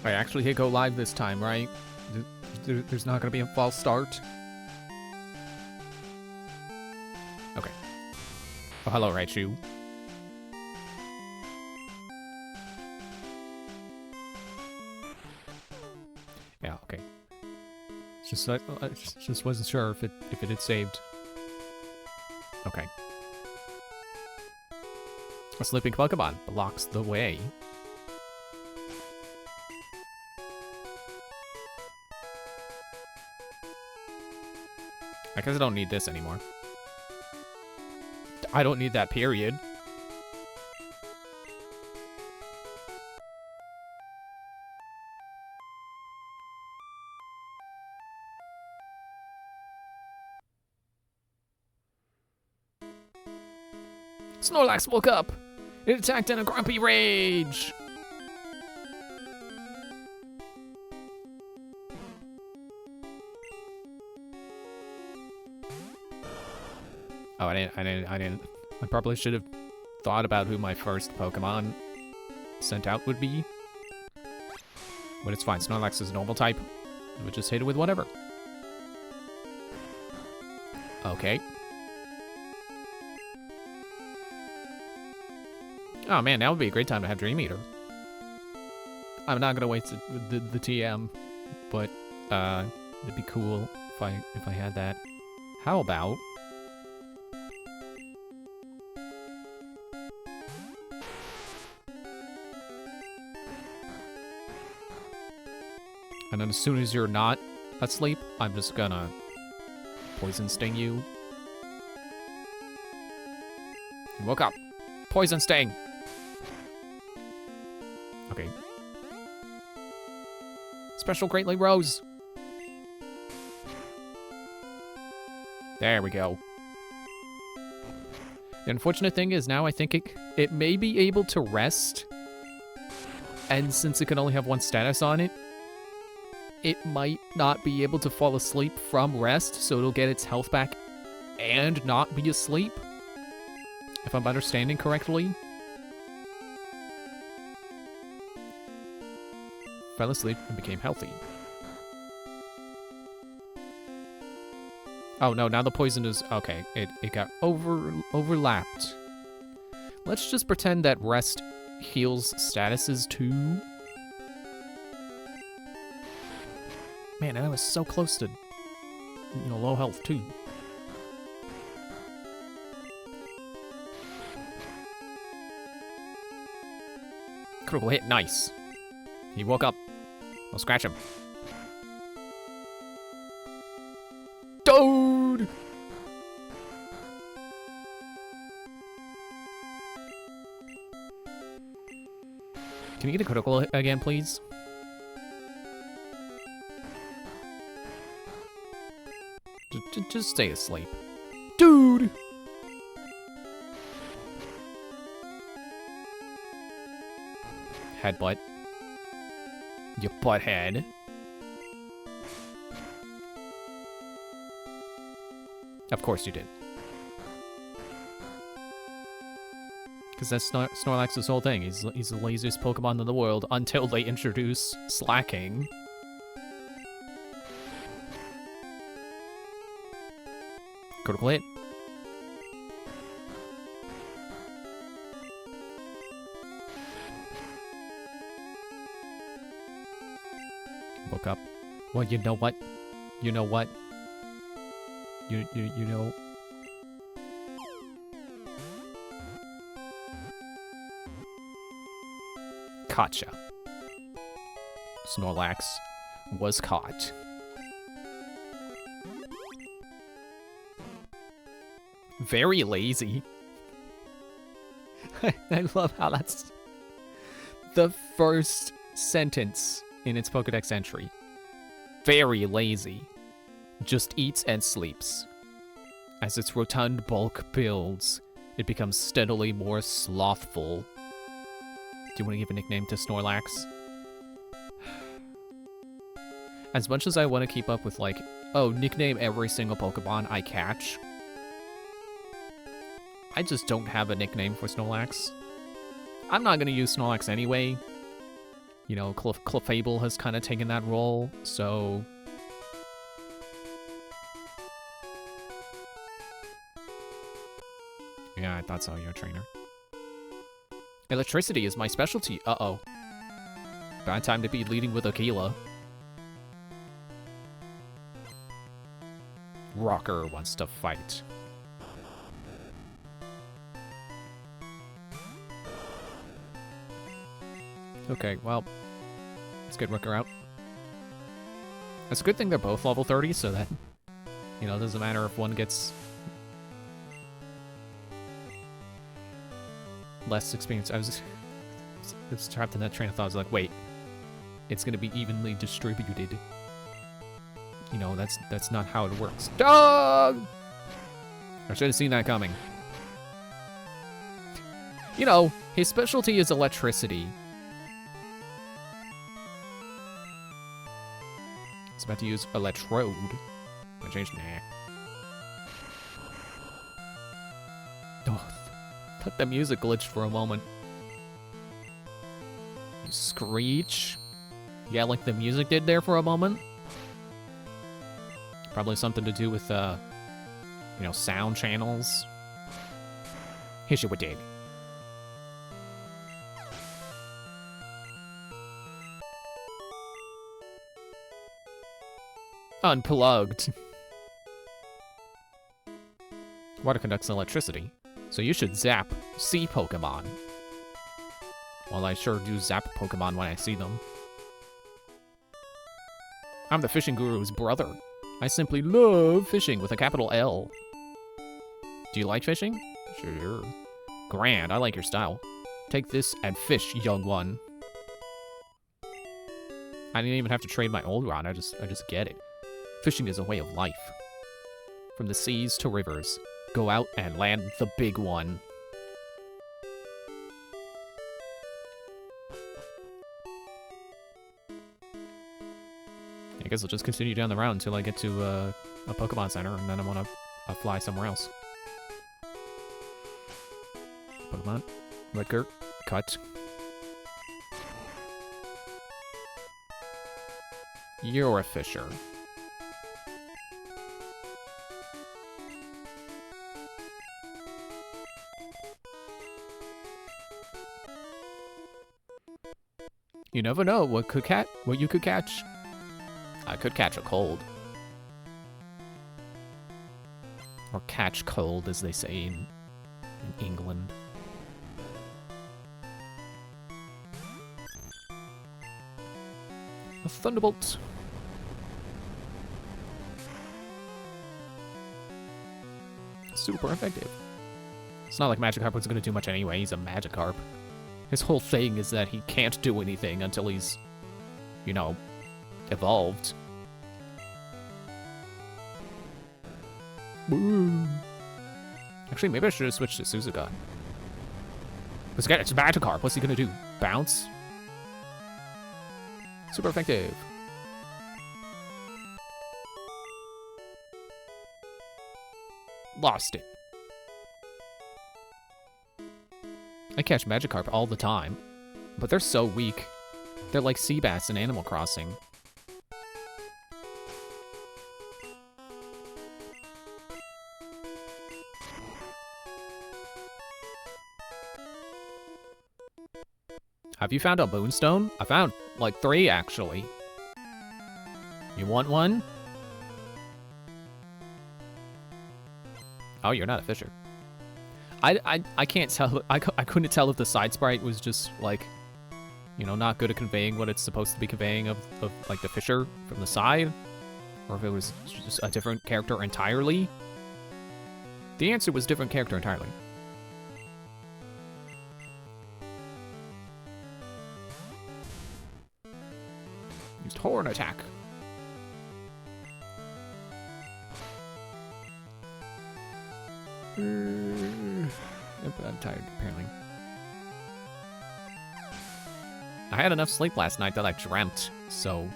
I actually hit go live this time, right? There's not gonna be a false start. Okay. Oh, hello, Raichu. Yeah, okay. Just I just wasn't sure if it had saved. Okay. A sleeping Pokemon blocks the way. I guess I don't need this anymore. I don't need that, period. Snorlax woke up! It attacked in a grumpy rage! Oh, I didn't. I probably should have thought about who my first Pokemon sent out would be. But it's fine. Snorlax is a normal type. We'll just hit it with whatever. Okay. Oh man, that would be a great time to have Dream Eater. I'm not gonna waste the TM, but it'd be cool if I had that. How about and then as soon as you're not asleep, I'm just gonna Poison Sting you. You woke up. Poison Sting! Okay. Special Greatly Rose! There we go. The unfortunate thing is now I think it may be able to rest. And since it can only have one status on it, it might not be able to fall asleep from rest, so it'll get its health back and not be asleep. If I'm understanding correctly. Fell asleep and became healthy. Oh no, now the poison is... Okay, it got overlapped. Let's just pretend that rest heals statuses too. Man, and I was so close to, low health too. Critical hit, nice. He woke up. I'll scratch him. Dude! Can you get a critical hit again, please? Just stay asleep. Dude! Headbutt. You butthead. Of course you did. Because that's Snorlax's whole thing. He's the laziest Pokemon in the world until they introduce slacking. Critical hit. Woke up. Well, you know what? You know what? You know. Gotcha. Snorlax was caught. Very lazy. I love how that's the first sentence in its Pokedex entry. Very lazy. Just eats and sleeps. As its rotund bulk builds, it becomes steadily more slothful. Do you want to give a nickname to Snorlax? As much as I want to keep up with, like, oh, nickname every single Pokemon I catch, I just don't have a nickname for Snorlax. I'm not going to use Snorlax anyway. You know, Clefable has kind of taken that role, so... Yeah, I thought so, you're a trainer. Electricity is my specialty. Uh-oh. Bad time to be leading with Aquila. Rocker wants to fight. Okay, well, let's get Rocker out. It's a good thing they're both level 30, so that, you know, it doesn't matter if one gets less experience. I was trapped in that train of thought. I was like, wait, it's gonna be evenly distributed. You know, that's not how it works. Dog! I should have seen that coming. You know, his specialty is electricity. It's about to use Electrode. I changed. Nah. Oh, let the music glitch for a moment. You screech. Yeah, like the music did there for a moment. Probably something to do with, you know, sound channels. Here's your dig. Unplugged. Water conducts electricity, so you should zap sea Pokemon. Well, I sure do zap Pokemon when I see them. I'm the fishing guru's brother. I simply love fishing with a capital L. Do you like fishing? Sure. Grand, I like your style. Take this and fish, young one. I didn't even have to trade my old rod, I just get it. Fishing is a way of life. From the seas to rivers, go out and land the big one. I guess I'll just continue down the route until I get to a Pokemon Center, and then I'm gonna fly somewhere else. Pokemon, Rutger, cut. You're a fisher. You never know what you could catch. I could catch a cold. Or catch cold, as they say in England. A Thunderbolt. Super effective. It's not like Magikarp was gonna do much anyway, he's a Magikarp. His whole thing is that he can't do anything until he's, you know, evolved. Woo. Actually, maybe I should have switched to Suzuka. Because again, it's Magikarp. What's he gonna do? Bounce? Super effective. Lost it. I catch Magikarp all the time, but they're so weak. They're like sea bass in Animal Crossing. Have you found a moonstone? I found like 3 actually. You want one? Oh, you're not a fisher. I can't tell. I couldn't tell if the side sprite was just like, you know, not good at conveying what it's supposed to be conveying of like the fisher from the side, or if it was just a different character entirely. The answer was different character entirely. Used horn attack. But I'm tired, apparently. I had enough sleep last night that I dreamt, so...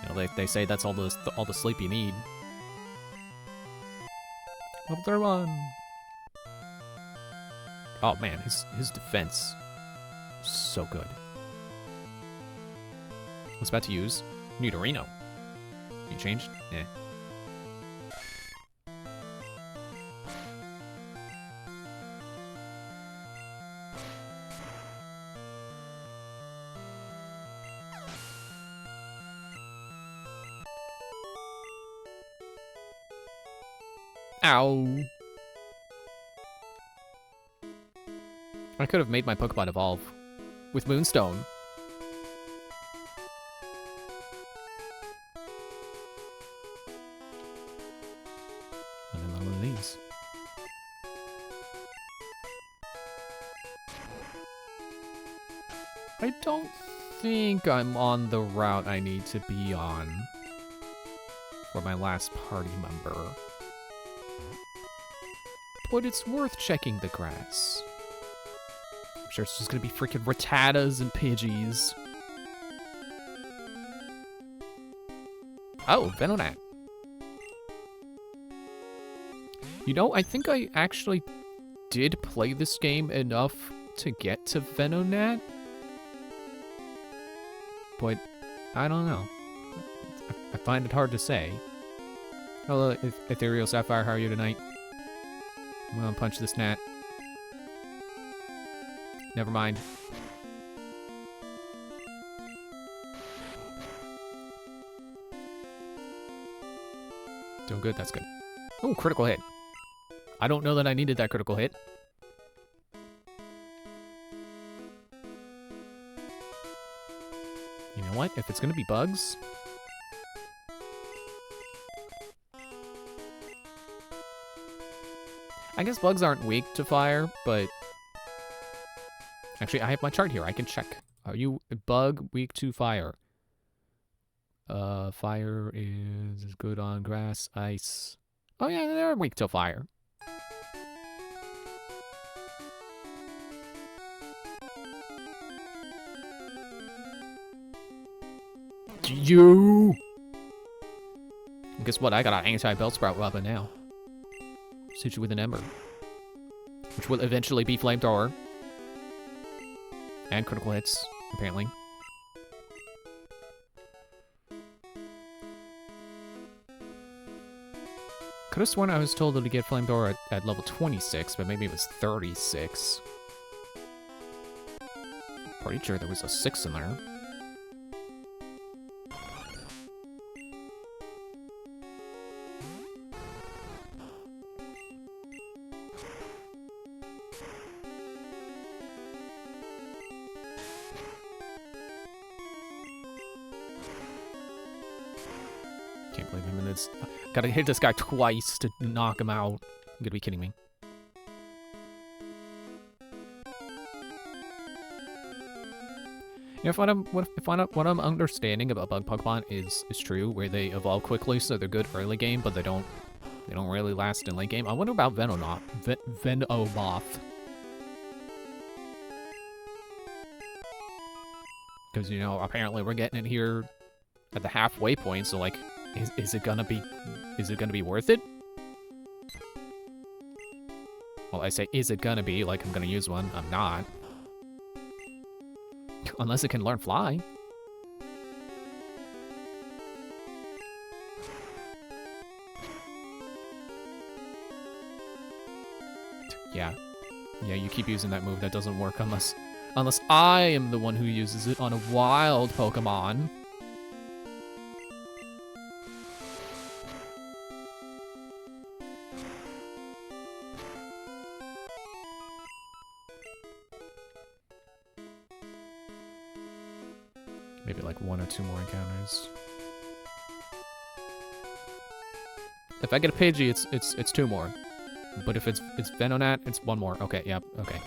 You know, they say that's all the sleep you need. Level 31! Oh man, his defense is so good. was about to use Nidorino. You changed? Eh. Ow. I could have made my Pokemon evolve with Moonstone. Another one of these. I don't think I'm on the route I need to be on for my last party member. But it's worth checking the grass. I'm sure it's just gonna be freaking Rattatas and Pidgeys. Oh, Venonat. You know, I think I actually did play this game enough to get to Venonat. But I don't know. I find it hard to say. Hello, Ethereal Sapphire, how are you tonight? I'm gonna punch this gnat. Never mind. Doing good, that's good. Oh, critical hit. I don't know that I needed that critical hit. You know what? If it's gonna be bugs... I guess bugs aren't weak to fire, but... Actually, I have my chart here. I can check. Are you a bug weak to fire? Fire is good on grass, ice. Oh yeah, they're weak to fire. You! Guess what? I got an anti-Bellsprout weapon now. Shoot you with an Ember. Which will eventually be Flamethrower. And critical hits, apparently. Could have sworn I was told to get Flamethrower at level 26, but maybe it was 36. Pretty sure there was a 6 in there. Can't believe him in this. Gotta hit this guy twice to knock him out. You gotta be kidding me. You know, what I'm understanding about bug Pokemon is true, where they evolve quickly, so they're good early game, but they don't really last in late game. I wonder about Venomoth. Because, you know, apparently we're getting it here at the halfway point, so like, is it gonna be worth it? Well, I say, is it gonna be, like I'm gonna use one. I'm not. Unless it can learn fly. Yeah. Yeah, you keep using that move. That doesn't work unless I am the one who uses it on a wild Pokemon. Maybe like 1 or 2 more encounters. If I get a Pidgey, it's 2 more. But if it's Venonat, it's 1 more. Okay, yep, okay.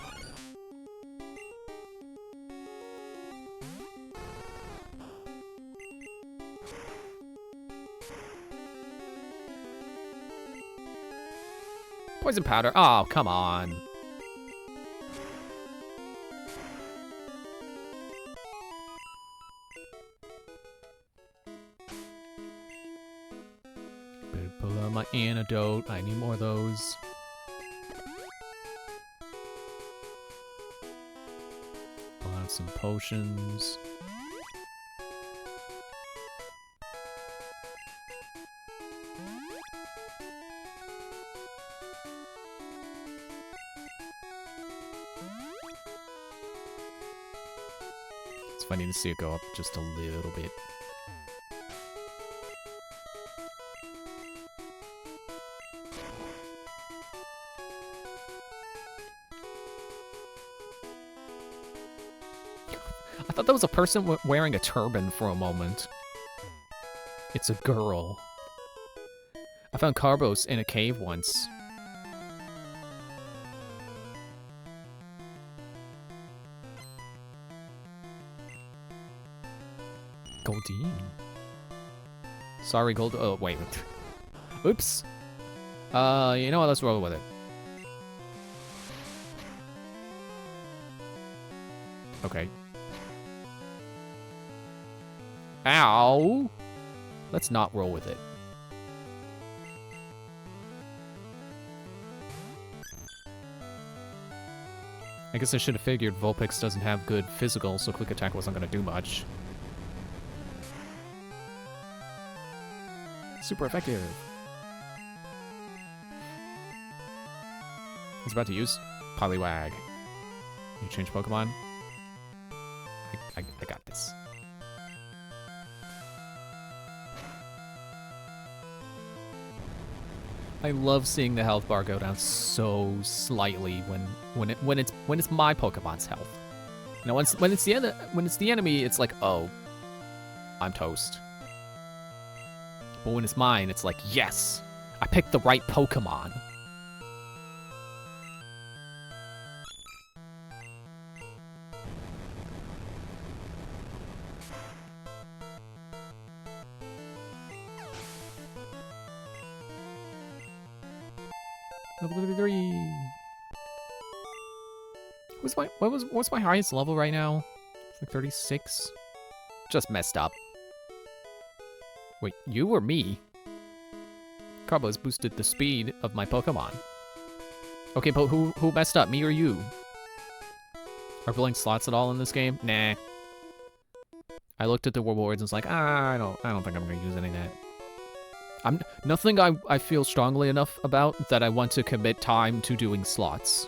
Poison powder. Oh, come on. Better pull out my antidote. I need more of those. Pull out some potions. funny to see it go up just a little bit. I thought that was a person wearing a turban for a moment. It's a girl. I found Carbos in a cave once. Goldeen. Sorry, Gold. Oh, wait. Oops. You know what? Let's roll with it. Okay. Ow! Let's not roll with it. I guess I should have figured Vulpix doesn't have good physical, so quick attack wasn't going to do much. Super effective. I was about to use Poliwag. You change Pokemon? I got this. I love seeing the health bar go down so slightly when it's my Pokemon's health. Now when it's the enemy, it's like, oh, I'm toast. But when it's mine, it's like, yes, I picked the right Pokemon. Level 3. What's my highest level right now? It's like 36. Just messed up. Wait, you or me? Carbos boosted the speed of my Pokemon. Okay, but who messed up, me or you? Are filling slots at all in this game? Nah. I looked at the rewards and was like, I don't think I'm gonna use any of that. Nothing I feel strongly enough about that I want to commit time to doing slots.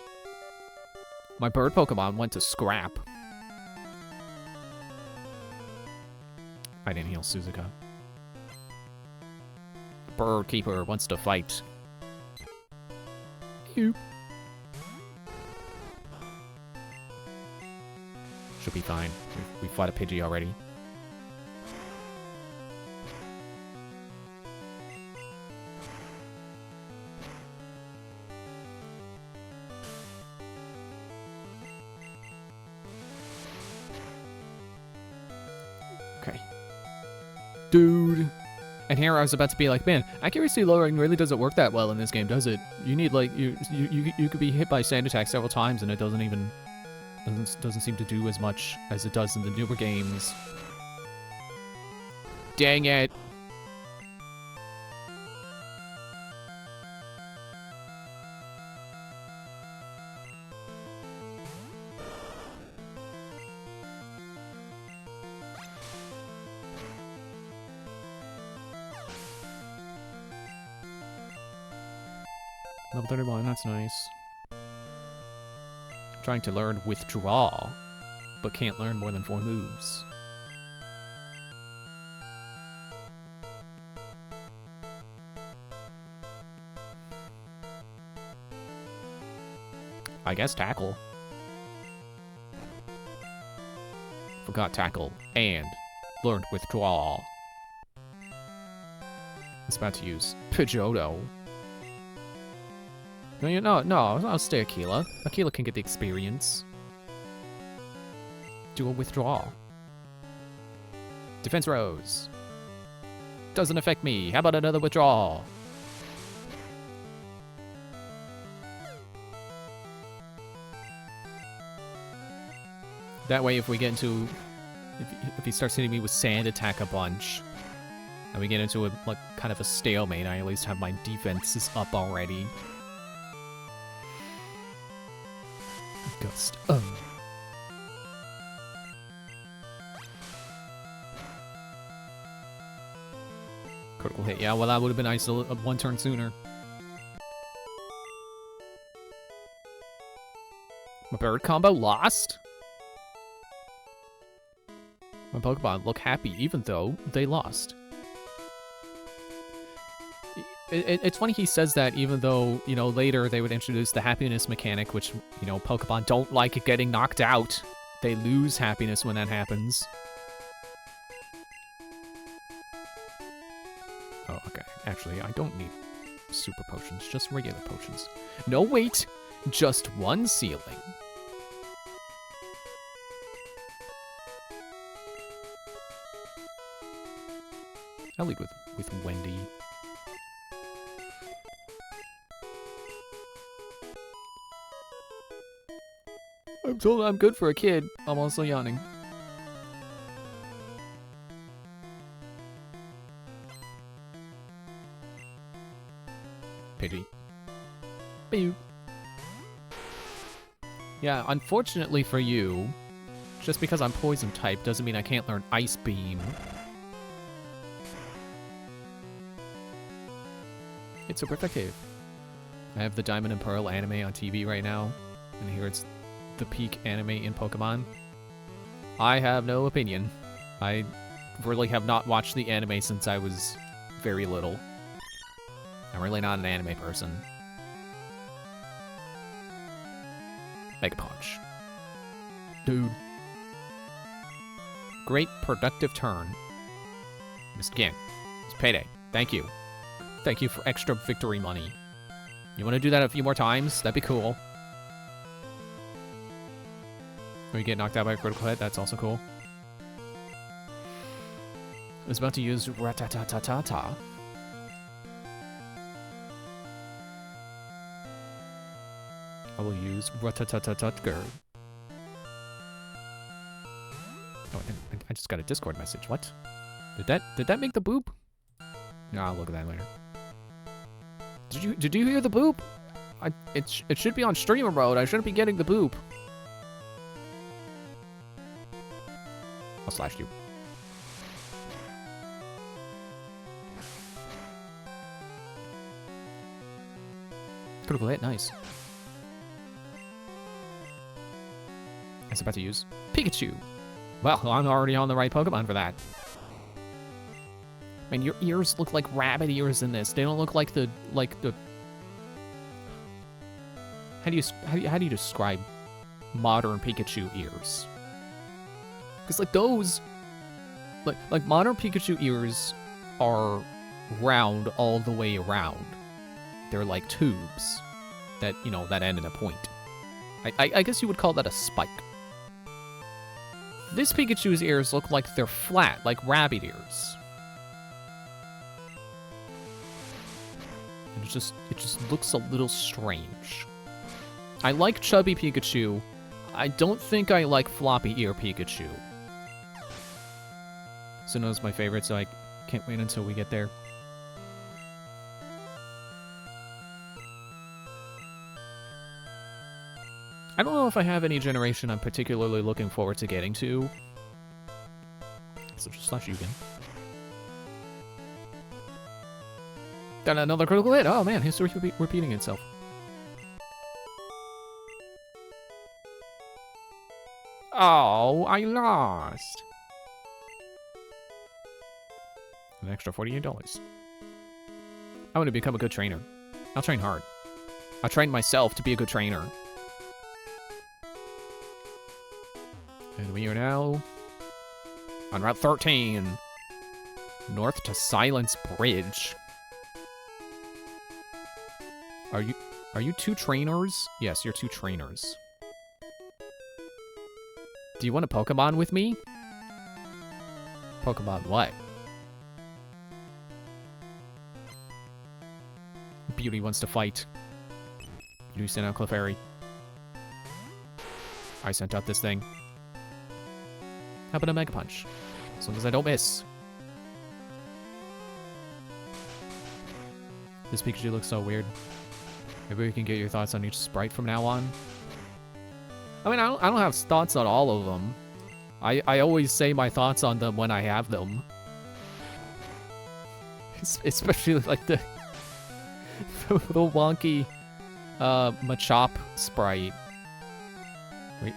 My bird Pokemon went to scrap. I didn't heal Suzuka. Bird Keeper wants to fight. Should be fine. We fought a Pidgey already. Okay. Dude. And here I was about to be like, man, accuracy lowering really doesn't work that well in this game, does it? You need, like, you could be hit by sand attack several times and it doesn't seem to do as much as it does in the newer games. Dang it. Level 31, that's nice. Trying to learn Withdraw, but can't learn more than 4 moves. I guess Tackle. Forgot Tackle, and learned Withdraw. I was about to use Pidgeotto. No, I'll stay Aquila. Aquila can get the experience. Do a Withdraw. Defense Rose. Doesn't affect me. How about another Withdraw? That way, if we get into... If he starts hitting me with Sand Attack a bunch, and we get into a, like, kind of a stalemate, I at least have my defenses up already. Gust. Critical hit. Yeah, well, that would have been nice one turn sooner. My bird combo lost? when Pokemon look happy even though they lost. It's funny he says that even though, you know, later they would introduce the happiness mechanic, which, you know, Pokemon don't like getting knocked out. They lose happiness when that happens. Oh, okay. Actually, I don't need super potions, just regular potions. No, wait! Just one ceiling. I'll lead with Wendy. I'm told I'm good for a kid. I'm also yawning. Pity. Boo. Yeah, unfortunately for you, just because I'm poison type doesn't mean I can't learn Ice Beam. It's super effective. I have the Diamond and Pearl anime on TV right now, and here it's the peak anime in Pokemon. I have no opinion. I really have not watched the anime since I was very little. I'm really not an anime person. Mega Punch. Dude. Great productive turn. Missed again. It's payday. Thank you. Thank you for extra victory money. You want to do that a few more times? That'd be cool. When you get knocked out by a critical hit, that's also cool. I was about to use Ratatatatata. I will use Ratatatatutger. Oh, I just got a Discord message. What? Did that make the boop? No, I'll look at that later. Did you hear the boop? It should be on streamer mode. I shouldn't be getting the boop. I'll slash you. Critical hit, nice. I was about to use Pikachu. Well, I'm already on the right Pokemon for that. I mean, your ears look like rabbit ears in this. They don't look like the how do you describe modern Pikachu ears? Because like those, like modern Pikachu ears are round all the way around. They're like tubes that, you know, that end in a point. I guess you would call that a spike. This Pikachu's ears look like they're flat, like rabbit ears. And it just looks a little strange. I like chubby Pikachu. I don't think I like floppy ear Pikachu. Sinnoh's my favorite, so I can't wait until we get there. I don't know if I have any generation I'm particularly looking forward to getting to. So just slash you again. Got another critical hit. Oh man, history repeating itself. Oh, I lost. An extra $48. I want to become a good trainer. I'll train hard. I'll train myself to be a good trainer. And we are now on Route 13, north to Silence Bridge. Are you two trainers? Yes, you're two trainers. Do you want a Pokemon with me? Pokemon what? Beauty wants to fight. You sent out Clefairy. I sent out this thing. How about a Mega Punch? As long as I don't miss. This Pikachu looks so weird. Maybe we can get your thoughts on each sprite from now on. I mean, I don't have thoughts on all of them. I always say my thoughts on them when I have them. Especially like the wonky Machop sprite.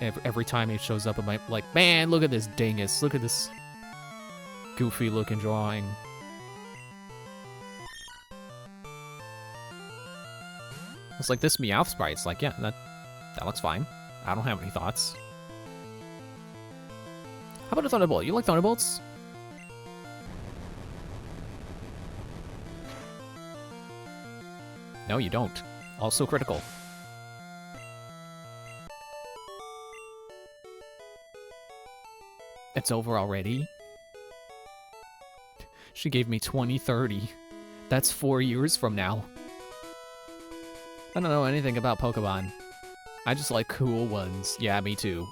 Every time he shows up, I'm like, man, look at this dingus. Look at this. goofy looking drawing. It's like this Meowth sprite. It's like, yeah, that looks fine. I don't have any thoughts. How about a Thunderbolt? You like Thunderbolts? No, you don't. Also critical. It's over already? She gave me 2030. That's 4 years from now. I don't know anything about Pokemon. I just like cool ones. Yeah, me too.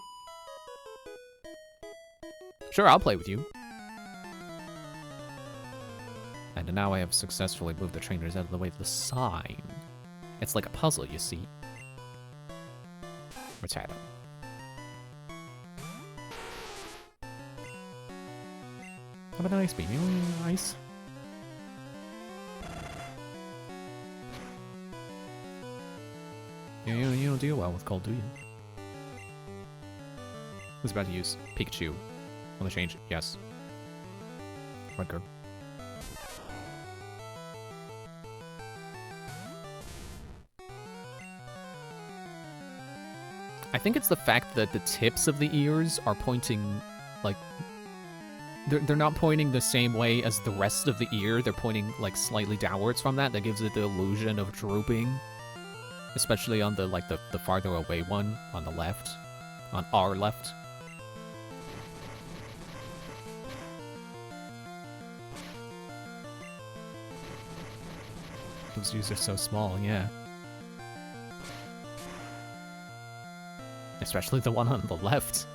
Sure, I'll play with you. And now I have successfully moved the trainers out of the way of the sign. It's like a puzzle, you see. Rattata. How about an ice beam? You want ice? You don't deal well with cold, do you? Who's about to use Pikachu? On the change? Yes. Rutger. I think it's the fact that the tips of the ears are pointing, like, they're not pointing the same way as the rest of the ear. They're pointing, like, slightly downwards from that. That gives it the illusion of drooping. Especially on the, like, the farther away one on the left. On our left. Those ears are so small, yeah. Especially the one on the left.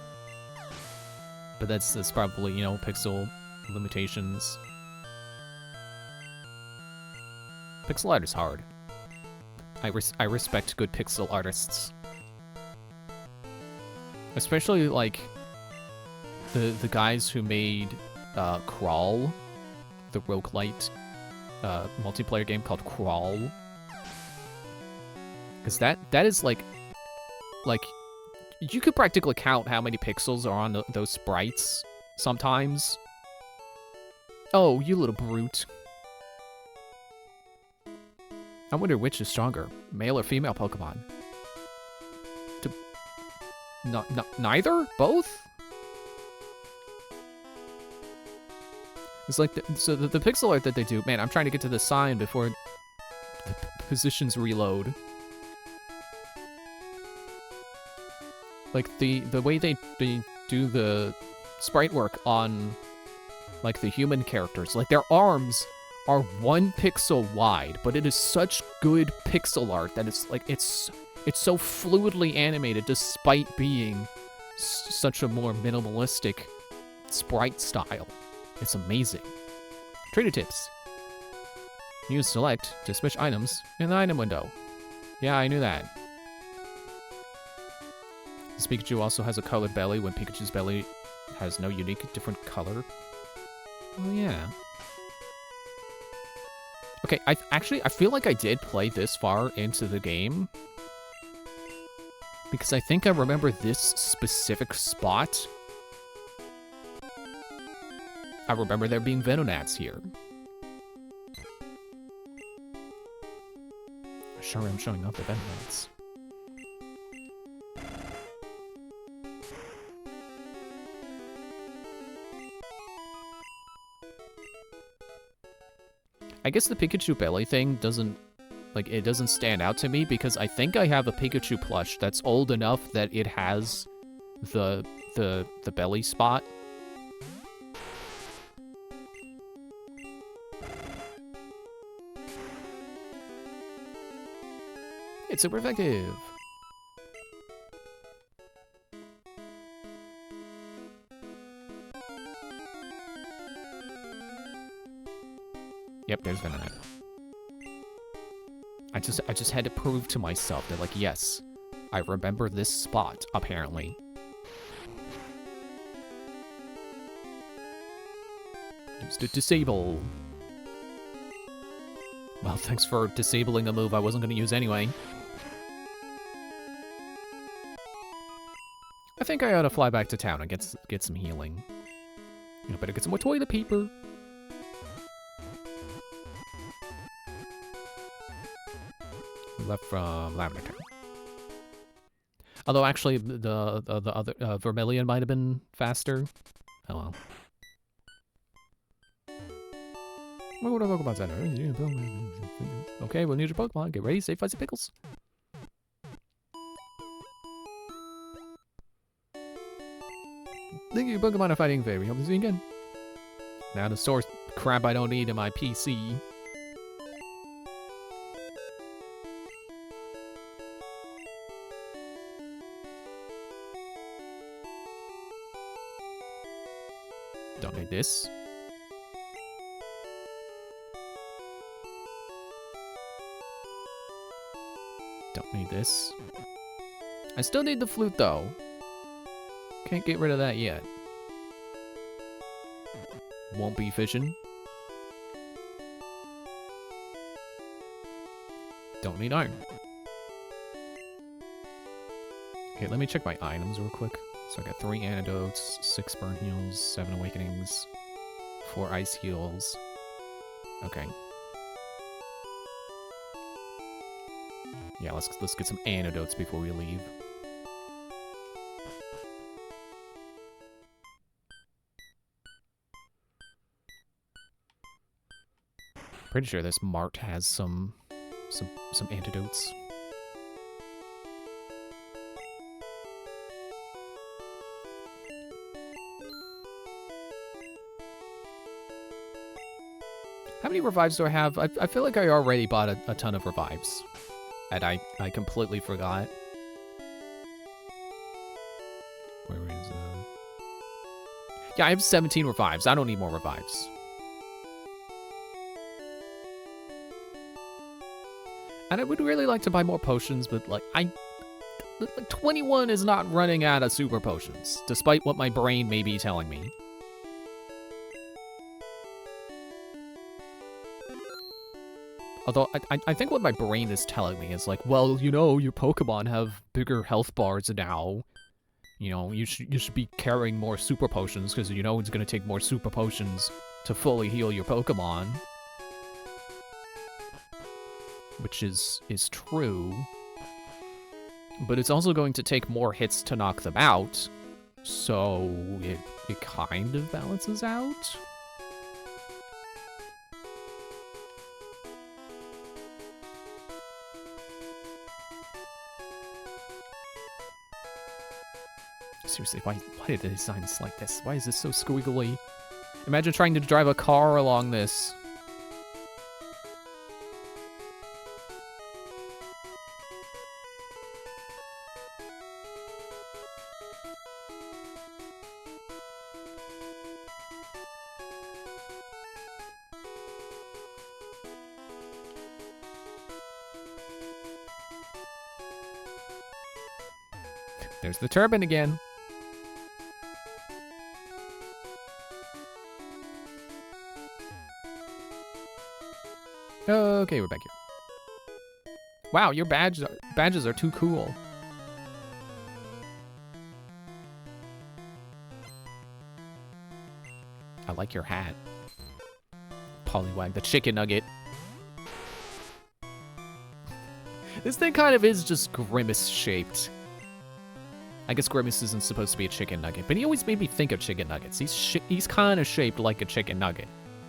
But that's probably, you know, pixel limitations. Pixel art is hard. I respect good pixel artists. Especially, like, the guys who made Crawl, the roguelite multiplayer game called Crawl. Because that is, like, you could practically count how many pixels are on those sprites sometimes. Oh, you little brute. I wonder which is stronger, male or female Pokemon. Neither? Both? It's like, the pixel art that they do, man, I'm trying to get to the sign before the positions reload. Like, the way they do the sprite work on, like, the human characters, like, their arms are 1 pixel wide, but it is such good pixel art that it's, like, it's so fluidly animated despite being such a more minimalistic sprite style. It's amazing. Trader tips. Use select to switch items in the item window. Yeah, I knew that. This Pikachu also has a colored belly when Pikachu's belly has no unique different color. Oh yeah. Okay, I feel like I did play this far into the game. Because I think I remember this specific spot. I remember there being Venonats here. Sure, I'm showing off the Venonats. I guess the Pikachu belly thing doesn't, like, it doesn't stand out to me because I think I have a Pikachu plush that's old enough that it has the belly spot. It's super effective. Yep, there's Venonat. I just had to prove to myself that, like, yes, I remember this spot, apparently. Used to disable. Well, thanks for disabling a move I wasn't going to use anyway. I think I ought to fly back to town and get some healing. I better get some more toilet paper. We left from Lavender Town. Although actually the other Vermilion might have been faster. Oh well. We'll go to Pokemon Center. Okay, we'll need your Pokemon. Get ready, save Fuzzy Pickles. Thank you, Pokemon are fighting very. Hope to see you again. Now the source crap I don't need in my PC. Don't need this. Don't need this. I still need the flute though. Can't get rid of that yet. Won't be fishing. Don't need iron. Okay, let me check my items real quick. So I got 3 antidotes, 6 burn heals, 7 awakenings, 4 ice heals. Okay. Yeah, let's get some antidotes before we leave. Pretty sure this mart has some antidotes. How many revives do I have? I feel like I already bought a ton of revives. And I completely forgot. Where is Yeah, I have 17 revives. I don't need more revives. And I would really like to buy more potions, but like 21 is not running out of super potions, despite what my brain may be telling me. Although, I think what my brain is telling me is like, well, you know, your Pokemon have bigger health bars now. You know, you should be carrying more super potions, because you know it's going to take more super potions to fully heal your Pokemon. Which is true. But it's also going to take more hits to knock them out. So, it kind of balances out. Seriously, why did they design this like this? Why is this so squiggly? Imagine trying to drive a car along this. There's the turbine again. Okay, we're back here. Wow, your badges are too cool. I like your hat. Poliwag, the chicken nugget. This thing kind of is just Grimace shaped. I guess Grimace isn't supposed to be a chicken nugget, but he always made me think of chicken nuggets. He's kind of shaped like a chicken nugget.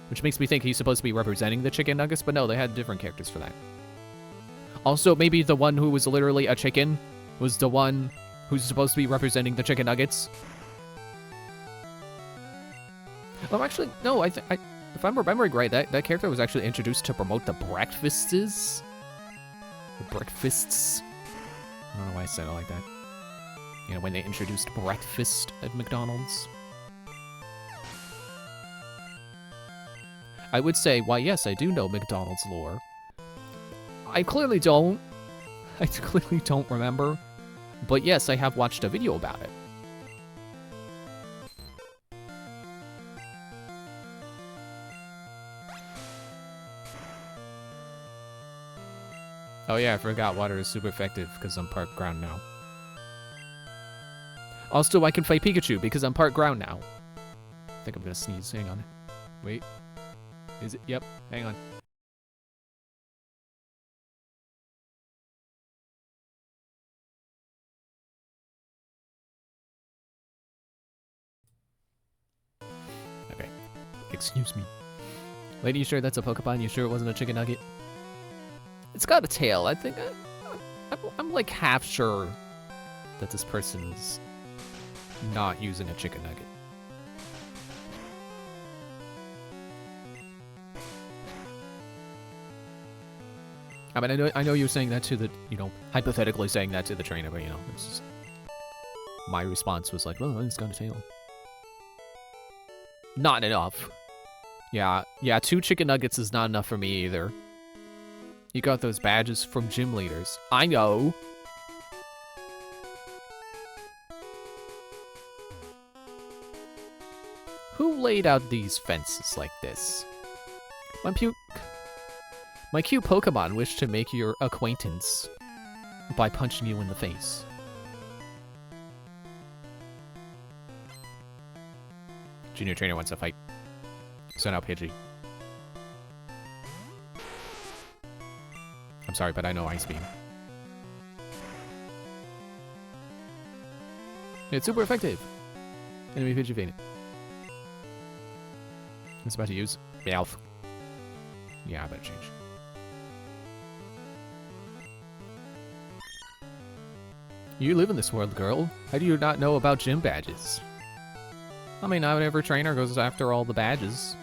Which makes me think he's supposed to be representing the chicken nuggets, but no, they had different characters for that. Also, maybe the one who was literally a chicken was the one who's supposed to be representing the chicken nuggets. Oh, actually, no, if I'm remembering right, that character was actually introduced to promote the breakfasts. The breakfasts. I don't know why I said it like that. You know, when they introduced breakfast at McDonald's. I would say, why yes, I do know McDonald's lore. I clearly don't. I clearly don't remember. But yes, I have watched a video about it. Oh yeah, I forgot water is super effective because I'm part ground now. Also, I can fight Pikachu because I'm part ground now. think I'm gonna sneeze. Hang on. Wait. Is it? Yep. Hang on. Okay. Excuse me. Lady, you sure that's a Pokemon? You sure it wasn't a chicken nugget? It's got a tail. I think I'm like half sure that this person is not using a chicken nugget. I mean, I know you're saying that to the, you know, hypothetically saying that to the trainer, but you know, it's just, my response was like, oh, it's got a tail. Not enough. Yeah, 2 chicken nuggets is not enough for me either. You got those badges from gym leaders. I know. Who laid out these fences like this? My cute Pokemon wish to make your acquaintance by punching you in the face. Junior trainer wants to fight. Send out Pidgey. I'm sorry, but I know Ice Beam. It's super effective. Enemy Pidgey fainted. It's about to use Meowth. Yeah, I better change. You live in this world, girl. How do you not know about gym badges? I mean, not every trainer goes after all the badges.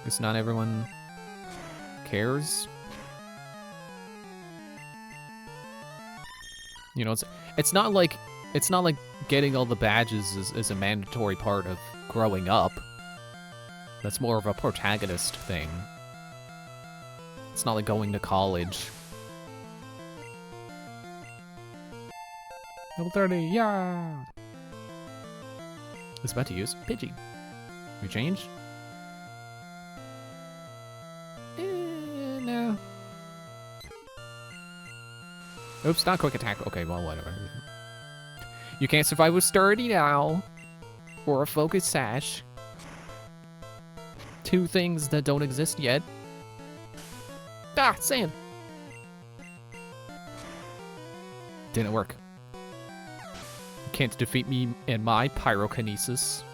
Guess not everyone cares. You know, it's not like getting all the badges is a mandatory part of growing up. That's more of a protagonist thing. It's not like going to college. Level 30, yeah! It's about to use Pidgey. We change? No. Oops, not quick attack. Okay, well, whatever. You can't survive with Sturdy now. Or a Focus Sash. 2 things that don't exist yet. Ah, sand! Didn't work. Can't defeat me in my pyrokinesis.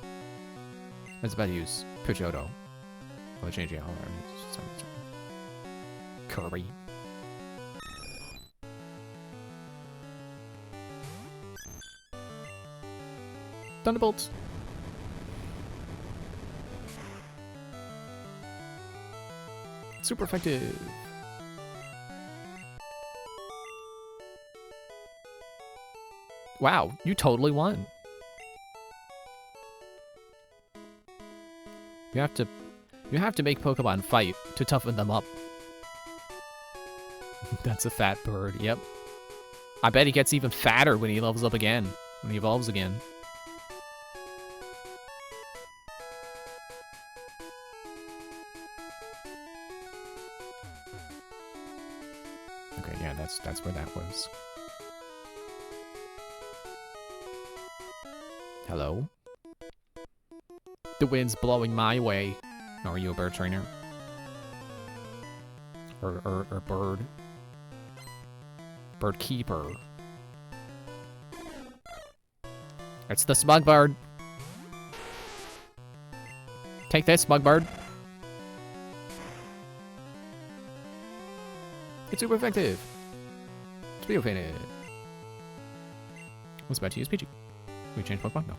I was about to use Pidgeotto. I'll change it. Kirby. Thunderbolts. Super effective. Wow, you totally won. You have to make Pokemon fight to toughen them up. That's a fat bird, yep. I bet he gets even fatter when he levels up again, when he evolves again. Okay, yeah, that's where that was. Hello? The wind's blowing my way. Are you a bird trainer? Or bird? Bird keeper. It's the smug bird. Take this, smug bird. It's super effective. It's real effective. I was about to use Pidgey. We change Pokemon? No.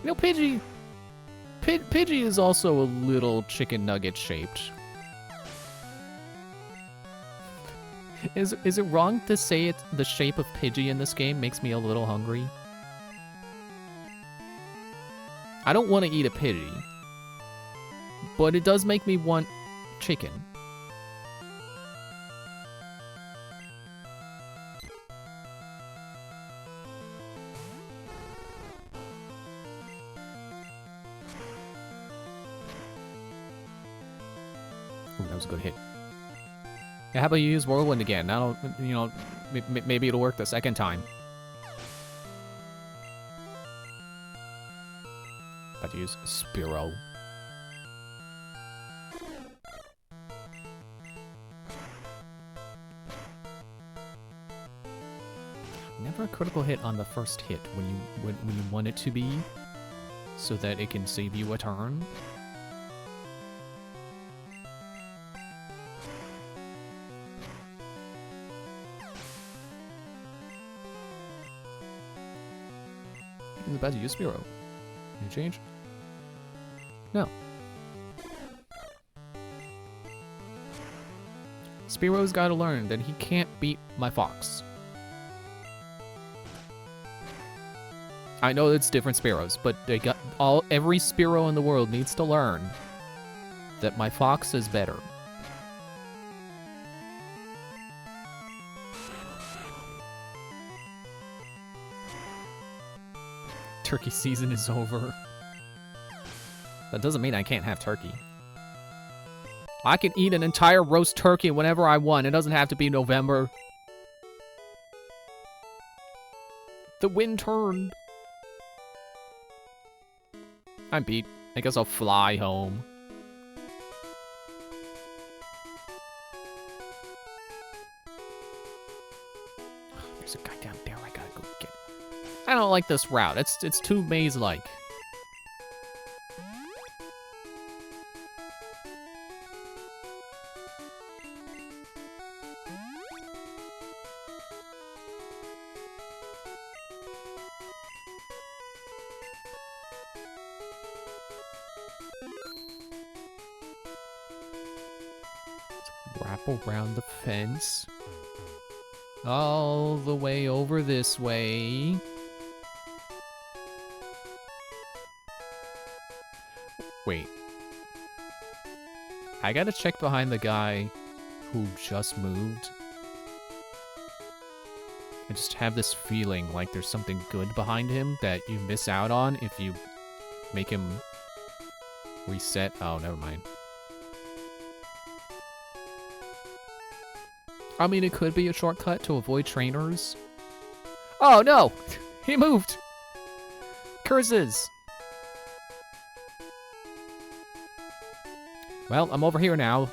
You know, Pidgey is also a little chicken nugget shaped. Is it wrong to say the shape of Pidgey in this game makes me a little hungry? I don't want to eat a Pidgey, but it does make me want chicken. Ooh, that was a good hit. Yeah, how about you use Whirlwind again? That'll, you know, maybe it'll work the second time. About to use Spearow. Never a critical hit on the first hit when you want it to be, so that it can save you a turn. He's about to use Spearow. Any change? No. Spearow's gotta learn that he can't beat my fox. I know it's different Spearows, but they got every Spearow in the world needs to learn that my fox is better. Turkey season is over. That doesn't mean I can't have turkey. I can eat an entire roast turkey whenever I want. It doesn't have to be November. The wind turned. I'm beat. I guess I'll fly home. Oh, there's a guy down there I gotta go get. I don't like this route. It's too maze-like. Wrap around the fence. All the way over this way. Wait. I gotta check behind the guy who just moved. I just have this feeling like there's something good behind him that you miss out on if you make him reset. Oh, never mind. I mean, it could be a shortcut to avoid trainers. Oh, no! He moved! Curses! Well, I'm over here now.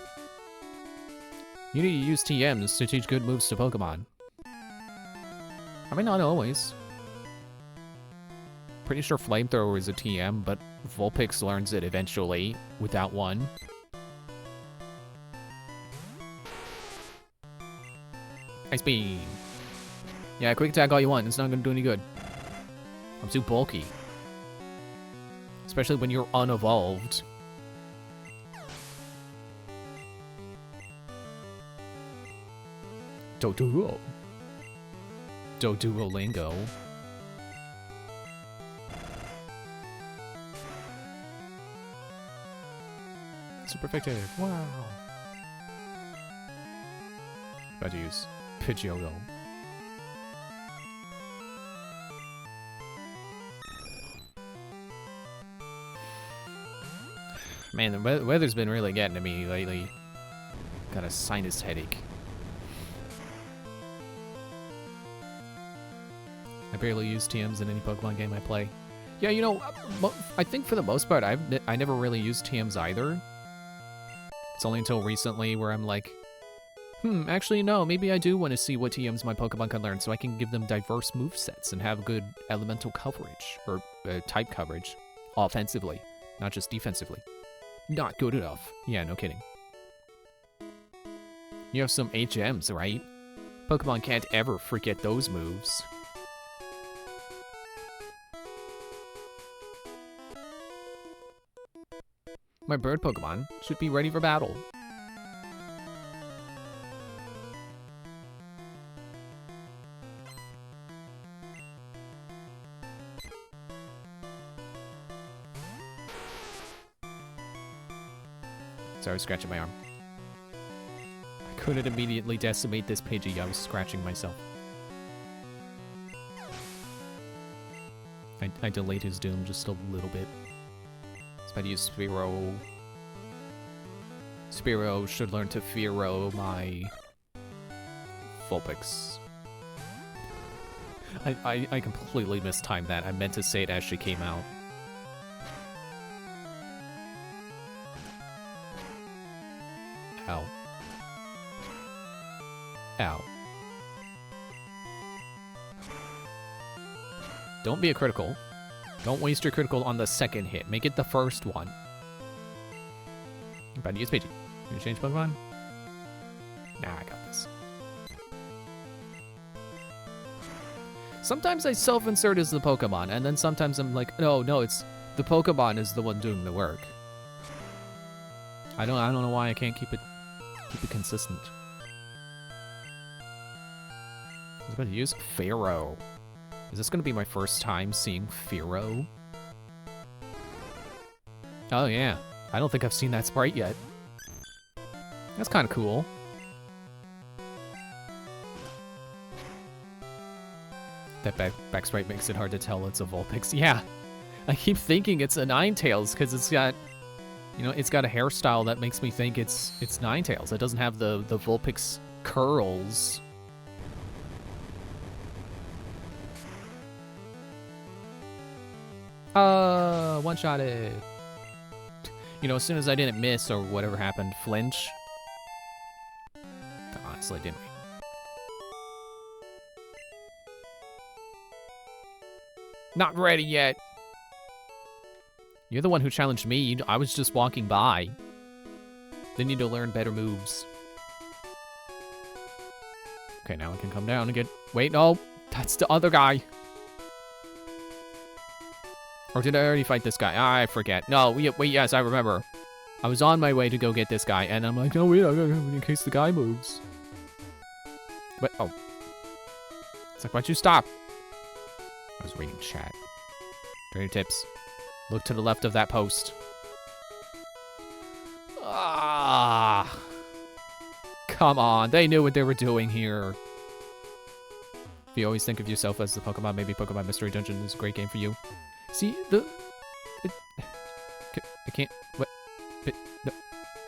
You need to use TMs to teach good moves to Pokemon. I mean, not always. Pretty sure Flamethrower is a TM, but Vulpix learns it eventually, without one. Ice Beam. Yeah, quick attack all you want. It's not gonna do any good. I'm too bulky. Especially when you're unevolved. Doduo. Doduolingo. Super effective. Wow. About to use Pidgeotto. Man, the weather's been really getting to me lately. Got a sinus headache. I barely use TMs in any Pokemon game I play. Yeah, you know, I think for the most part, I never really used TMs either. It's only until recently where I'm like, actually, no, maybe I do want to see what TMs my Pokemon can learn so I can give them diverse movesets and have good elemental coverage, or type coverage, offensively, not just defensively. Not good enough. Yeah, no kidding. You have some HMs, right? Pokemon can't ever forget those moves. My bird Pokemon should be ready for battle. Sorry, I was scratching my arm. I couldn't immediately decimate this Pidgey, I was scratching myself. I delayed his doom just a little bit. It's about to use Spearow. Spearow should learn to Fearow my Vulpix. I completely mistimed that. I meant to say it as she came out. Ow. Ow. Don't be a critical. Don't waste your critical on the second hit. Make it the first one. I'm about to use Pidgey. Can you change Pokemon? Nah, I got this. Sometimes I self-insert as the Pokemon, and then sometimes I'm like, no, it's the Pokemon is the one doing the work. I don't know why I can't keep it consistent. I was about to use Pharaoh. Is this gonna be my first time seeing Pharaoh? Oh yeah, I don't think I've seen that sprite yet. That's kind of cool. That back sprite makes it hard to tell it's a Vulpix. Yeah, I keep thinking it's a Ninetales because it's got, you know, it's got a hairstyle that makes me think it's Ninetales. It doesn't have the Vulpix curls. One-shot it. You know, as soon as I didn't miss or whatever happened, flinch. Honestly, didn't we? Not ready yet. You're the one who challenged me. I was just walking by. They need to learn better moves. Okay, now I can come down and get... Wait, no. That's the other guy. Or did I already fight this guy? I forget. No, wait, yes, I remember. I was on my way to go get this guy, and I'm like, no, wait, in case the guy moves. But, oh. It's like, why'd you stop? I was reading chat. Trainer tips. Look to the left of that post. Ah. Come on, they knew what they were doing here. If you always think of yourself as the Pokemon, maybe Pokemon Mystery Dungeon is a great game for you. See, I can't, what, no,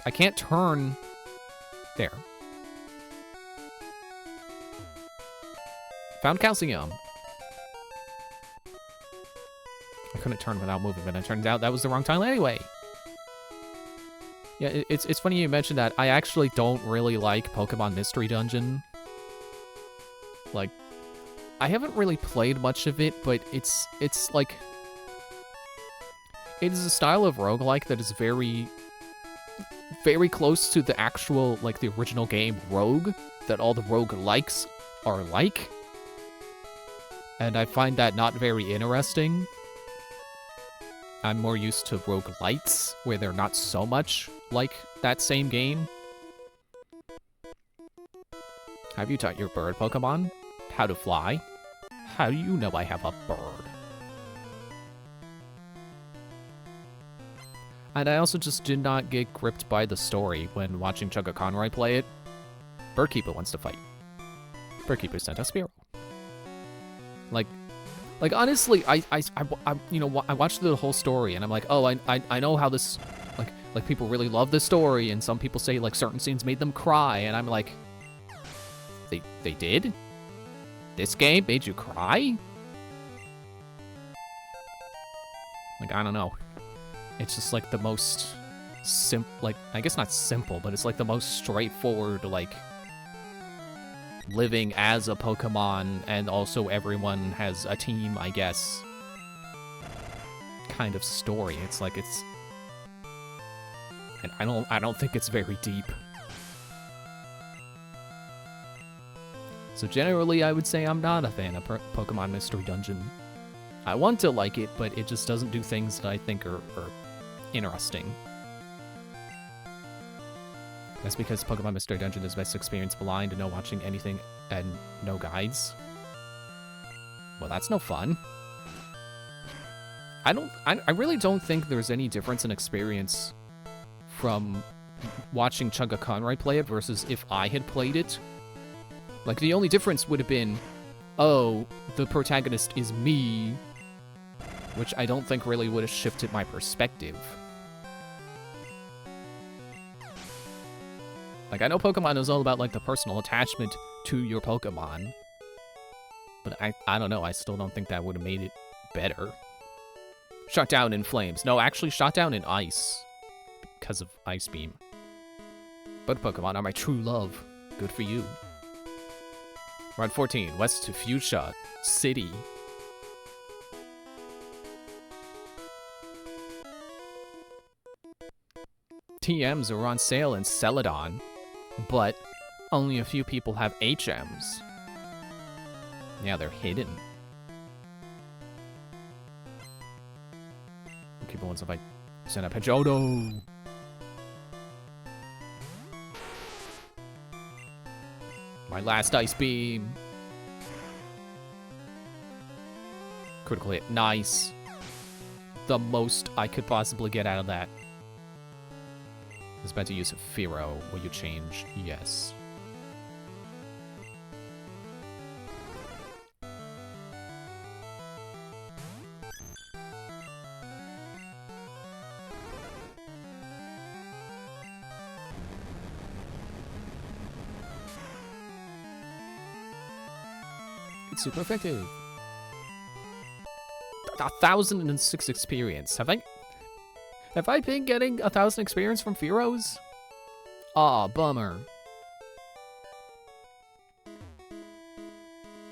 I can't turn, there. Found calcium. I couldn't turn without moving, but it turned out that was the wrong tile anyway. Yeah, it's funny you mentioned that. I actually don't really like Pokemon Mystery Dungeon. Like, I haven't really played much of it, but it's like... It is a style of roguelike that is very, very close to the actual, like, the original game Rogue, that all the roguelikes are like. And I find that not very interesting. I'm more used to roguelites, where they're not so much like that same game. Have you taught your bird Pokemon how to fly? How do you know I have a bird? And I also just did not get gripped by the story when watching Chugga Conroy play it. Birdkeeper wants to fight. Birdkeeper sent a Spearow. Like honestly, I you know, I watched the whole story and I'm like, oh, I know how this, like people really love this story, and some people say like certain scenes made them cry, and I'm like, they did? This game made you cry? Like, I don't know. It's just like the most like, I guess not simple, but it's like the most straightforward, like, living as a Pokemon and also everyone has a team, I guess, kind of story. It's like, it's... And I don't think it's very deep. So generally, I would say I'm not a fan of Pokemon Mystery Dungeon. I want to like it, but it just doesn't do things that I think are interesting. That's because Pokemon Mystery Dungeon is best experienced blind and no watching anything and no guides. Well, that's no fun. I really don't think there's any difference in experience from watching Chugga Conroy play it versus if I had played it. Like, the only difference would have been, oh, the protagonist is me, which I don't think really would have shifted my perspective. Like, I know Pokemon is all about, like, the personal attachment to your Pokemon. But I don't know, I still don't think that would have made it better. Shut down in flames. No, actually shot down in ice. Because of Ice Beam. But Pokemon are my true love. Good for you. Route 14, west to Fuchsia City. TMs are on sale in Celadon, but only a few people have HMs. Yeah, they're hidden. Okay, but once if I send a Pidgeotto. My last Ice Beam. Critical hit. Nice. The most I could possibly get out of that. I was about to use Fearow. Will you change? Yes. It's super effective. 1,006 experience. Have I been getting 1,000 experience from Fearows? Aw, bummer.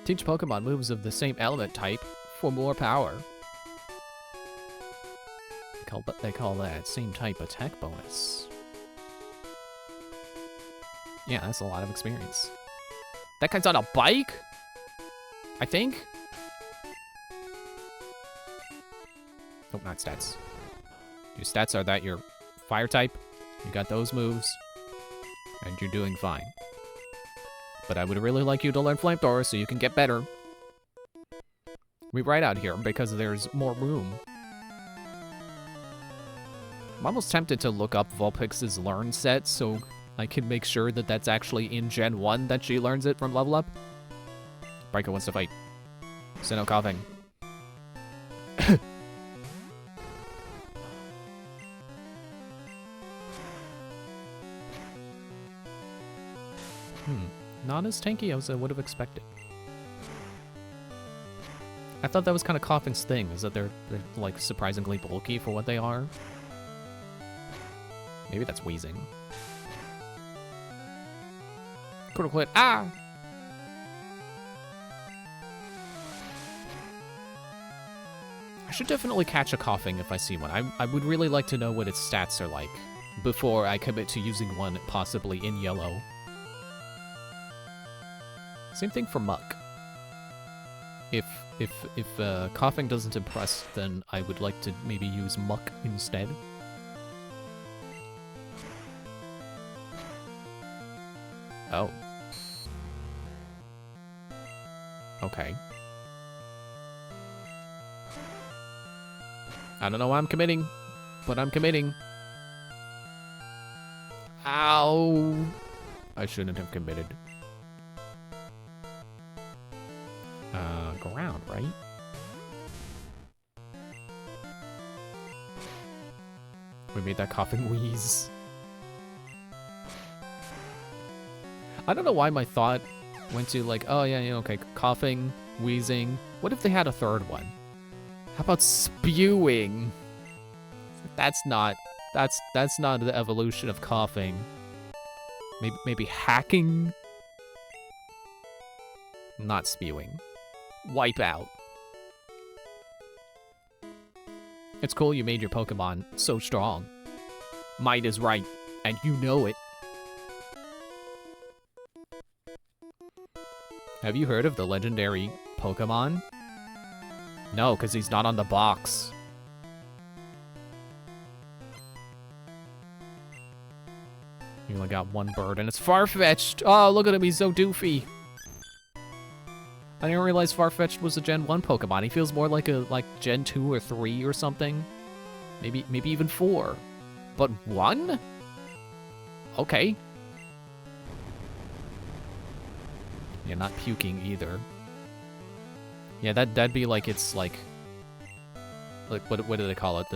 Teach Pokemon moves of the same element type for more power. They call that same type attack bonus. Yeah, that's a lot of experience. That guy's on a bike? I think? Nope, not stats. Your stats are that you're fire type, you got those moves, and you're doing fine. But I would really like you to learn Flamethrower so you can get better. We ride out here because there's more room. I'm almost tempted to look up Vulpix's Learn set so I can make sure that that's actually in Gen 1 that she learns it from Level Up. Breaker wants to fight. Sinnoh coughing. Not as tanky as I would have expected. I thought that was kind of Coughing's thing, is that they're like surprisingly bulky for what they are. Maybe that's Wheezing. Critical hit. Ah! I should definitely catch a Coughing if I see one. I would really like to know what its stats are like before I commit to using one possibly in yellow. Same thing for Muck. If Coughing doesn't impress, then I would like to maybe use Muck instead. Oh. Okay. I don't know why I'm committing, but I'm committing. Ow! I shouldn't have committed. Ground, right? We made that Coughing wheeze. I don't know why my thought went to like, oh yeah, okay, Coughing, wheezing. What if they had a third one? How about spewing? That's not the evolution of Coughing. Maybe hacking? Not spewing. Wipe out. It's cool you made your Pokemon so strong. Might is right, and you know it. Have you heard of the legendary Pokemon? No, because he's not on the box. You only got one bird, and it's Farfetch'd! Oh, look at him, he's so doofy. I didn't realize Farfetch'd was a Gen 1 Pokemon. He feels more like a Gen 2 or 3 or something. Maybe even 4. But 1? Okay. Yeah, not puking either. Yeah, that'd be like it's like what do they call it?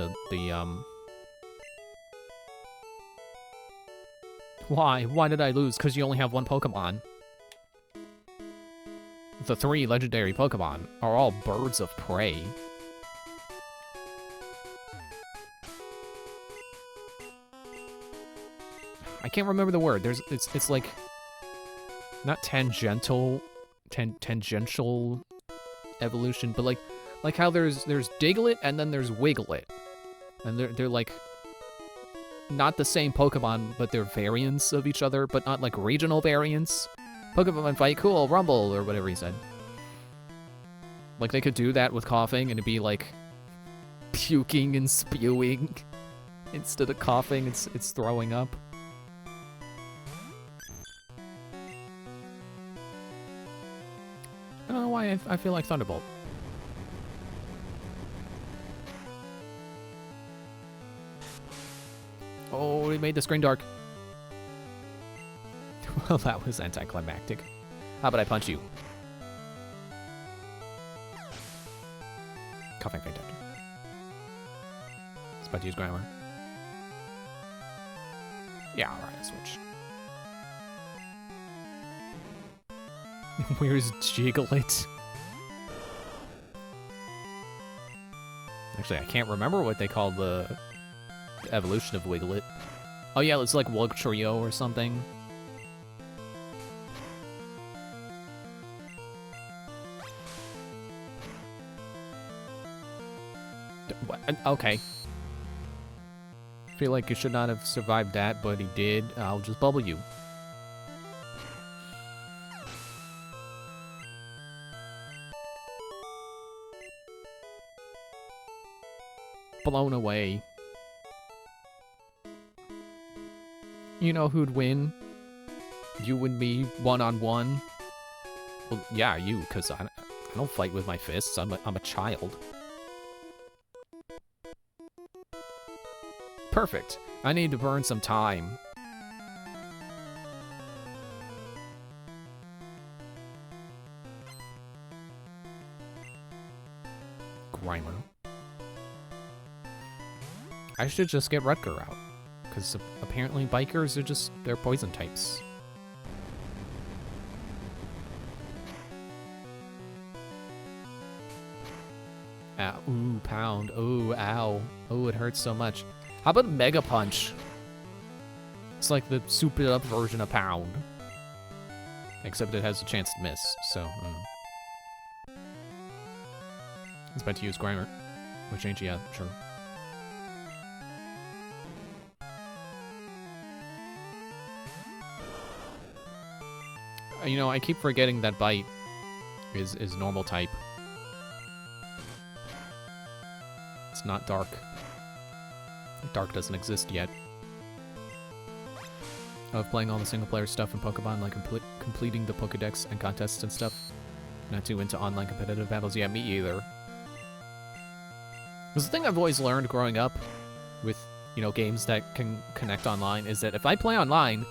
Why did I lose? Because you only have one Pokemon. The 3 legendary Pokemon are all birds of prey. I can't remember the word. It's like not tangential evolution, but like how there's Diglett and then there's Wiglet. And they're like not the same Pokemon, but they're variants of each other, but not like regional variants. Pokemon fight, cool, rumble, or whatever he said. Like they could do that with coughing and it'd be like puking and spewing. Instead of coughing, it's throwing up. I don't know why I feel like Thunderbolt. Oh, it made the screen dark. Well, that was anticlimactic. How about I punch you? Coughing Feint after. It's about to use grammar. Yeah, alright, I'll switch. Where's Jigglet? Actually, I can't remember what they call the evolution of Wiglet. Oh yeah, it's like Wugtrio or something. What? Okay. Feel like you should not have survived that, but he did. I'll just bubble you. Blown away. You know who'd win? You and me, one-on-one? Well, yeah, you, because I don't fight with my fists. I'm a child. Perfect. I need to burn some time. Grimer. I should just get Rutger out. Because apparently bikers are just, they're poison types. Ow, ooh, pound, ooh, ow. Oh, it hurts so much. How about Mega Punch? It's like the souped up version of Pound. Except it has a chance to miss, so, I don't know. It's about to use Grimer. Which ain't, yeah, sure. You know, I keep forgetting that Bite is normal type. It's not Dark. Dark doesn't exist yet. Of playing all the single-player stuff in Pokemon, like completing the Pokedex and contests and stuff. Not too into online competitive battles. Yeah, me either. Because the thing I've always learned growing up with, you know, games that can connect online is that if I play online,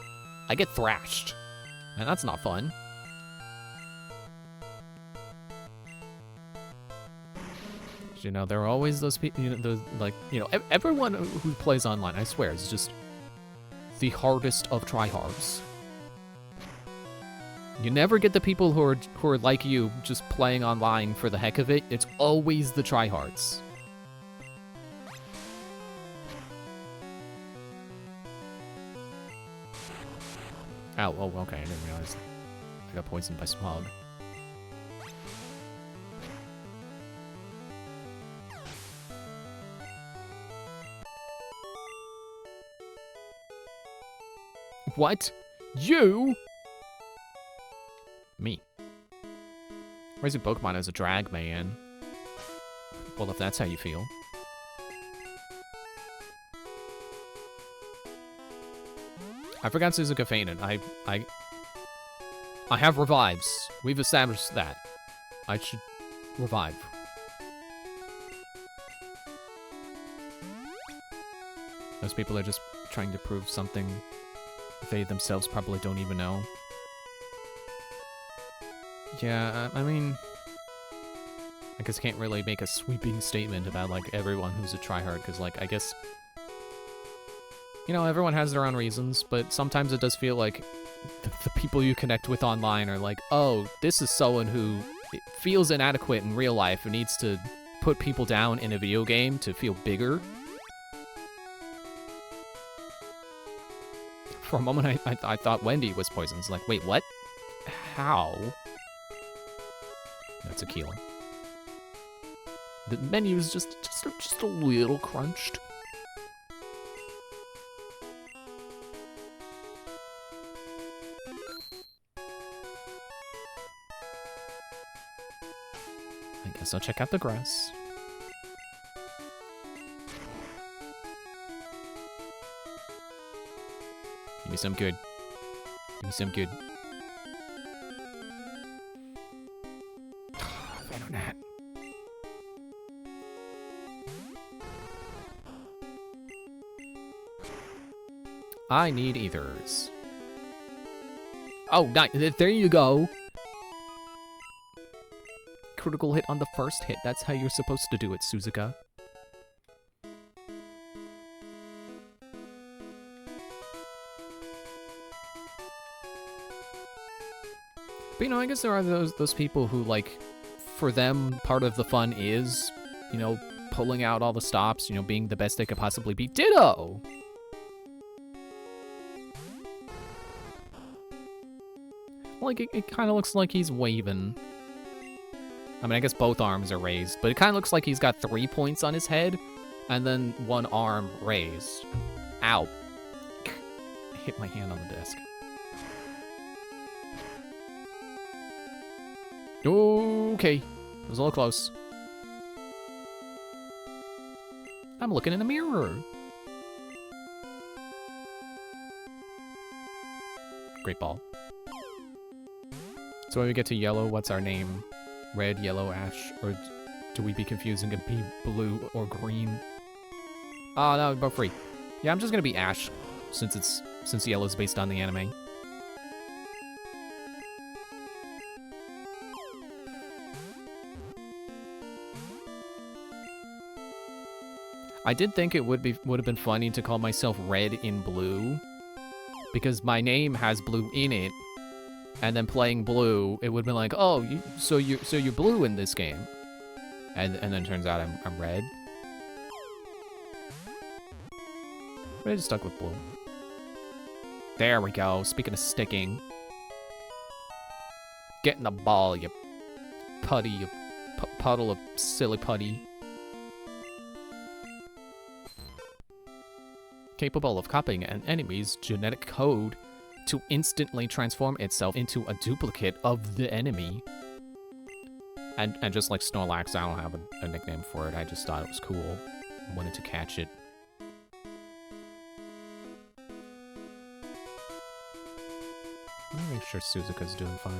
I get thrashed. And that's not fun. You know, there are always those people, you know, those, like, you know, everyone who plays online, I swear, is just the hardest of tryhards. You never get the people who are like you, just playing online for the heck of it. It's always the tryhards. Ow, oh, okay, I didn't realize I got poisoned by Smog. What? You? Me. Raising Pokemon as a drag, man. Well, if that's how you feel. I forgot Suzuka fainted. I have revives. We've established that. I should revive. Those people are just trying to prove something they themselves probably don't even know. Yeah, I mean, I guess can't really make a sweeping statement about, like, everyone who's a tryhard, because, like, I guess, you know, everyone has their own reasons, but sometimes it does feel like the people you connect with online are like, oh, this is someone who feels inadequate in real life and needs to put people down in a video game to feel bigger. For a moment, I thought Wendy was poisoned. It's like, wait, what? How? That's Aquila. The menu is just a little crunched. I guess I'll check out the grass. Give me some good. Give me some good. Venonat. I need ethers. Oh, there you go. Critical hit on the first hit. That's how you're supposed to do it, Suzuka. But, you know, I guess there are those people who, like, for them, part of the fun is, you know, pulling out all the stops, you know, being the best they could possibly be. Ditto! Like, it kind of looks like he's waving. I mean, I guess both arms are raised, but it kind of looks like he's got 3 points on his head, and then one arm raised. Ow. I hit my hand on the desk. Okay. It was a little close. I'm looking in the mirror. Great ball. So when we get to yellow, what's our name? Red, yellow, ash, or do we be confusing and be blue or green? Oh no, both free. Yeah, I'm just gonna be ash, since yellow's based on the anime. I did think it would have been funny to call myself Red in Blue, because my name has blue in it, and then playing blue, it would have been like, oh, so you're blue in this game, and then turns out I'm red. But I just stuck with blue. There we go. Speaking of sticking, get in the ball, you putty, you puddle of silly putty. Capable of copying an enemy's genetic code to instantly transform itself into a duplicate of the enemy. And just like Snorlax, I don't have a nickname for it. I just thought it was cool. I wanted to catch it. Let me make sure Suzuka's doing fine.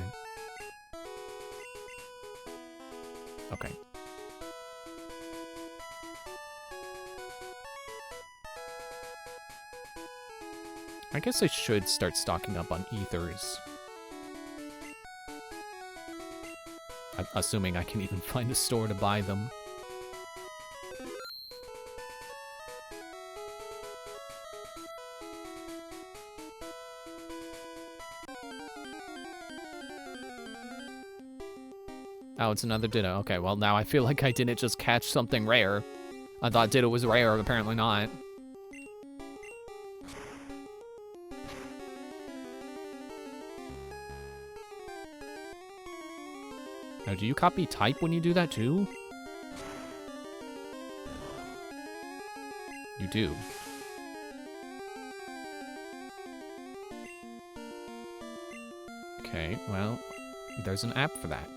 Okay. I guess I should start stocking up on ethers. Assuming I can even find a store to buy them. Oh, it's another Ditto. Okay, well now I feel like I didn't just catch something rare. I thought Ditto was rare, apparently not. Now, do you copy type when you do that too? You do. Okay, well, there's an app for that.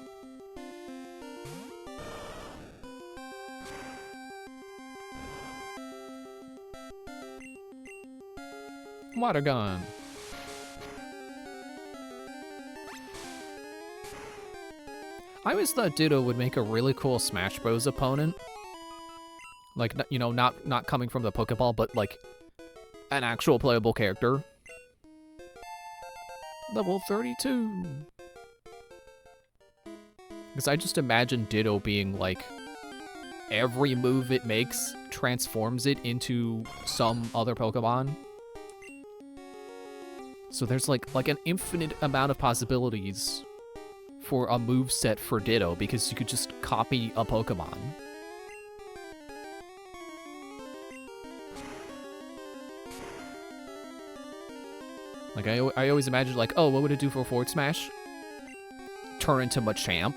Water gun. I always thought Ditto would make a really cool Smash Bros. Opponent. Like, you know, not coming from the Pokeball, but like an actual playable character. Level 32. Because I just imagine Ditto being like, every move it makes transforms it into some other Pokemon. So there's like an infinite amount of possibilities for a moveset for Ditto, because you could just copy a Pokemon. Like, I always imagined, like, oh, what would it do for forward smash? Turn into Machamp.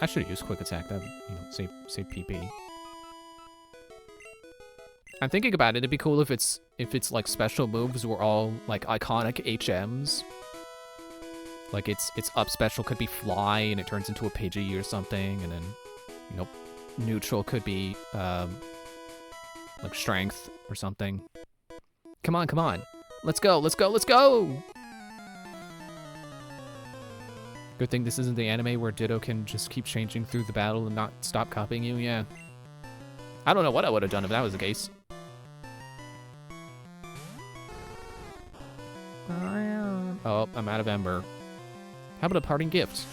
I should have used quick attack. That would, you know, save PP. I'm thinking about it. It'd be cool if it's like special moves were all like iconic HMs. Like its up special could be fly and it turns into a Pidgey or something, and then, you know, neutral could be like strength or something. Come on, come on. Let's go, let's go, let's go! Good thing this isn't the anime where Ditto can just keep changing through the battle and not stop copying you, yeah. I don't know what I would have done if that was the case. Oh, I'm out of Ember. How about a parting gift?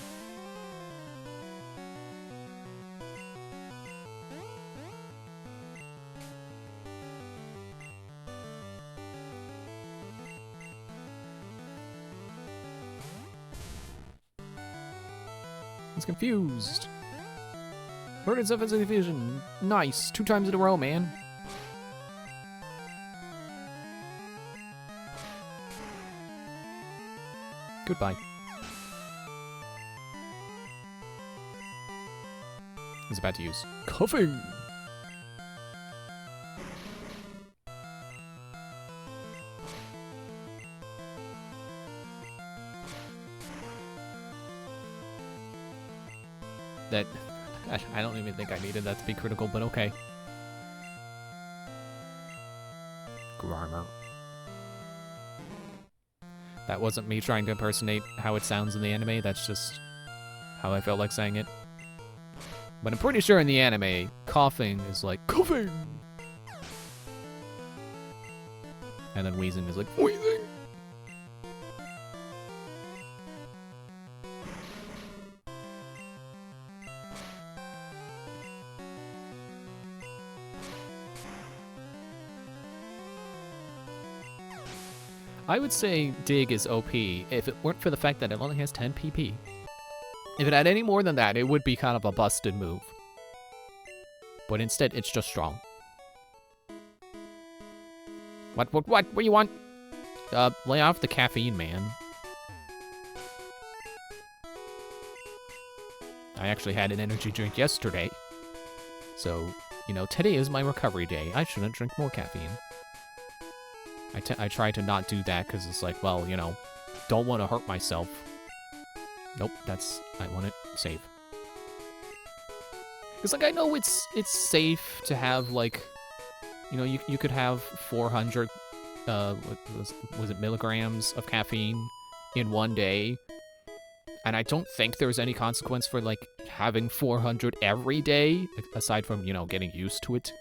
He's confused. Burdens of his vision. Nice. 2 times in a row, man. Goodbye. He's about to use Cuffing. That, I don't even think I needed that to be critical, but okay. Grimer. That wasn't me trying to impersonate how it sounds in the anime, that's just how I felt like saying it. But I'm pretty sure in the anime, coughing is like, coughing! And then wheezing is like, wheezing! I would say Dig is OP if it weren't for the fact that it only has 10 PP. If it had any more than that, it would be kind of a busted move. But instead, it's just strong. What do you want? Lay off the caffeine, man. I actually had an energy drink yesterday. So, you know, today is my recovery day. I shouldn't drink more caffeine. I try to not do that because it's like, well, you know, don't want to hurt myself. Nope, I want it safe. Because, like, I know it's safe to have, like, you know, you could have 400, was it milligrams of caffeine in one day. And I don't think there's any consequence for, like, having 400 every day, aside from, you know, getting used to it.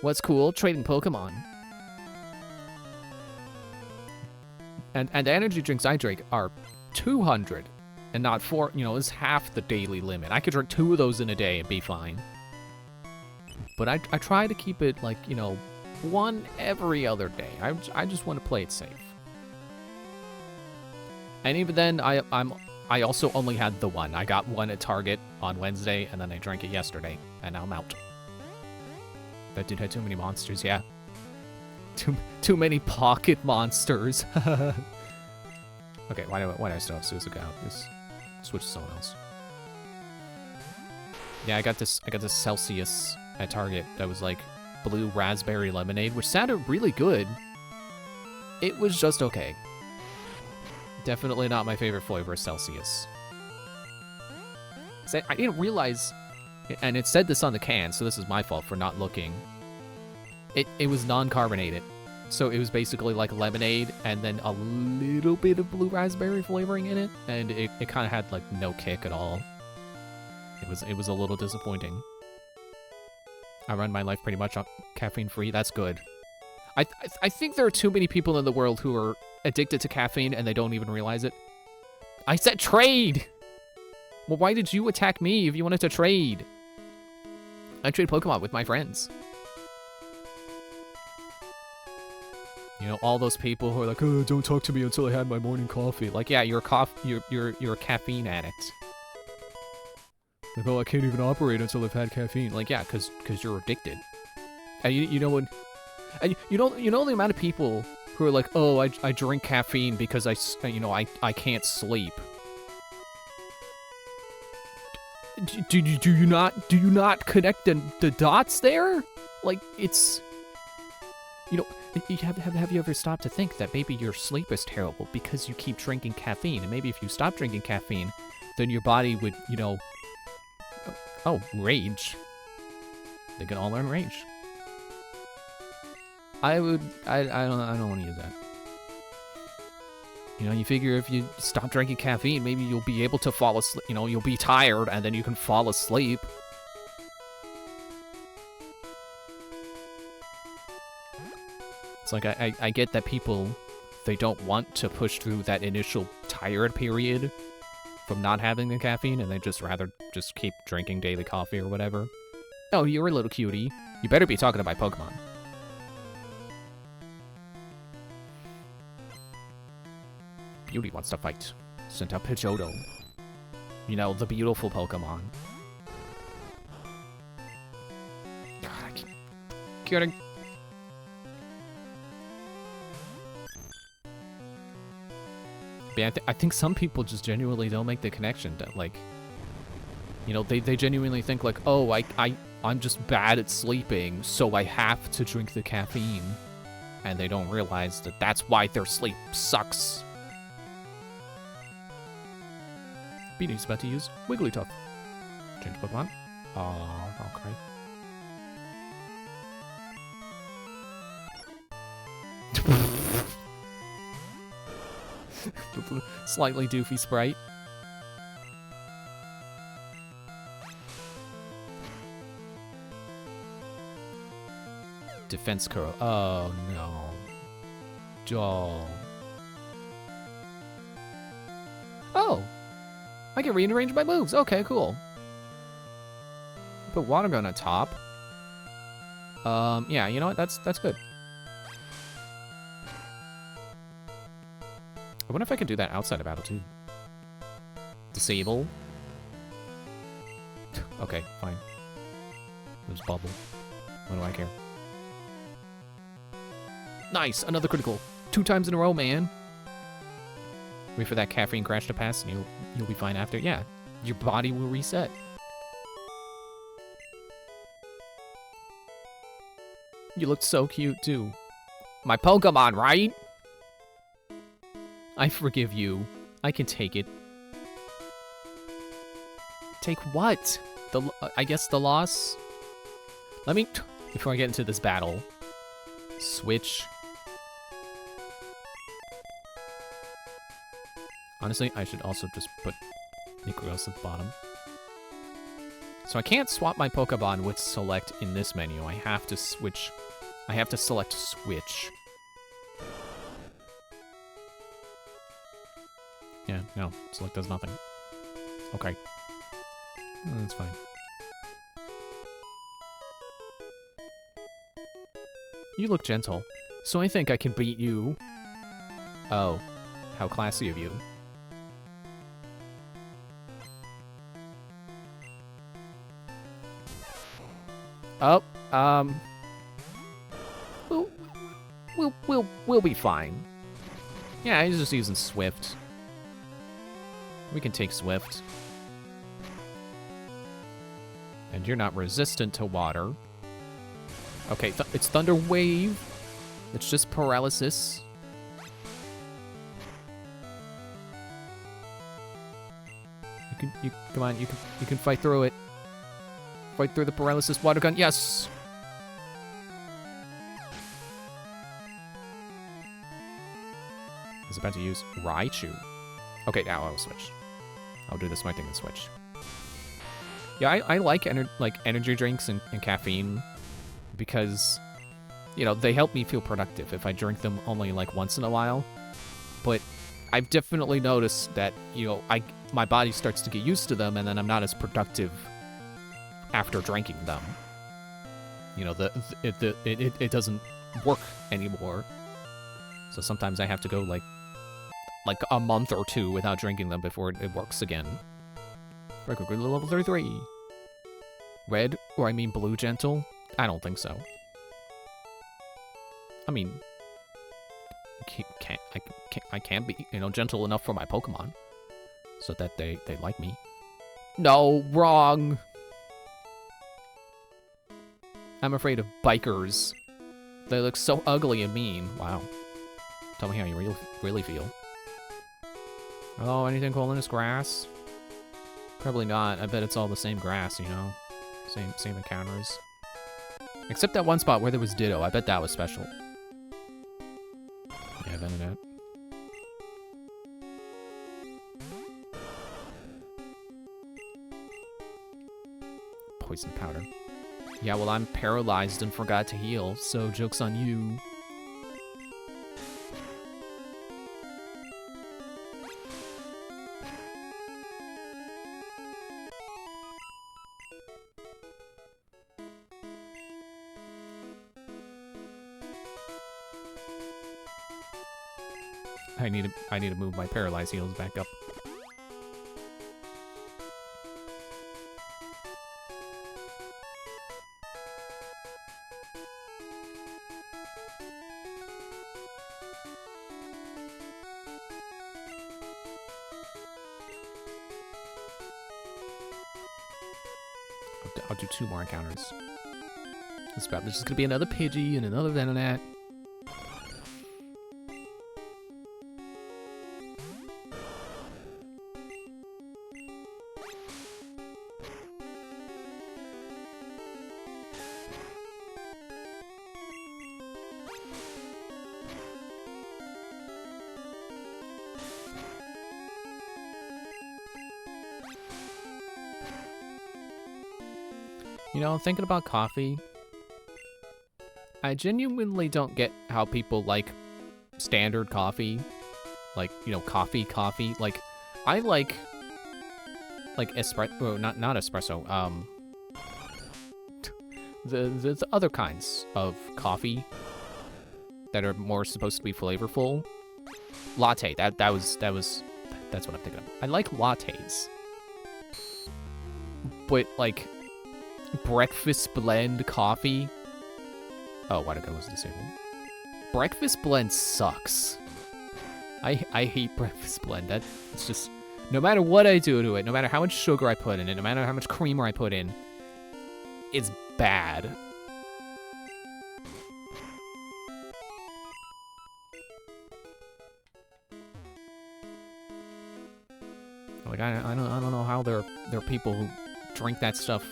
What's cool? Trading Pokemon. And the energy drinks I drink are 200 and not 4, you know, it's half the daily limit. I could drink 2 of those in a day and be fine. But I try to keep it, like, you know, 1 every other day. I just want to play it safe. And even then, I also only had the 1. I got 1 at Target on Wednesday, and then I drank it yesterday, and now I'm out. That dude had too many monsters, yeah. Too many pocket monsters. Okay, why do I still have Suzuka out? Just switch to someone else. Yeah, I got this Celsius at Target that was like blue raspberry lemonade, which sounded really good. It was just okay. Definitely not my favorite flavor, Celsius. I didn't realize, and it said this on the can, so this is my fault for not looking. It was non-carbonated, so it was basically like lemonade and then a little bit of blue raspberry flavoring in it, and it kind of had like no kick at all. It was a little disappointing. I run my life pretty much on caffeine-free. That's good. I think there are too many people in the world who are addicted to caffeine and they don't even realize it. I said trade! Well, why did you attack me if you wanted to trade? I trade Pokemon with my friends. You know, all those people who are like, oh, don't talk to me until I had my morning coffee. Like, yeah, you're a caffeine addict. Like, oh, I can't even operate until I've had caffeine. Like, yeah, because you're addicted. And you know when And you know the amount of people who are like, oh, I drink caffeine because I can't sleep. Do you not connect the dots there? Like, it's, you know, have you ever stopped to think that maybe your sleep is terrible because you keep drinking caffeine, and maybe if you stop drinking caffeine, then your body would, you know, oh, rage. They can all learn rage. I don't want to use that. You know, you figure if you stop drinking caffeine, maybe you'll be able to fall asleep. You know, you'll be tired, and then you can fall asleep. It's like, I get that people, they don't want to push through that initial tired period from not having the caffeine, and they just rather just keep drinking daily coffee or whatever. Oh, you're a little cutie. You better be talking about Pokemon. Beauty wants to fight. Sent out Pidgeotto. You know, the beautiful Pokemon. God, I keep kidding. But I think some people just genuinely don't make the connection that, like, you know, they genuinely think, like, oh, I'm just bad at sleeping, so I have to drink the caffeine. And they don't realize that that's why their sleep sucks. Beanie's about to use Wigglytuff. Change Pokemon. Oh, okay. Slightly doofy sprite. Defense curl. Oh no. Oh. I can rearrange my moves. Okay, cool. Put Water Gun on top. Yeah, you know what? That's good. I wonder if I can do that outside of battle too. Disable. Okay, fine. There's Bubble. What do I care? Nice, another critical. 2 times in a row, man. Wait for that caffeine crash to pass, and you'll be fine after. Yeah, your body will reset. You looked so cute too. My Pokemon, right? I forgive you. I can take it. Take what? I guess the loss? Let me, before I get into this battle, switch. Honestly, I should also just put Nikos at the bottom. So I can't swap my Pokemon with select in this menu. I have to switch. I have to select switch. Yeah, no, select does nothing. Okay. That's fine. You look gentle, so I think I can beat you. Oh, how classy of you. Oh, we'll be fine. Yeah, he's just using Swift. We can take Swift. And you're not resistant to water. Okay, it's Thunder Wave. It's just paralysis. Come on, you can fight through it. Fight through the paralysis water gun. Yes. I was about to use Raichu. Okay, now I'll switch. I'll do the smart thing and switch. Yeah, I like energy drinks and caffeine because, you know, they help me feel productive if I drink them only like once in a while. But I've definitely noticed that, you know, my body starts to get used to them, and then I'm not as productive after drinking them. You know, it doesn't work anymore. So sometimes I have to go like a month or 2 without drinking them before it works again. Record level 33. Red, or I mean blue gentle? I don't think so. I mean, I can't be, you know, gentle enough for my Pokemon so that they like me. No, wrong. I'm afraid of bikers. They look so ugly and mean. Wow. Tell me how you really feel. Oh, anything cool in this grass? Probably not. I bet it's all the same grass, you know? Same encounters. Except that one spot where there was Ditto. I bet that was special. Yeah, Venonat. Poison powder. Yeah, well, I'm paralyzed and forgot to heal, so joke's on you. I need to move my paralyzed heals back up. I'll do 2 more encounters. There's just gonna be another Pidgey and another Venonat. You know, thinking about coffee, I genuinely don't get how people like standard coffee. Like, you know, coffee. Like, I like espresso, not espresso, the other kinds of coffee that are more supposed to be flavorful. Latte, that's what I'm thinking of. I like lattes. But, like, breakfast blend coffee. Oh, why did I was disabled? Breakfast blend sucks. I hate breakfast blend. It's just, no matter what I do to it, no matter how much sugar I put in it, no matter how much creamer I put in, it's bad. Like, I don't know how there are people who drink that stuff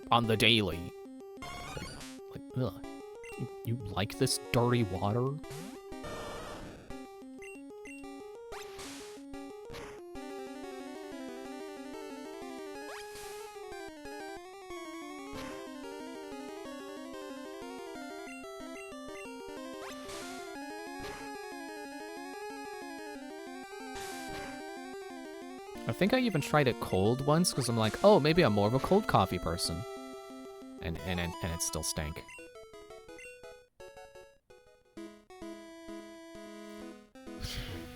on the daily. Like, ugh. You like this dirty water? I think I even tried it cold once because I'm like, oh, maybe I'm more of a cold coffee person. And it still stank.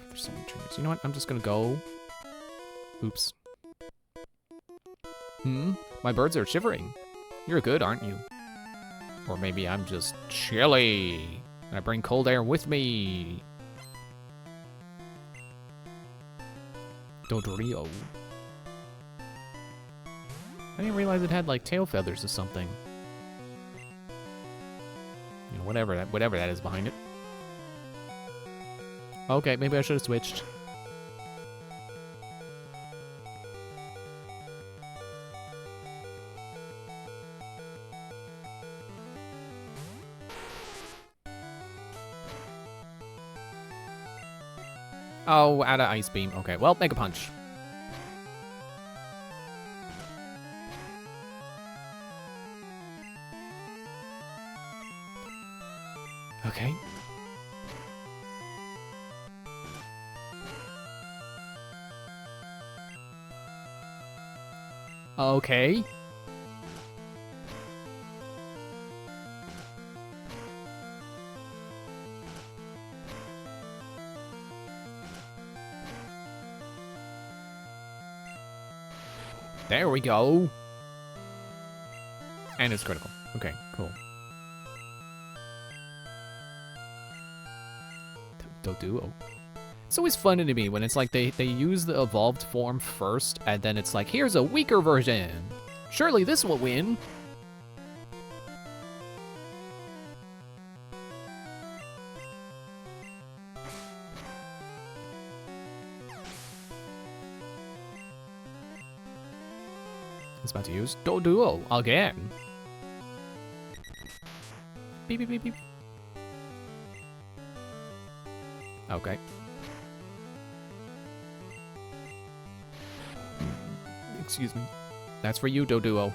There's so many trainers. You know what? I'm just gonna go. Oops. My birds are shivering. You're good, aren't you? Or maybe I'm just chilly. And I bring cold air with me. Dodrio. I didn't realize it had like tail feathers or something. You know, whatever that is behind it. Okay, maybe I should have switched. Oh, out of Ice Beam. Okay, well, Mega Punch. Okay. Okay. There we go. And it's critical. Okay, cool. Doduo. It's always funny to me when it's like they use the evolved form first, and then it's like, here's a weaker version. Surely this will win. He's about to use Doduo again. Beep, beep, beep, beep. Okay. Excuse me. That's for you, Doduo.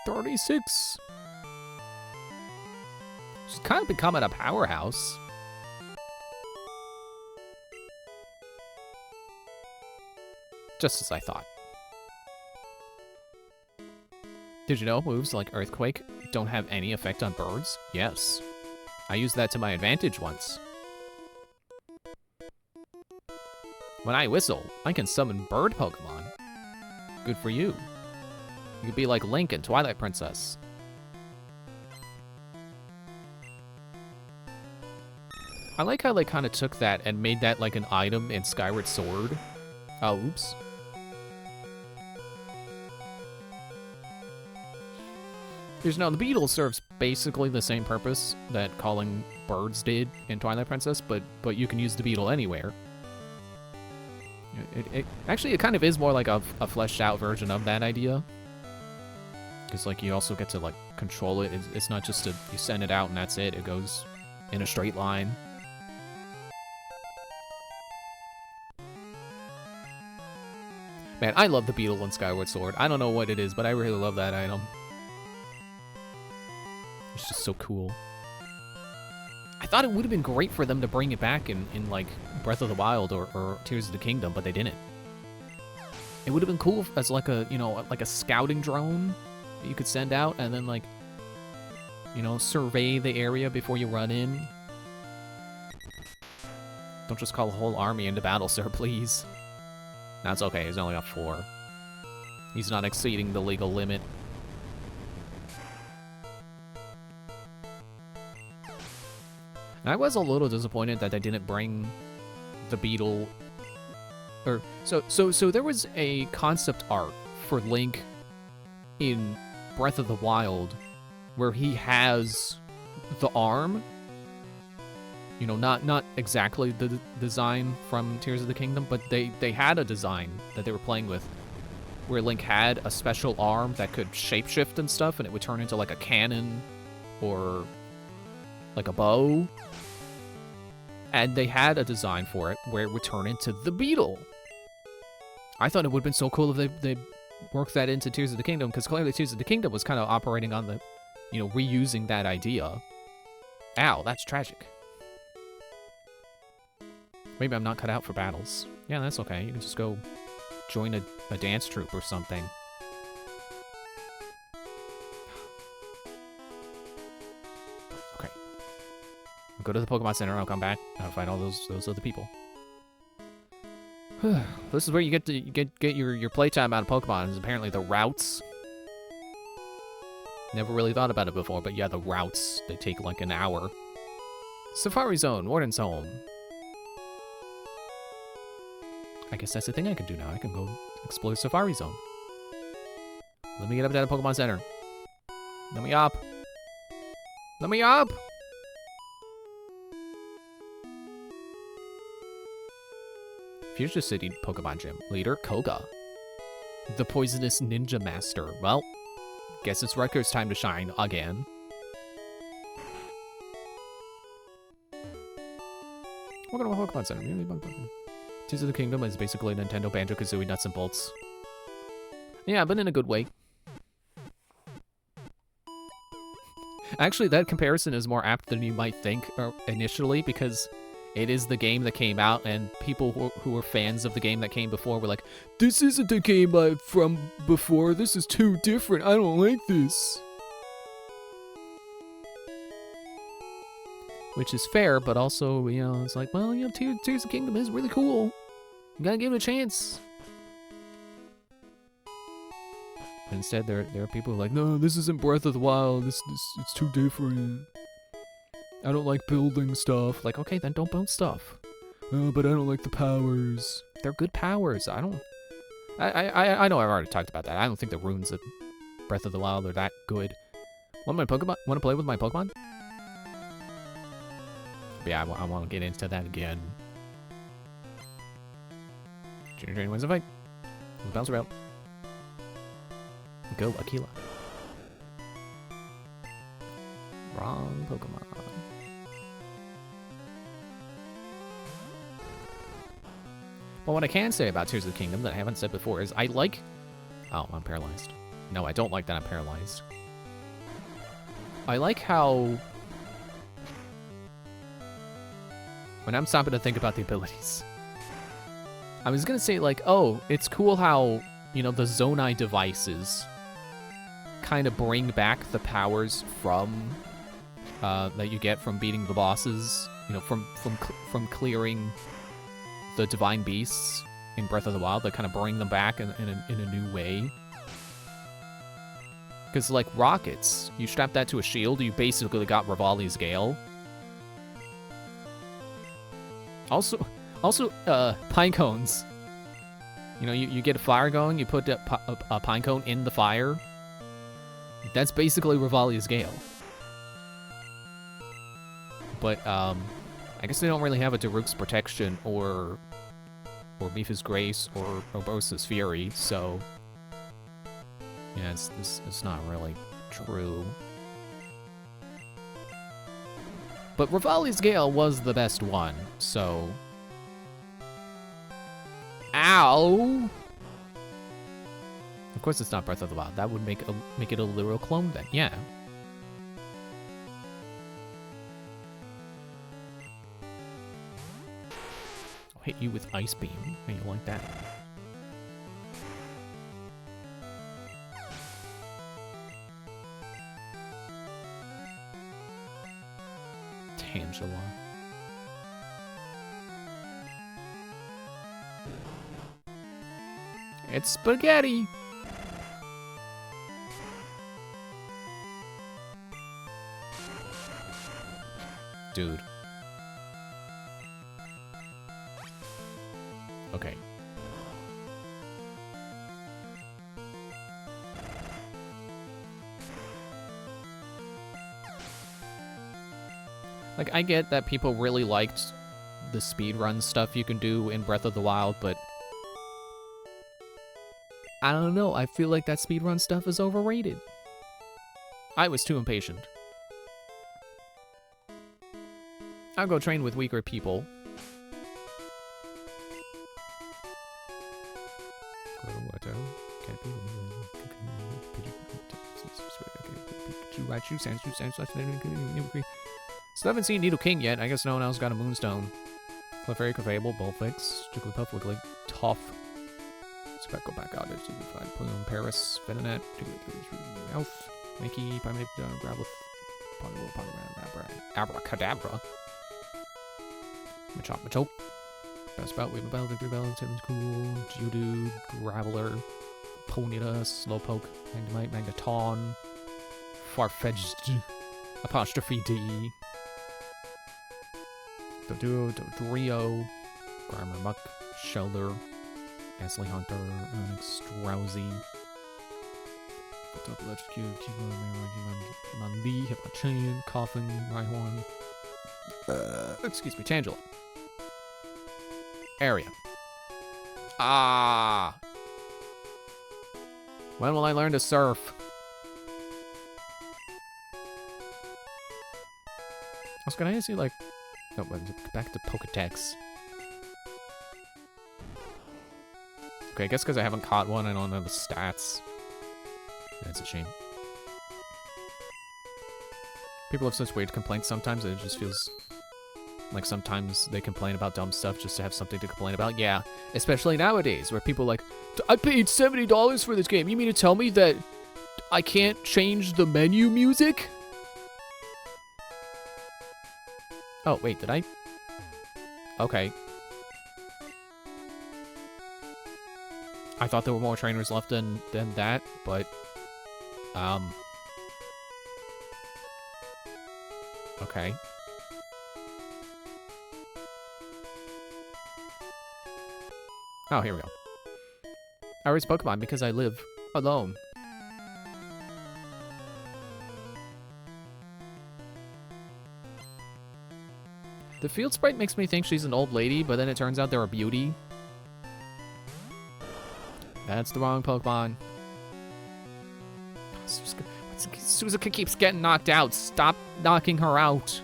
$36. She's kind of becoming a powerhouse. Just as I thought. Did you know moves like Earthquake don't have any effect on birds? Yes. I used that to my advantage once. When I whistle, I can summon bird Pokemon. Good for you. You could be like Link in Twilight Princess. I like how they kind of took that and made that like an item in Skyward Sword. Oh, oops. There's no, the beetle serves basically the same purpose that calling birds did in Twilight Princess, but you can use the beetle anywhere. Actually, it kind of is more like a fleshed out version of that idea. Because like you also get to like control it. It's not just you send it out and that's it. It goes in a straight line. Man, I love the beetle in Skyward Sword. I don't know what it is, but I really love that item. It's just so cool. I thought it would have been great for them to bring it back in like Breath of the Wild or Tears of the Kingdom, but they didn't. It would have been cool as like a, you know, like a scouting drone that you could send out and then like, you know, survey the area before you run in. Don't just call a whole army into battle, sir, please. That's okay, he's only got 4. He's not exceeding the legal limit. And I was a little disappointed that they didn't bring the beetle, or so there was a concept art for Link in Breath of the Wild where he has the arm, you know, not exactly the design from Tears of the Kingdom, but they had a design that they were playing with where Link had a special arm that could shapeshift and stuff, and it would turn into like a cannon or like a bow. And they had a design for it where it would turn into the beetle. I thought it would have been so cool if they worked that into Tears of the Kingdom, because clearly Tears of the Kingdom was kind of operating on the, you know, reusing that idea. Ow, that's tragic. Maybe I'm not cut out for battles. Yeah, that's okay. You can just go join a dance troupe or something. Go to the Pokemon Center, I'll come back, I'll fight all those other people. This is where you get to get your playtime out of Pokemon, is apparently the routes. Never really thought about it before, but yeah, the routes, they take like an hour. Safari Zone, Warden's Home. I guess that's the thing I can do now, I can go explore Safari Zone. Let me get up to the Pokemon Center. Let me up. Let me up! Fuchsia City Pokemon Gym. Leader, Koga. The Poisonous Ninja Master. Well, guess it's Rutgers time to shine again. Welcome to Pokemon Center. Tears of the Kingdom is basically Nintendo Banjo-Kazooie nuts and bolts. Yeah, but in a good way. Actually, that comparison is more apt than you might think initially, because it is the game that came out, and people who were fans of the game that came before were like, this isn't the game from before, this is too different, I don't like this. Which is fair, but also, you know, it's like, well, you know, Tears of the Kingdom is really cool. You gotta give it a chance. instead there are people who are like, no, this isn't Breath of the Wild. This it's too different. I don't like building stuff. Like, okay, then don't build stuff. But I don't like the powers. They're good powers. I know I've already talked about that. I don't think the runes of Breath of the Wild are that good. Want my Pokemon? Want to play with my Pokemon? But yeah, I want to get into that again. Junior Drain wins the fight. Bounce around. Go, Aquila. Wrong Pokemon. Well, what I can say about Tears of the Kingdom that I haven't said before is I like... Oh, I'm paralyzed. No, I don't like that I'm paralyzed. I like how... When I'm stopping to think about the abilities... I was gonna say, like, oh, it's cool how, you know, the Zonai devices kind of bring back the powers from... that you get from beating the bosses, you know, from clearing the divine beasts in Breath of the Wild. That kind of bring them back in a new way. Because, like, rockets, you strap that to a shield, you basically got Revali's Gale. Also, pine cones. You know, you get a fire going, you put a pine cone in the fire. That's basically Revali's Gale. But, I guess they don't really have a Daruk's Protection or Mipha's Grace or Urbosa's Fury, so... Yeah, it's not really true. But Revali's Gale was the best one, so... Ow! Of course it's not Breath of the Wild. That would make it a literal clone then, yeah. I'll hit you with Ice Beam. How you like that? Tangela. It's spaghetti! Dude. Okay. Like, I get that people really liked the speedrun stuff you can do in Breath of the Wild, but... I don't know, I feel like that speedrun stuff is overrated. I was too impatient. I'll go train with weaker people. Still haven't seen Needle King yet. I guess no one else got a Moonstone. Clefairy, Clefable, Bullfix, Jigglypuff, Wiggly, Tough. Go back out there. Find Plume, Paris, Venonat, Elf, Mickey, Primate, Growlithe, Abracadabra. Machop, Best Bout, Wave Bell, Victory Bell, Timmons Cool, Geodude, Graveler, Ponyta, Slowpoke, Magnemite, Magneton, Farfetch'd, Apostrophe D, Doduo, Dodrio, Grimer Muck, Shelder, Astley Hunter, Onyx, Drowsy, Electrocute, Hitmonlee, Hitmonchan, Coffin, Rhyhorn, excuse me, Tangela. Area. Ah! When will I learn to surf? I was gonna ask you, like... Oh, back to Pokedex. Okay, I guess because I haven't caught one, I don't know the stats. That's a shame. People have such weird complaints sometimes that it just feels like sometimes they complain about dumb stuff just to have something to complain about. Yeah, especially nowadays where people are like, I paid $70 for this game. You mean to tell me that I can't change the menu music? Oh, wait, did I? Okay. I thought there were more trainers left than that, but Okay. Oh, here we go. I raise Pokemon because I live alone. The field sprite makes me think she's an old lady, but then it turns out they're a beauty. That's the wrong Pokemon. Suzuka keeps getting knocked out. Stop knocking her out.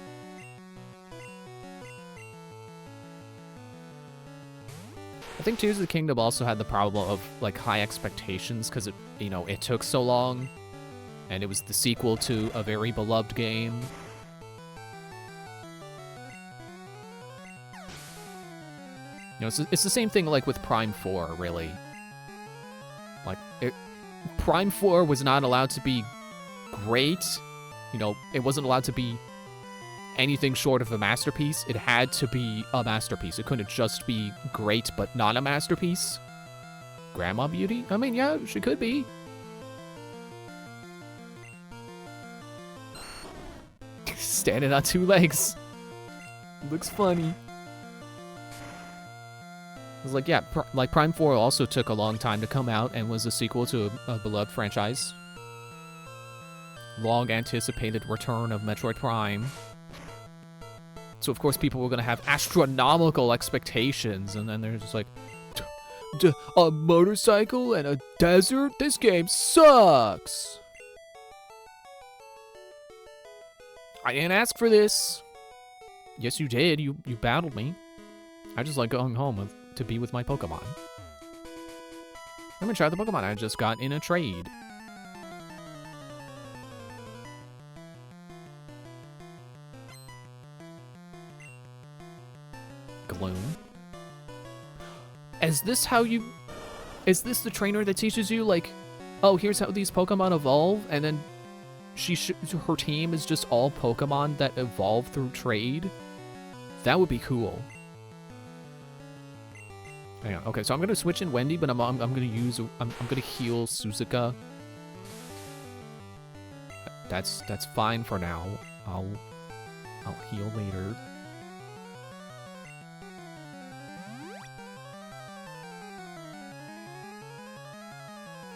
I think Tears of the Kingdom also had the problem of like high expectations because it, you know, it took so long, and it was the sequel to a very beloved game. You know, it's the same thing like with Prime 4, really. Like, Prime 4 was not allowed to be great. You know, it wasn't allowed to be anything short of a masterpiece. It had to be a masterpiece. It couldn't just be great, but not a masterpiece. Grandma Beauty? I mean, yeah, she could be. Standing on two legs. Looks funny. It was like, yeah, like Prime 4 also took a long time to come out and was a sequel to a beloved franchise. Long anticipated return of Metroid Prime. So of course people were going to have astronomical expectations, and then they're just like, a motorcycle and a desert? This game sucks! I didn't ask for this. Yes, you did. You battled me. I just like going home to be with my Pokemon. I'm gonna try the Pokemon I just got in a trade. Gloom. Is this the trainer that teaches you, like, oh, here's how these Pokemon evolve, and then her team is just all Pokemon that evolve through trade? That would be cool. Hang on. Okay, so I'm gonna switch in Wendy, but I'm gonna heal Suzuka. That's fine for now. I'll heal later.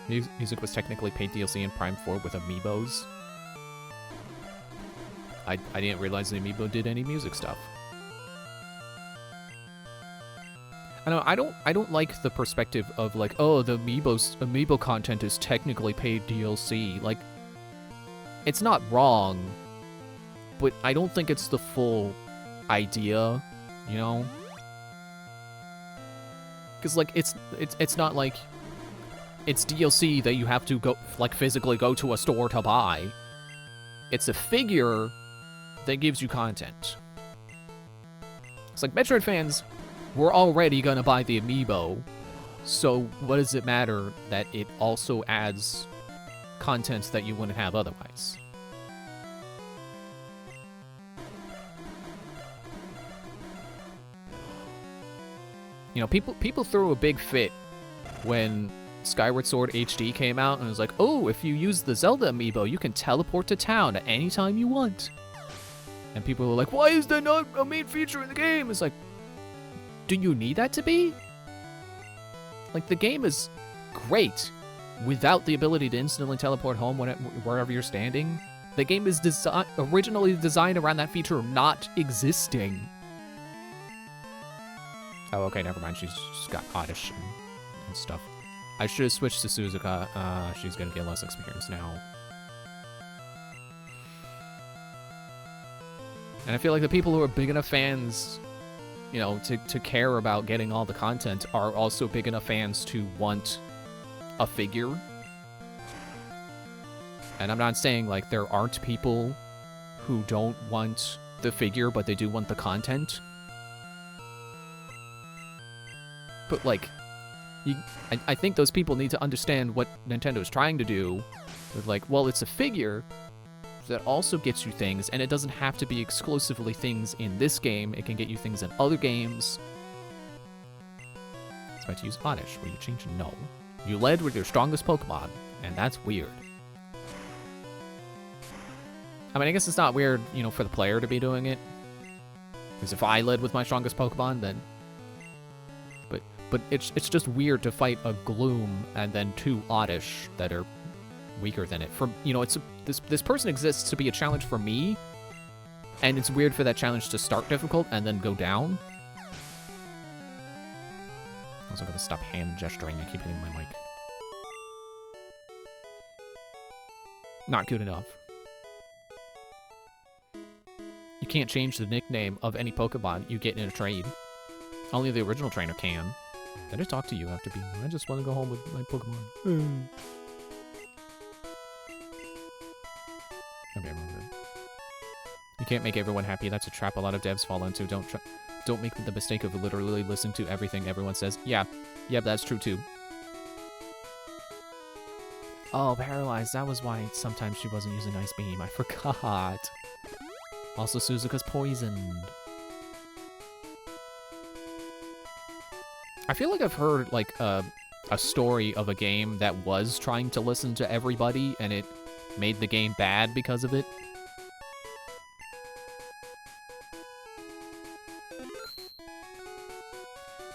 Music was technically paid DLC in Prime 4 with amiibos. I didn't realize the amiibo did any music stuff. I don't like the perspective of like, oh, the amiibo content is technically paid DLC. Like, it's not wrong, but I don't think it's the full idea, you know? Because like it's not like it's DLC that you have to go like physically go to a store to buy. It's a figure that gives you content. It's like Metroid fans were already gonna buy the amiibo, so what does it matter that it also adds content that you wouldn't have otherwise? You know, people threw a big fit when Skyward Sword HD came out and it was like, oh, if you use the Zelda amiibo, you can teleport to town at any time you want. And people were like, why is that not a main feature in the game? It's like, do you need that to be? Like, the game is great without the ability to instantly teleport home wherever you're standing. The game is originally designed around that feature not existing. Oh, okay, never mind. She's just got Oddish and stuff. I should have switched to Suzuka. She's gonna get less experience now. And I feel like the people who are big enough fans, you know, to care about getting all the content are also big enough fans to want a figure. And I'm not saying, like, there aren't people who don't want the figure, but they do want the content. But, like, I think those people need to understand what Nintendo's trying to do. With, like, well, it's a figure that also gets you things, and it doesn't have to be exclusively things in this game. It can get you things in other games. It's about to use Oddish, where you change no. You led with your strongest Pokemon, and that's weird. I mean, I guess it's not weird, you know, for the player to be doing it. Because if I led with my strongest Pokemon, then... But it's just weird to fight a Gloom and then 2 Oddish that are weaker than it. For, you know, this person exists to be a challenge for me, and it's weird for that challenge to start difficult and then go down. I was gonna stop hand gesturing. I keep hitting my mic. Not good enough. You can't change the nickname of any Pokemon you get in a trade. Only the original trainer can. Did I talk to you after being... I just want to go home with my Pokemon. Okay, I'm good. You can't make everyone happy. That's a trap a lot of devs fall into. Don't make the mistake of literally listening to everything everyone says. Yeah, that's true too. Oh, Paralyzed. That was why sometimes she wasn't using Ice Beam. I forgot. Also, Suzuka's poisoned. I feel like I've heard, like, a story of a game that was trying to listen to everybody, and it made the game bad because of it.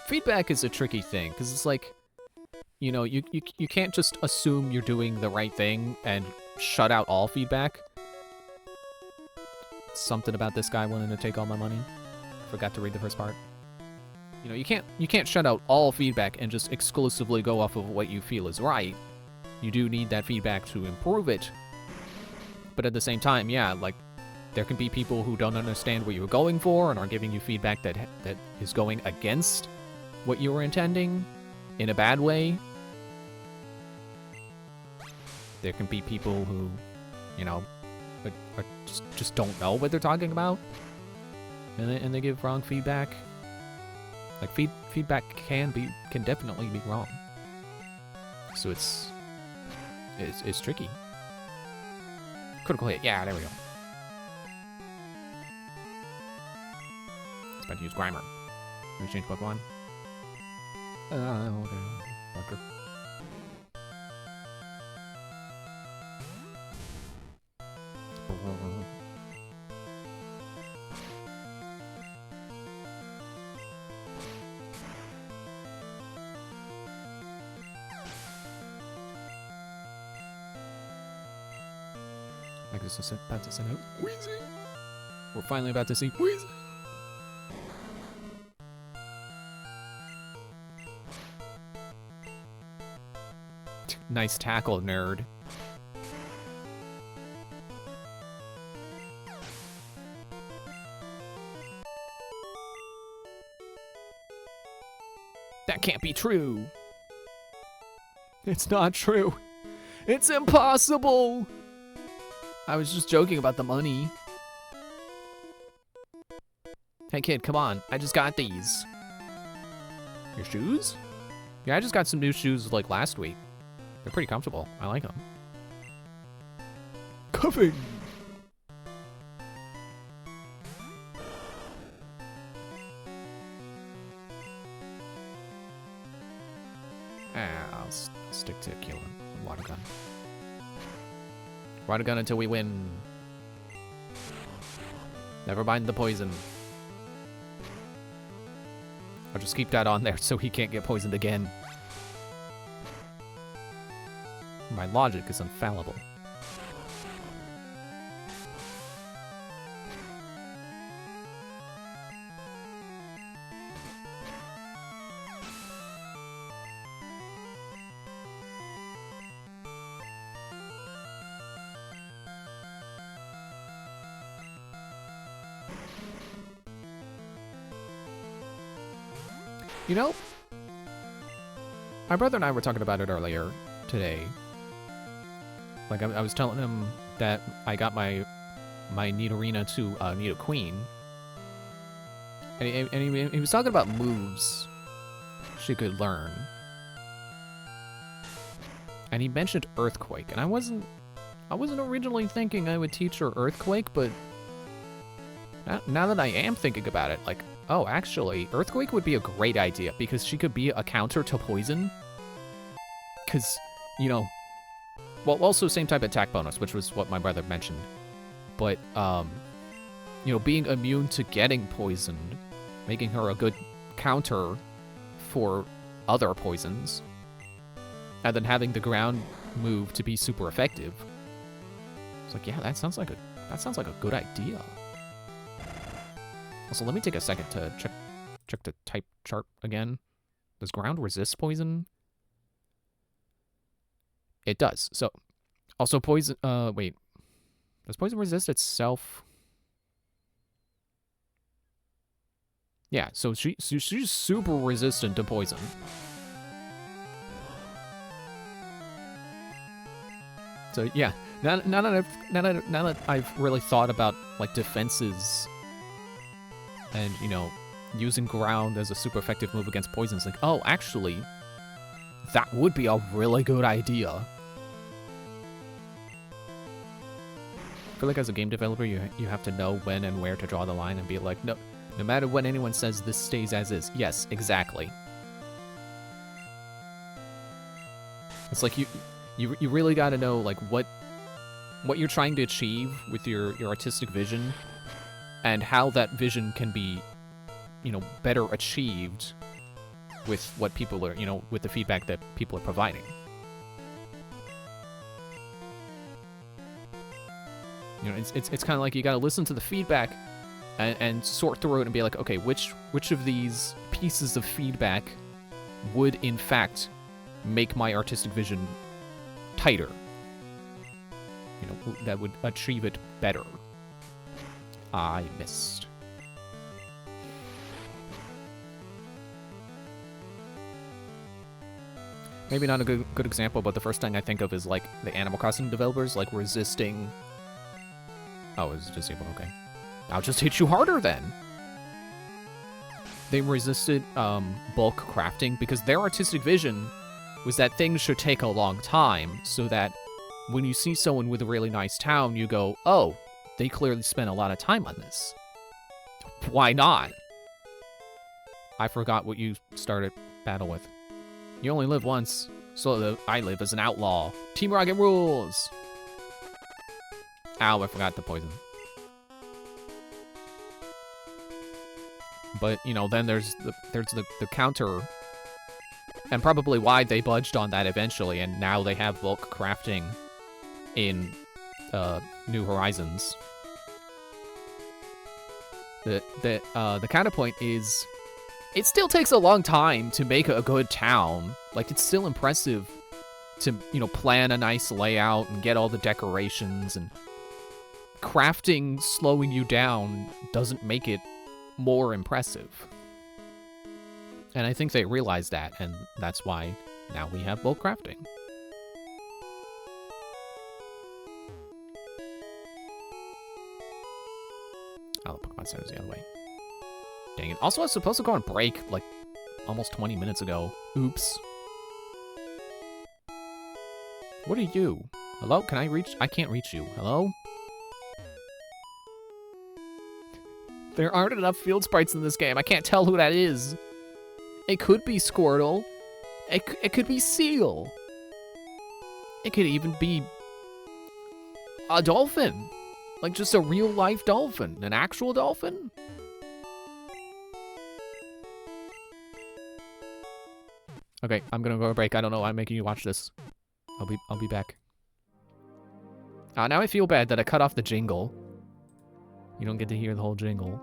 Feedback is a tricky thing, because it's like, you know, you can't just assume you're doing the right thing and shut out all feedback. Something about this guy wanting to take all my money. Forgot to read the first part. You know, you can't shut out all feedback and just exclusively go off of what you feel is right. You do need that feedback to improve it. But at the same time, yeah, like, there can be people who don't understand what you were going for and are giving you feedback that is going against what you were intending in a bad way. There can be people who, you know, are just don't know what they're talking about, and they give wrong feedback. Like, feedback can definitely be wrong. So it's tricky. Critical hit. Yeah, there we go. It's about to use Grimer. Let me change Pokemon. Okay. Fucker. I guess it's about to send out Weezing. We're finally about to see Weezing. Nice tackle, nerd. That can't be true. It's not true. It's impossible. I was just joking about the money. Hey kid, come on. I just got these. Your shoes? Yeah, I just got some new shoes like last week. They're pretty comfortable. I like them. Cuffing! I'll stick to killing water gun. Water gun until we win. Never mind the poison. I'll just keep that on there so he can't get poisoned again. My logic is infallible. You know, my brother and I were talking about it earlier today. Like, I was telling him that I got my Nidorina to Nidoqueen. And he was talking about moves she could learn. And he mentioned Earthquake, and I wasn't originally thinking I would teach her Earthquake, but now that I am thinking about it, like, oh, actually, Earthquake would be a great idea, because she could be a counter to Poison. Because, you know, well, also same type of attack bonus, which was what my brother mentioned. but you know, being immune to getting poisoned, making her a good counter for other poisons, and then having the ground move to be super effective. It's like, yeah, that sounds like a good idea. Also, let me take a second to check the type chart again. Does ground resist poison? It does. So, also poison. Wait, does poison resist itself? Yeah. So she's super resistant to poison. So yeah, now that I've really thought about like defenses, and you know, using ground as a super effective move against poison, it's like, oh, actually, that would be a really good idea. I feel like as a game developer, you have to know when and where to draw the line and be like, no matter what anyone says, this stays as is. Yes, exactly. It's like you really got to know like what you're trying to achieve with your artistic vision, and how that vision can be, you know, better achieved with what people are, you know, with the feedback that people are providing. You know, it's kind of like you got to listen to the feedback and sort through it and be like, okay, which of these pieces of feedback would in fact make my artistic vision tighter, you know, that would achieve it better. I missed. Maybe not a good example, but the first thing I think of is like the Animal Crossing developers like resisting. Oh, it's disabled. Okay, I'll just hit you harder then. They resisted bulk crafting because their artistic vision was that things should take a long time, so that when you see someone with a really nice town, you go, oh, they clearly spent a lot of time on this. Why not? I forgot what you started battle with. You only live once, so I live as an outlaw. Team Rocket rules! Ow, I forgot the poison. But, you know, then there's the counter, and probably why they budged on that eventually, and now they have bulk crafting in New Horizons. The counterpoint is, it still takes a long time to make a good town. Like, it's still impressive to, you know, plan a nice layout and get all the decorations, and crafting slowing you down doesn't make it more impressive. And I think they realize that, and that's why now we have bulk crafting. Oh, the Pokemon Center's the other way. Dang it. Also, I was supposed to go on break, like, almost 20 minutes ago. Oops. What are you? Hello? Can I reach? I can't reach you. Hello? There aren't enough field sprites in this game. I can't tell who that is. It could be Squirtle. It could be Seal. It could even be a dolphin. Like, just a real-life dolphin. An actual dolphin? Okay, I'm gonna go on break. I don't know why I'm making you watch this. I'll be back. Now I feel bad that I cut off the jingle. You don't get to hear the whole jingle.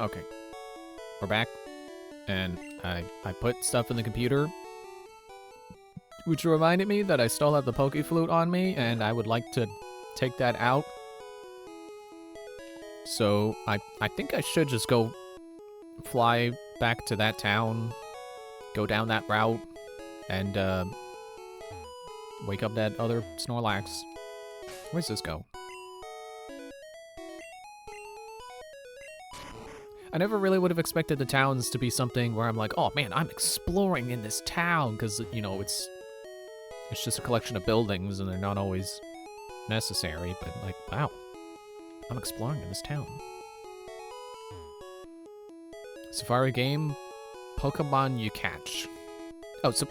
Okay. We're back. And I put stuff in the computer, which reminded me that I still have the Poke Flute on me, and I would like to take that out. So I think I should just go fly back to that town, go down that route, and wake up that other Snorlax. Where's this go? I never really would have expected the towns to be something where I'm like, oh man, I'm exploring in this town, because, you know, it's just a collection of buildings and they're not always necessary, but like, wow, I'm exploring in this town. Safari game, Pokemon you catch. Oh, so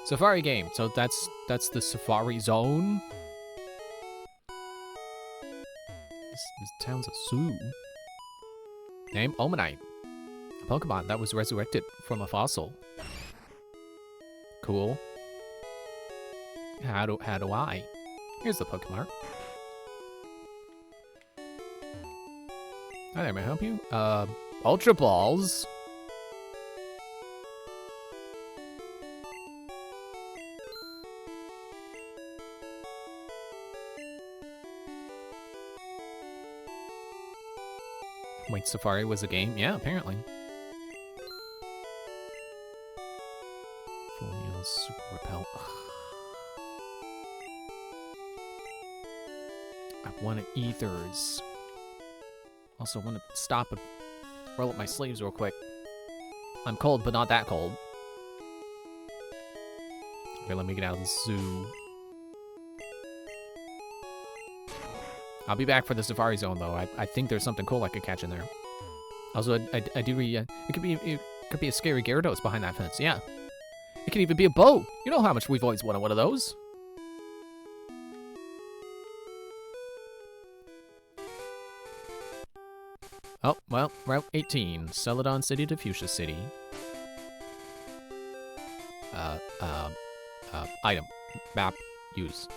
Safari game, so that's the Safari Zone. This town's a zoo. Name Omanite, a Pokemon that was resurrected from a fossil. Cool. How do I? Here's the Pokemon. Hi there, may I help you? Ultra Balls. Wait, Safari was a game? Yeah, apparently. Full Heal, Super Repel. I want Ethers. Also want to stop and roll up my sleeves real quick. I'm cold, but not that cold. Okay, let me get out of the zoo. I'll be back for the Safari Zone, though. I think there's something cool I could catch in there. Also, I do it could be a scary Gyarados behind that fence. Yeah, it could even be a boat. You know how much we've always wanted one of those. Oh well, Route 18, Celadon City to Fuchsia City. Item, map, use.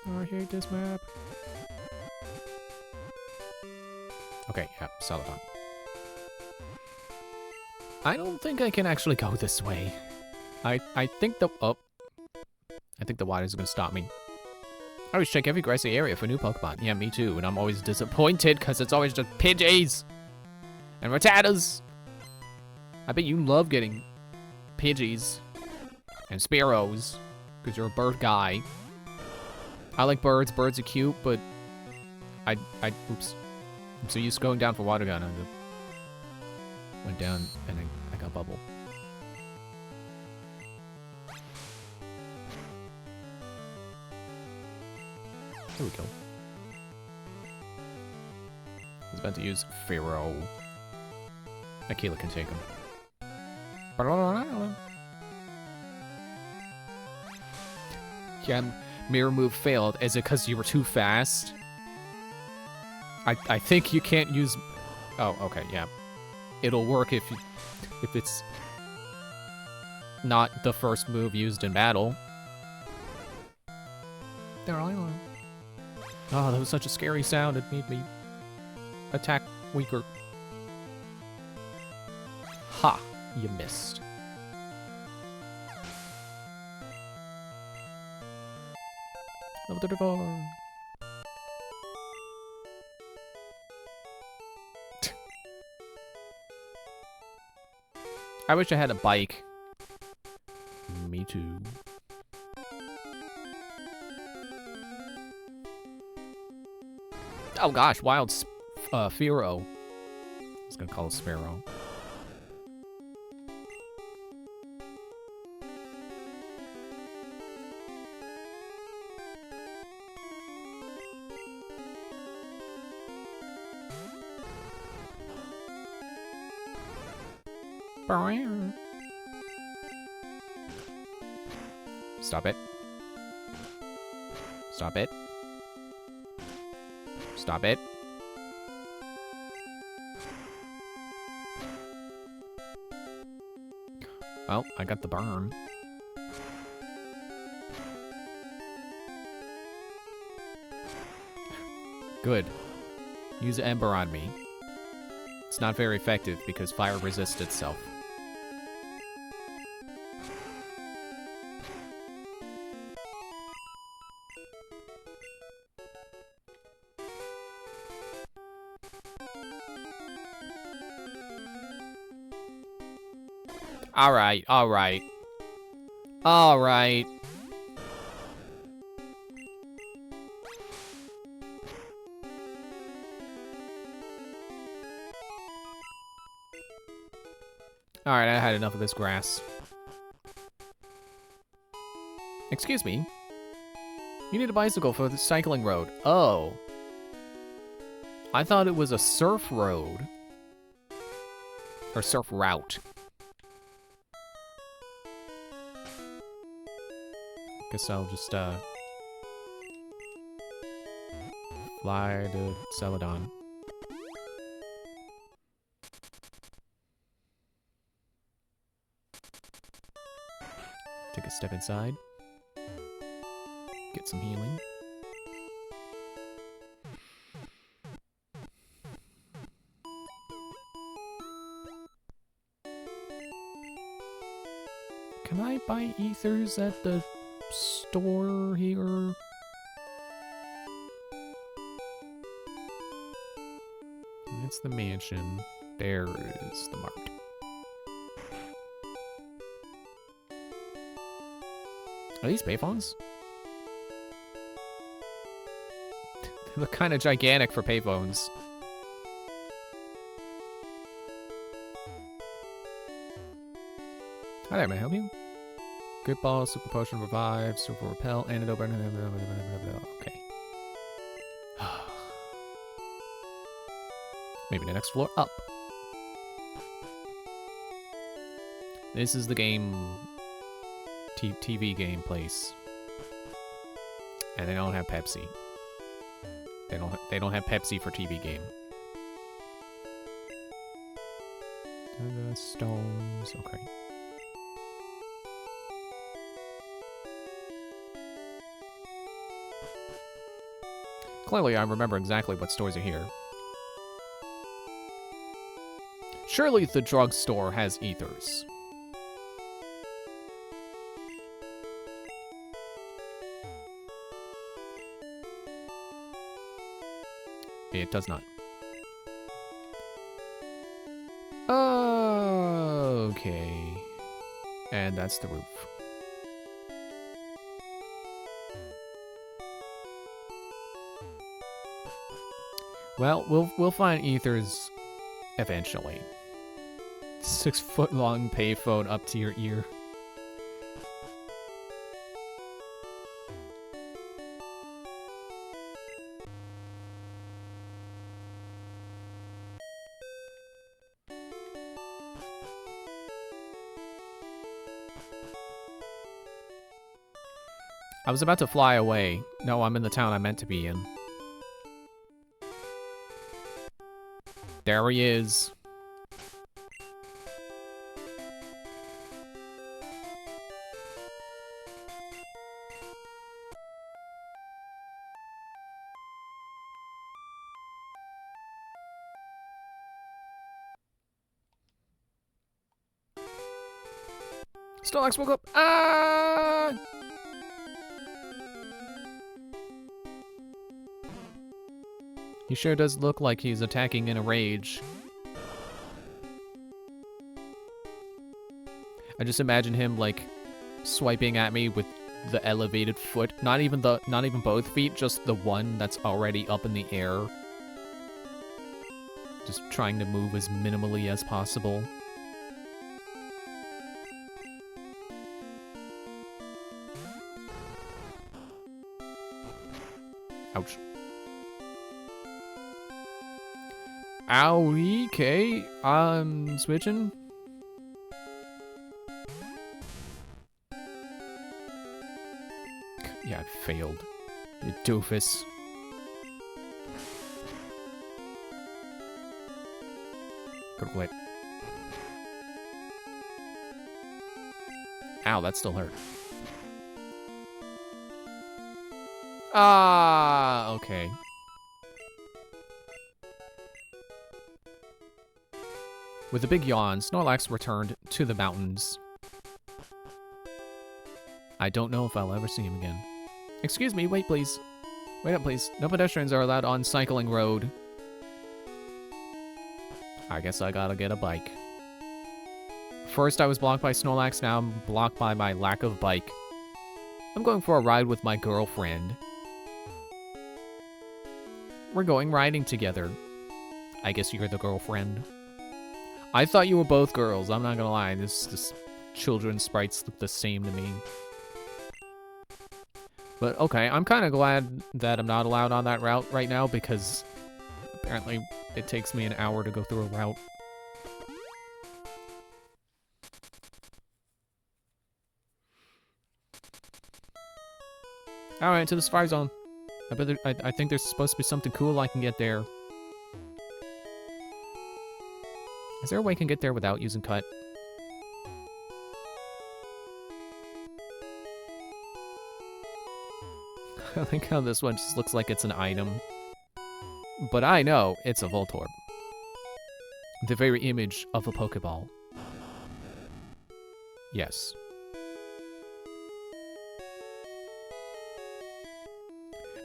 Oh, I hate this map. Okay, yeah, Celadon. I don't think I can actually go this way. I think the water's gonna stop me. I always check every grassy area for new Pokemon. Yeah, me too, and I'm always disappointed because it's always just Pidgeys and Rattatas. I bet you love getting Pidgeys and Spearows because you're a bird guy. I like birds. Birds are cute, but oops. I'm so used to going down for water gun. I went down and I got bubble. There we go. I was about to use Pharaoh. Akela can take him. Yeah, mirror move failed. Is it because you were too fast? I think you can't use... Oh, okay, yeah. It'll work if it's not the first move used in battle. Oh, that was such a scary sound. It made me attack weaker. Ha! You missed. Level 34. I wish I had a bike. Me too. Oh gosh, wild Fearow. I was gonna call it Sparrow. Stop it. Stop it. Stop it. Well, I got the burn. Good. Use Ember on me. It's not very effective because fire resists itself. Alright, alright. Alright. Alright, I had enough of this grass. Excuse me. You need a bicycle for the cycling road. Oh. I thought it was a surf road. Or surf route. Guess I'll just, fly to Celadon. Take a step inside. Get some healing. Can I buy ethers at the store here? It's the mansion. There is the market. Are these payphones? They look kind of gigantic for payphones. Hi there, may I help you? Grip ball, super potion, revive, super repel, antidote, okay. Maybe the next floor up. This is the game, TV game place. And they don't have Pepsi. They don't have Pepsi for TV game. The stones, okay. Clearly, I remember exactly what stores are here. Surely the drugstore has ethers. It does not. Okay. And that's the roof. Well, we'll find ethers eventually. 6-foot-long payphone up to your ear. I was about to fly away. No, I'm in the town I meant to be in. There he is. Snorlax woke up. Ah! He sure does look like he's attacking in a rage. I just imagine him like swiping at me with the elevated foot. Not even both feet, just the one that's already up in the air. Just trying to move as minimally as possible. Ouch. Owie, okay, I'm switching. Yeah, I failed. You doofus. Go quit. Ow, that still hurt. Ah, okay. With a big yawn, Snorlax returned to the mountains. I don't know if I'll ever see him again. Excuse me, wait please. Wait up please. No pedestrians are allowed on cycling road. I guess I gotta get a bike. First I was blocked by Snorlax, now I'm blocked by my lack of bike. I'm going for a ride with my girlfriend. We're going riding together. I guess you're the girlfriend. I thought you were both girls, I'm not gonna lie. This children's sprites look the same to me. But okay, I'm kind of glad that I'm not allowed on that route right now because apparently it takes me an hour to go through a route. Alright, to the Safari Zone. I think there's supposed to be something cool I can get there. Is there a way I can get there without using cut? I like how this one just looks like it's an item. But I know it's a Voltorb. The very image of a Pokeball. Yes.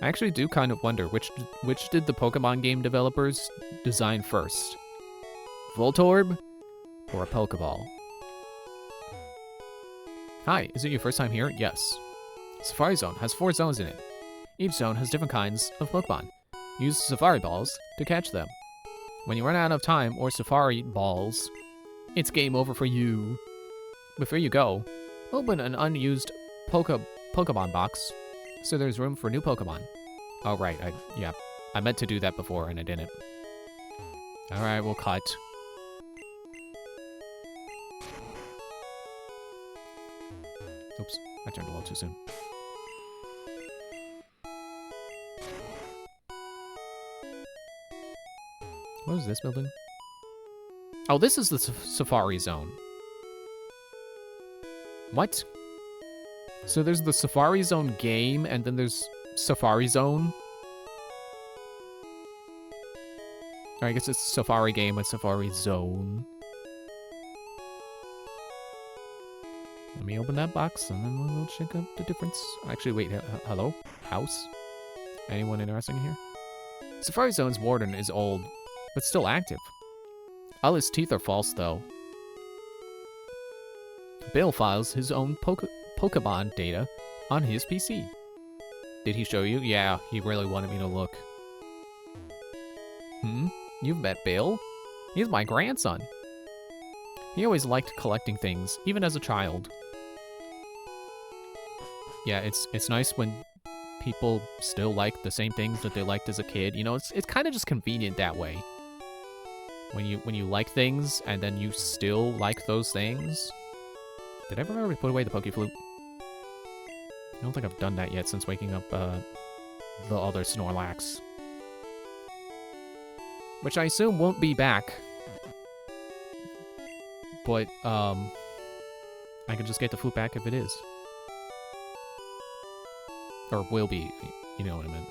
I actually do kind of wonder which did the Pokemon game developers design first? Voltorb or a Pokeball? Hi, is it your first time here? Yes. Safari Zone has 4 zones in it. Each zone has different kinds of Pokemon. Use Safari Balls to catch them. When you run out of time or Safari Balls, it's game over for you. Before you go, open an unused Pokemon box so there's room for new Pokemon. Oh, right. Yeah. I meant to do that before, and I didn't. Alright, we'll cut. Oops. I turned a little too soon. What is this building? Oh, this is the Safari Zone. What? So there's the Safari Zone game, and then there's Safari Zone? Or I guess it's Safari game with Safari Zone. Let me open that box, and then we'll check out the difference. Actually, wait, hello? House? Anyone interesting here? Safari Zone's warden is old, but still active. All his teeth are false, though. Bill files his own Pokemon data on his PC. Did he show you? Yeah, he really wanted me to look. You've met Bill? He's my grandson. He always liked collecting things, even as a child. Yeah, it's nice when people still like the same things that they liked as a kid. You know, it's kind of just convenient that way. When you like things and then you still like those things. Did I ever remember to put away the Pokeflute? I don't think I've done that yet since waking up the other Snorlax. Which I assume won't be back. But I can just get the flute back if it is. Or will be, you know what I meant.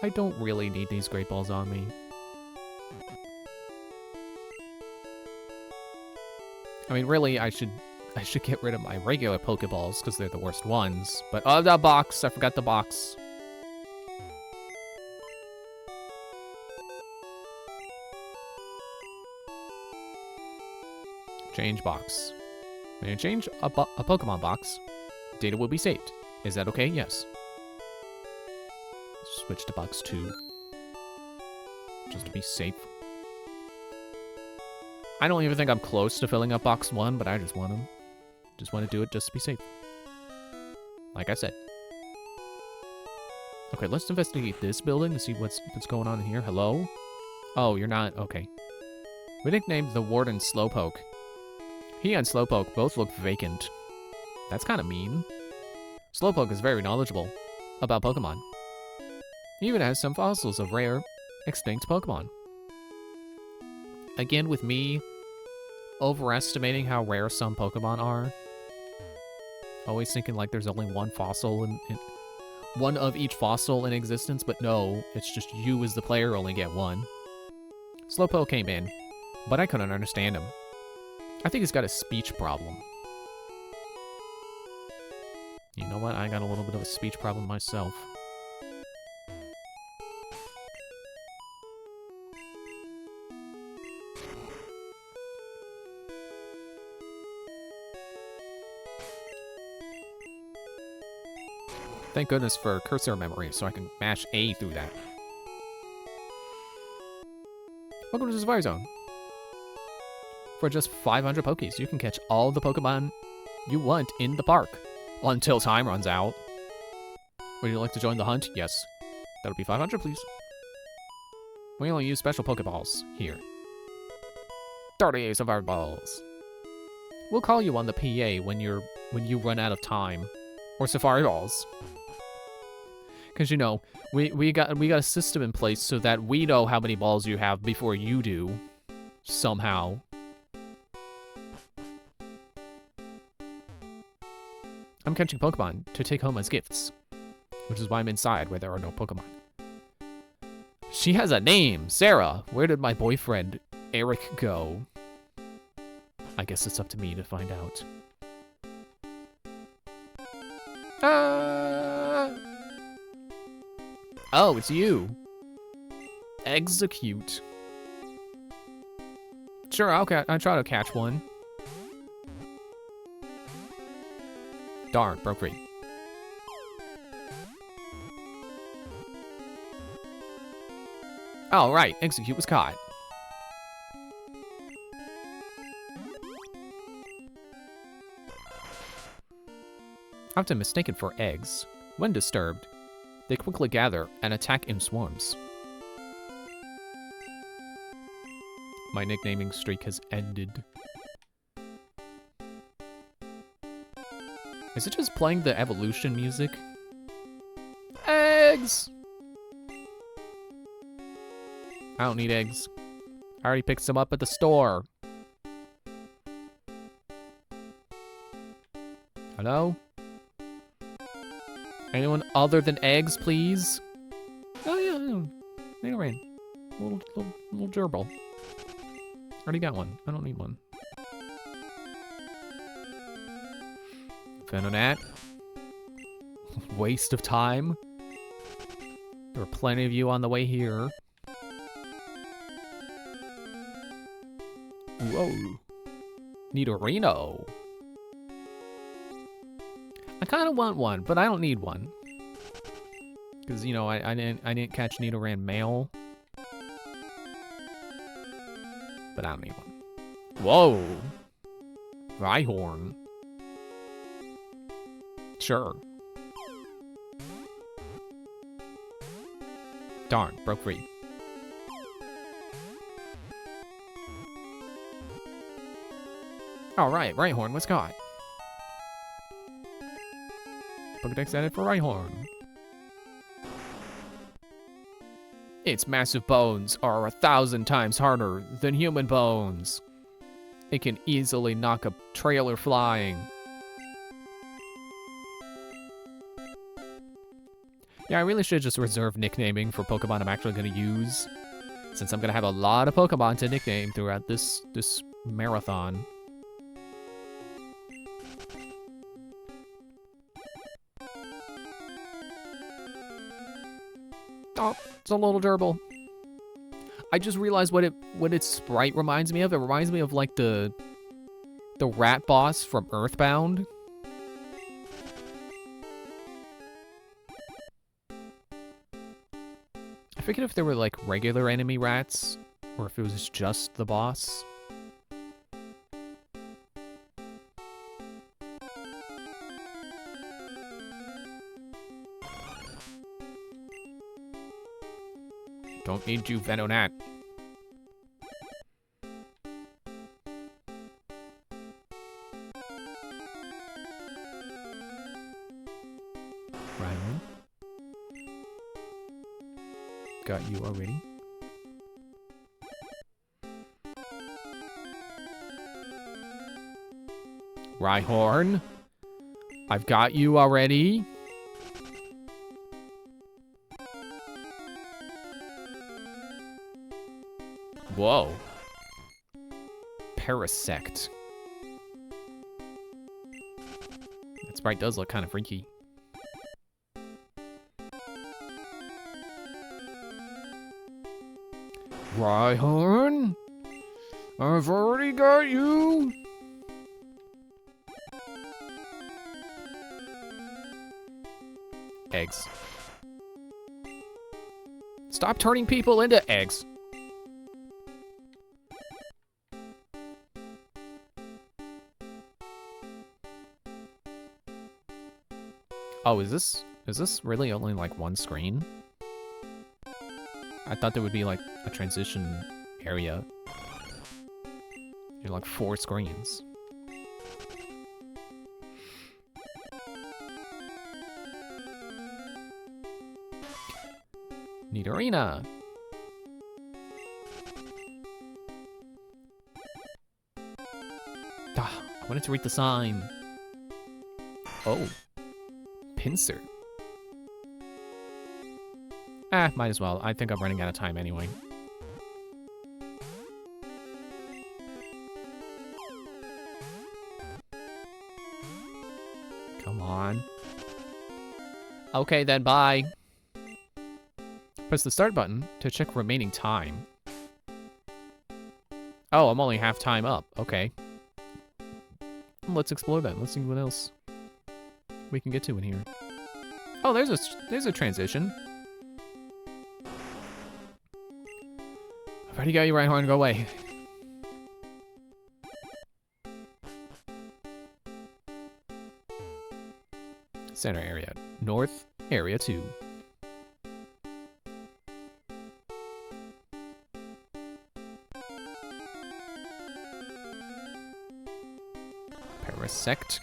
I don't really need these Great Balls on me. I mean, really, I should get rid of my regular Pokeballs because they're the worst ones. But oh, the box! I forgot the box. Change box. When you change a Pokemon box, data will be saved. Is that okay? Yes. Switch to box 2. Just to be safe. I don't even think I'm close to filling up box 1, but I just want to do it just to be safe. Like I said. Okay, let's investigate this building and see what's going on in here. Hello? Oh, you're not? Okay. We nicknamed the warden Slowpoke. He and Slowpoke both look vacant. That's kind of mean. Slowpoke is very knowledgeable about Pokemon. He even has some fossils of rare, extinct Pokemon. Again, with me overestimating how rare some Pokemon are. Always thinking like there's only one fossil in one of each fossil in existence, but no, it's just you as the player only get one. Slowpoke came in, but I couldn't understand him. I think he's got a speech problem. You know what? I got a little bit of a speech problem myself. Thank goodness for cursor memory, so I can mash A through that. Welcome to the Safari Zone. For just 500 Pokies, you can catch all the Pokemon you want in the park. Until time runs out. Would you like to join the hunt? Yes. That'll be 500, please. We only use special Pokeballs here. 30 Safari Balls. We'll call you on the PA when you run out of time. Or Safari Balls. Because, you know, we got a system in place so that we know how many balls you have before you do. Somehow. I'm catching Pokemon to take home as gifts. Which is why I'm inside where there are no Pokemon. She has a name! Sarah! Where did my boyfriend, Eric, go? I guess it's up to me to find out. Oh, it's you. Execute. Sure, I'll try to catch one. Darn, broke free. Oh, right, Execute was caught. Often mistaken for eggs, when disturbed, they quickly gather and attack in swarms. My nicknaming streak has ended. Is it just playing the evolution music? Eggs! I don't need eggs. I already picked some up at the store. Hello? Anyone other than eggs, please? Oh yeah, Nidoran. Little gerbil. Already got one. I don't need one. Venonat. Waste of time. There are plenty of you on the way here. Whoa. Nidorino. I kind of want one, but I don't need one. Because, you know, I didn't catch Nidoran male. But I don't need one. Whoa. Rhyhorn. Sure. Darn, broke free. Alright, Rhyhorn was caught. Pokedex added for Rhyhorn. Its massive bones are 1,000 times harder than human bones. It can easily knock a trailer flying. Yeah, I really should just reserve nicknaming for Pokemon I'm actually going to use, since I'm going to have a lot of Pokemon to nickname throughout this marathon. Oh, it's a little gerbil. I just realized what its sprite reminds me of. It reminds me of like the rat boss from Earthbound. I forget if there were like regular enemy rats or if it was just the boss. Don't need you, Venonat. Rhyhorn. Got you already. Rhyhorn. I've got you already. Whoa. Parasect. That sprite does look kind of freaky. Rhyhorn? I've already got you! Eggs. Stop turning people into eggs. Oh, is this really only like one screen? I thought there would be like a transition area. You're like 4 screens. Nidorina. Ah, I wanted to read the sign. Oh. Pinsir. Ah, might as well. I think I'm running out of time anyway. Come on. Okay, then bye. Press the start button to check remaining time. Oh, I'm only half time up. Okay. Let's explore that. Let's see what else we can get to in here. Oh, there's a transition. I've already got you, Rhyhorn. Go away. Center area. North area 2. Parasect.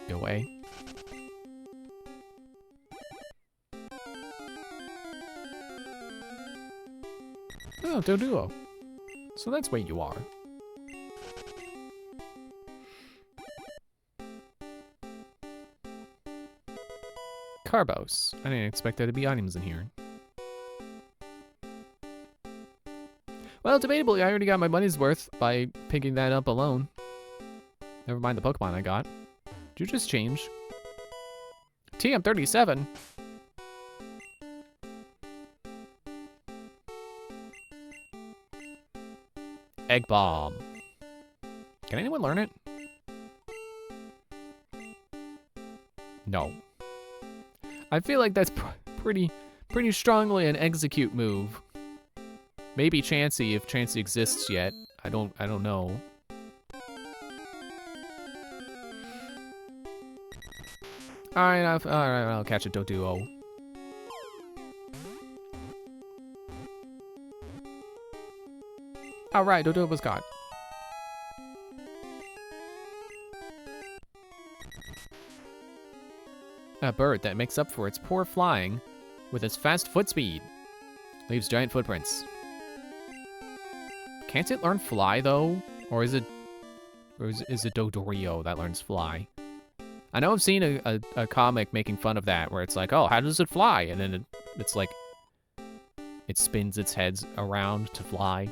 Go away. Oh, Doduo. So that's where you are. Carbos. I didn't expect there to be items in here. Well, debatably, I already got my money's worth by picking that up alone. Never mind the Pokemon I got. Did you just change? TM37? Egg Bomb. Can anyone learn it? No. I feel like that's pretty strongly an execute move. Maybe Chansey, if Chansey exists yet. I don't know. Alright, I'll catch a Doduo. Alright, Doduo was caught. A bird that makes up for its poor flying with its fast foot speed. Leaves giant footprints. Can't it learn fly though? Or is it Dodorio that learns fly? I know I've seen a comic making fun of that where it's like, oh, how does it fly? And then it's like it spins its heads around to fly.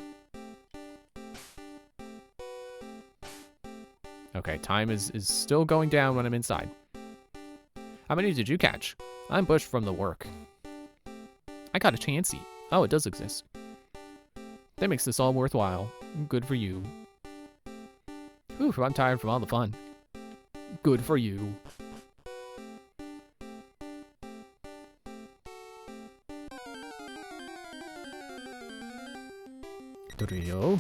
Okay, time is still going down when I'm inside. How many did you catch? I'm bushed from the work. I got a Chansey. Oh, it does exist. That makes this all worthwhile. Good for you. Oof, I'm tired from all the fun. Good for you. Dorio.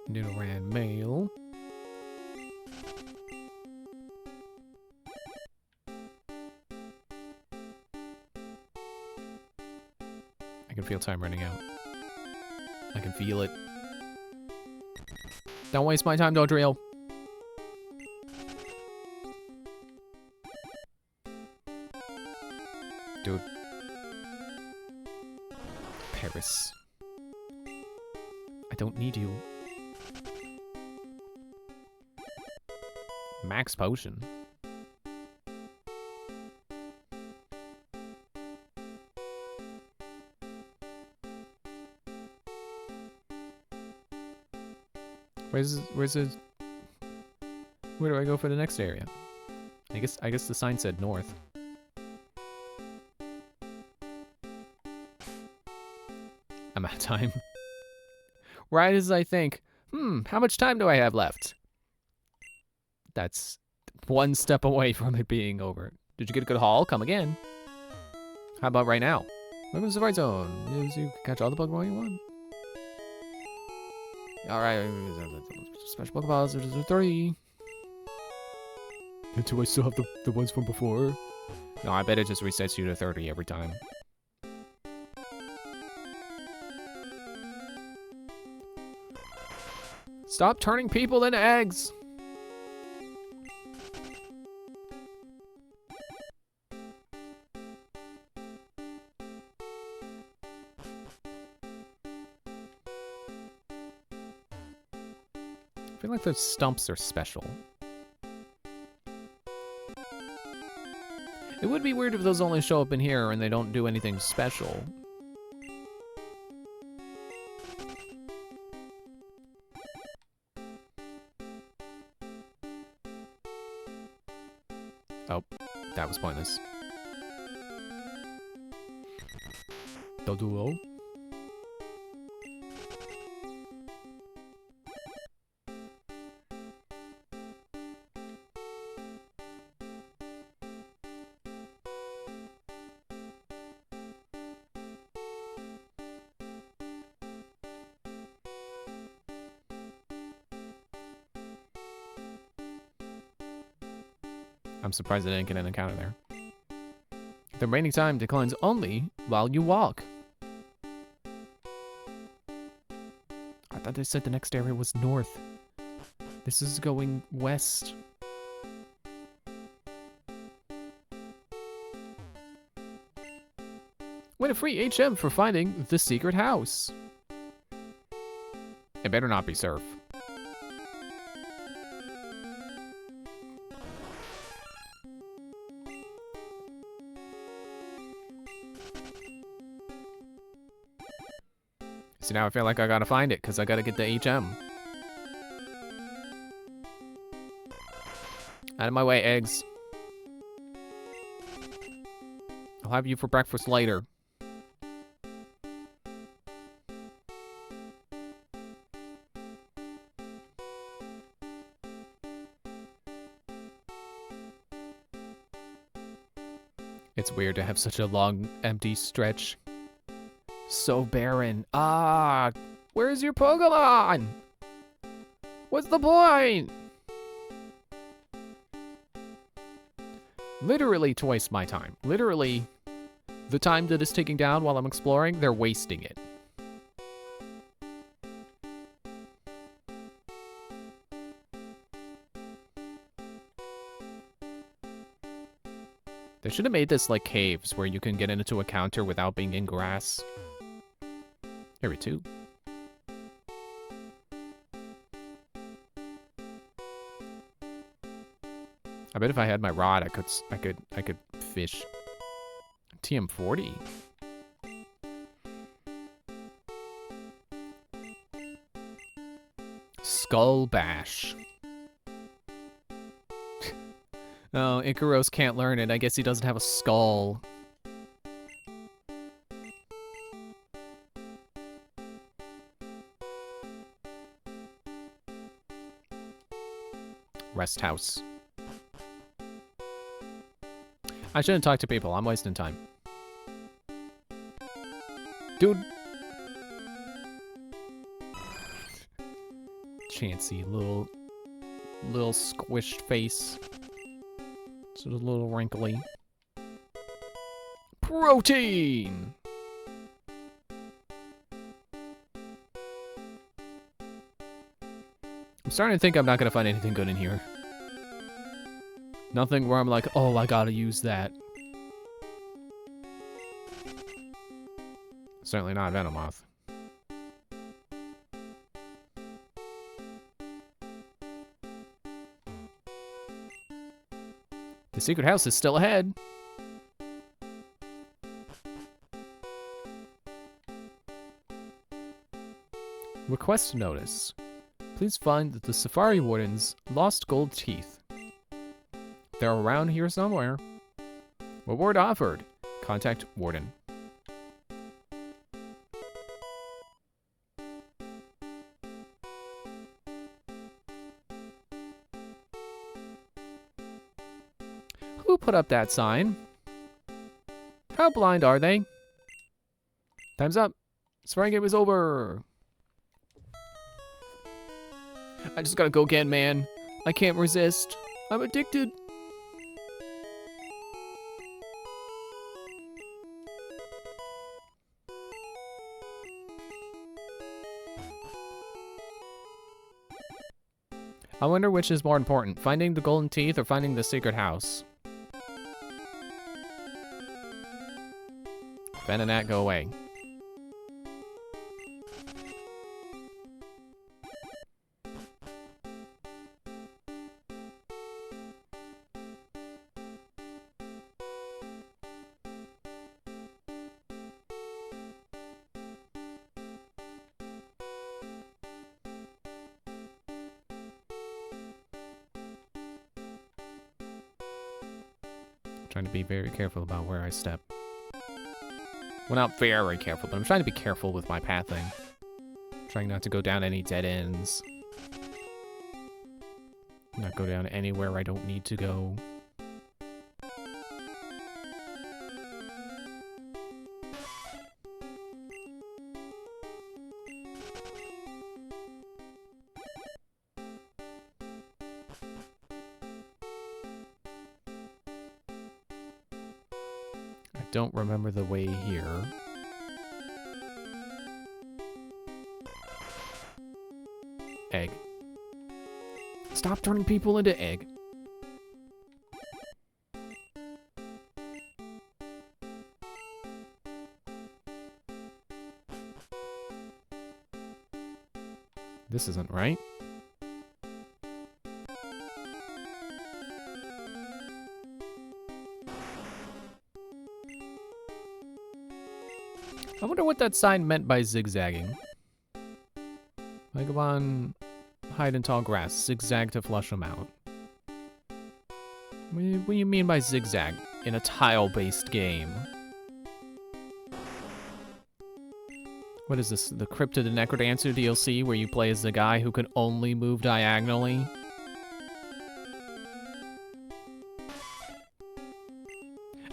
Nidoran male. I can feel time running out. I can feel it. Don't waste my time, Dodrio. Dude. Paris. I don't need you. Max potion. Where do I go for the next area? I guess the sign said north. I'm out of time. Right as I think, how much time do I have left? That's one step away from it being over. Did you get a good haul? Come again. How about right now? Welcome to the Safari Zone. You can catch all the Pokemon you want. Alright, special Pokeballs, there's 3. Do I still have the ones from before? No, I bet it just resets you to 30 every time. Stop turning people into eggs! I feel like those stumps are special. It would be weird if those only show up in here and they don't do anything special. Oh, that was pointless. Doduo. I'm surprised I didn't get an encounter there. The remaining time declines only while you walk. I thought they said the next area was north. This is going west. Win a free HM for finding the secret house. It better not be Surf. So now I feel like I gotta find it, because I gotta get the HM. Out of my way, eggs. I'll have you for breakfast later. It's weird to have such a long, empty stretch. So barren. Ah, where's your Pokemon? What's the point? Literally twice my time. Literally, the time that is ticking down while I'm exploring, they're wasting it. They should have made this like caves where you can get into a counter without being in grass. Area 2. I bet if I had my rod, I could fish. TM40. Skull Bash. Oh, Ikaros can't learn it. I guess he doesn't have a skull. Rest house. I shouldn't talk to people. I'm wasting time. Dude. Chansey, little squished face. Sort of a little wrinkly. Protein! I'm starting to think I'm not gonna find anything good in here. Nothing where I'm like, oh, I gotta use that. Certainly not Venomoth. The secret house is still ahead. Request notice. Please find the Safari Warden's lost gold teeth. They're around here somewhere. Reward offered. Contact Warden. Who put up that sign? How blind are they? Time's up. Safari game is over. I just gotta go again, man. I can't resist. I'm addicted. I wonder which is more important, finding the golden teeth or finding the secret house. Ben and Nat, go away. Trying to be very careful about where I step. Well, not very careful, but I'm trying to be careful with my pathing. Trying not to go down any dead ends. Not go down anywhere I don't need to go. Don't remember the way here. Egg. Stop turning people into egg. This isn't right. I wonder what that sign meant by zigzagging. Vagabond, hide in tall grass, zigzag to flush them out. What do you mean by zigzag in a tile-based game? What is this, the Crypt of the Necrodancer DLC where you play as the guy who can only move diagonally?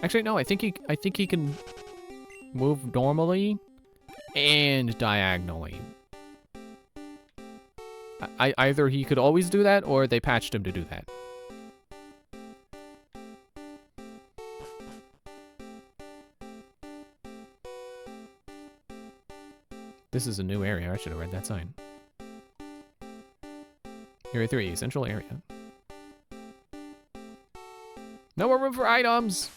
Actually, no, I think he can move normally and diagonally. Either he could always do that, or they patched him to do that. This is a new area. I should have read that sign. Area 3, central area. No more room for items!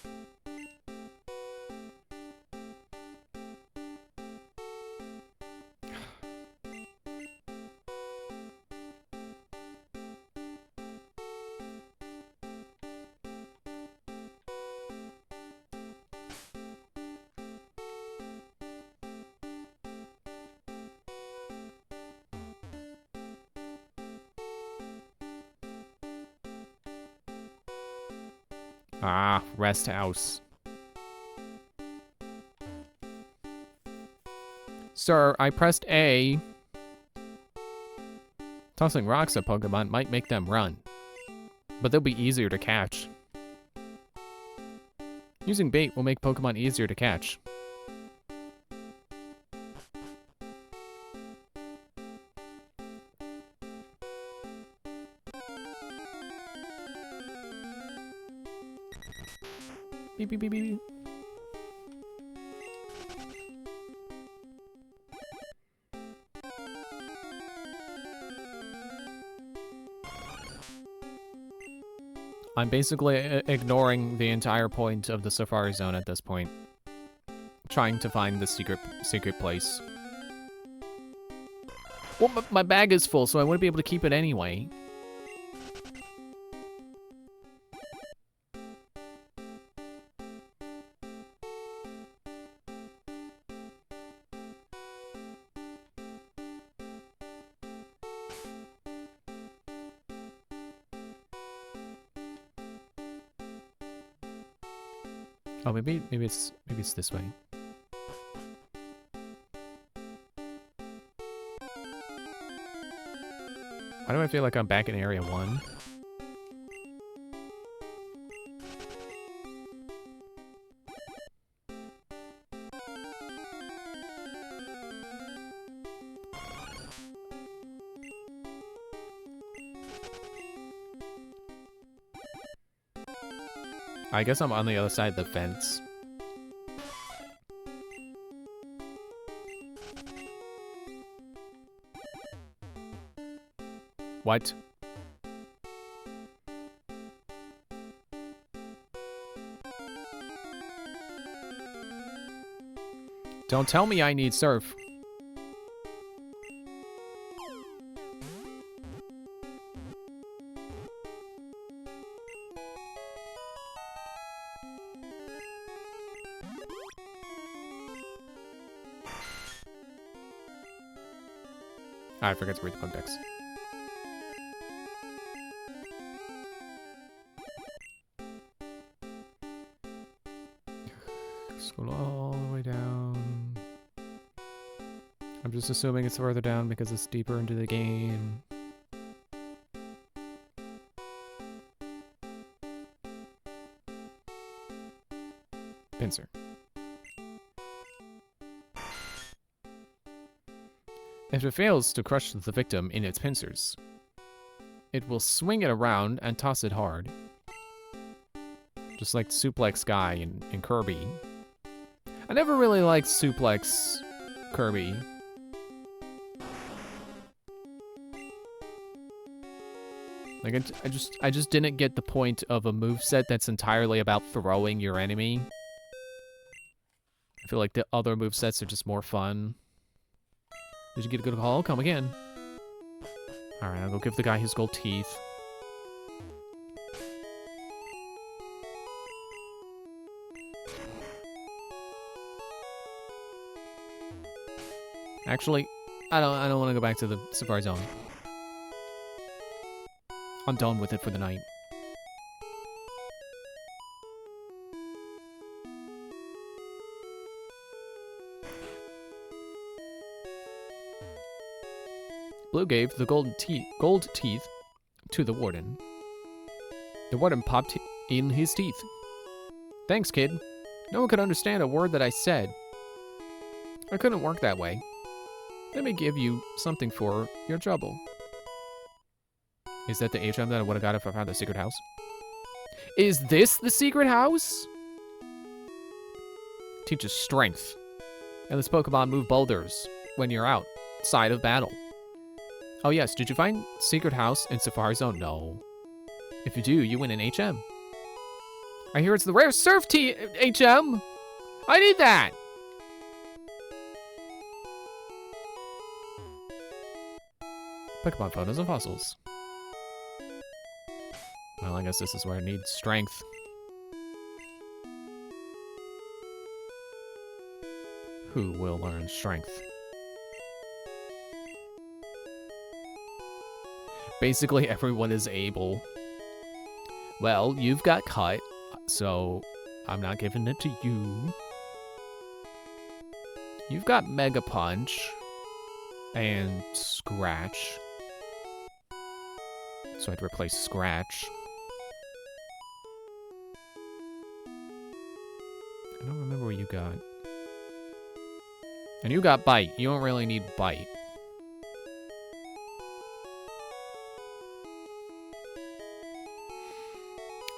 Ah, rest house. Sir, I pressed A. Tossing rocks at Pokemon might make them run, but they'll be easier to catch. Using bait will make Pokemon easier to catch. Beep, beep, beep, beep, beep. I'm basically ignoring the entire point of the Safari Zone at this point. Trying to find the secret place. Well, my bag is full, so I wouldn't be able to keep it anyway. Oh, maybe it's this way. Why do I feel like I'm back in Area 1? I guess I'm on the other side of the fence. What? Don't tell me I need surf. I forget to read the context. Scroll all the way down. I'm just assuming it's further down because it's deeper into the game. Pincer. If it fails to crush the victim in its pincers, it will swing it around and toss it hard. Just like Suplex Guy in Kirby. I never really liked Suplex Kirby. Like, I just didn't get the point of a moveset that's entirely about throwing your enemy. I feel like the other movesets are just more fun. Did you get a good call? Come again. Alright, I'll go give the guy his gold teeth. Actually, I don't want to go back to the Safari Zone. I'm done with it for the night. Blue gave the gold teeth to the warden. The warden popped in his teeth. Thanks, kid. No one could understand a word that I said. I couldn't work that way. Let me give you something for your trouble. Is that the HM that I would have got if I found the secret house? Is this the secret house? Teaches strength. And this Pokemon move boulders when you're outside of battle. Oh yes, did you find secret house in Safari Zone? No. If you do, you win an HM. I hear it's the rare surf HM! I need that! Pokemon photos and fossils. Well, I guess this is where I need strength. Who will learn strength? Basically, everyone is able. Well, you've got cut, so I'm not giving it to you. You've got Mega Punch and Scratch. So I'd replace Scratch. I don't remember what you got. And you got Bite. You don't really need Bite.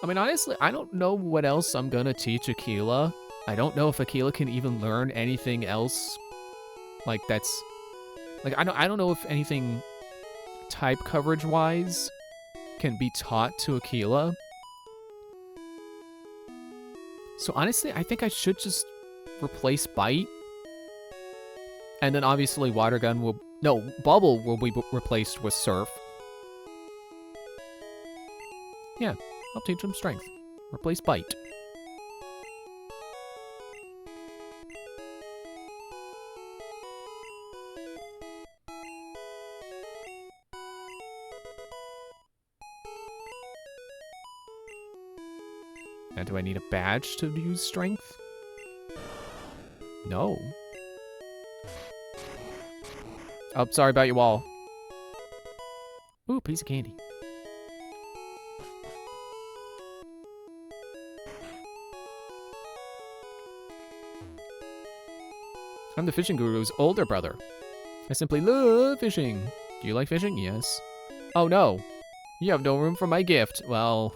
I mean, honestly, I don't know what else I'm gonna teach Aquila. I don't know if Aquila can even learn anything else. Like, that's... Like, I don't know if anything type coverage-wise can be taught to Aquila. So honestly, I think I should just replace Bite. And then obviously Water Gun will... No, Bubble will be replaced with Surf. Yeah, I'll teach him Strength. Replace Bite. And do I need a badge to use strength? No. Oh, sorry about you all. Ooh, piece of candy. I'm the fishing guru's older brother. I simply love fishing. Do you like fishing? Yes. Oh no. You have no room for my gift. Well.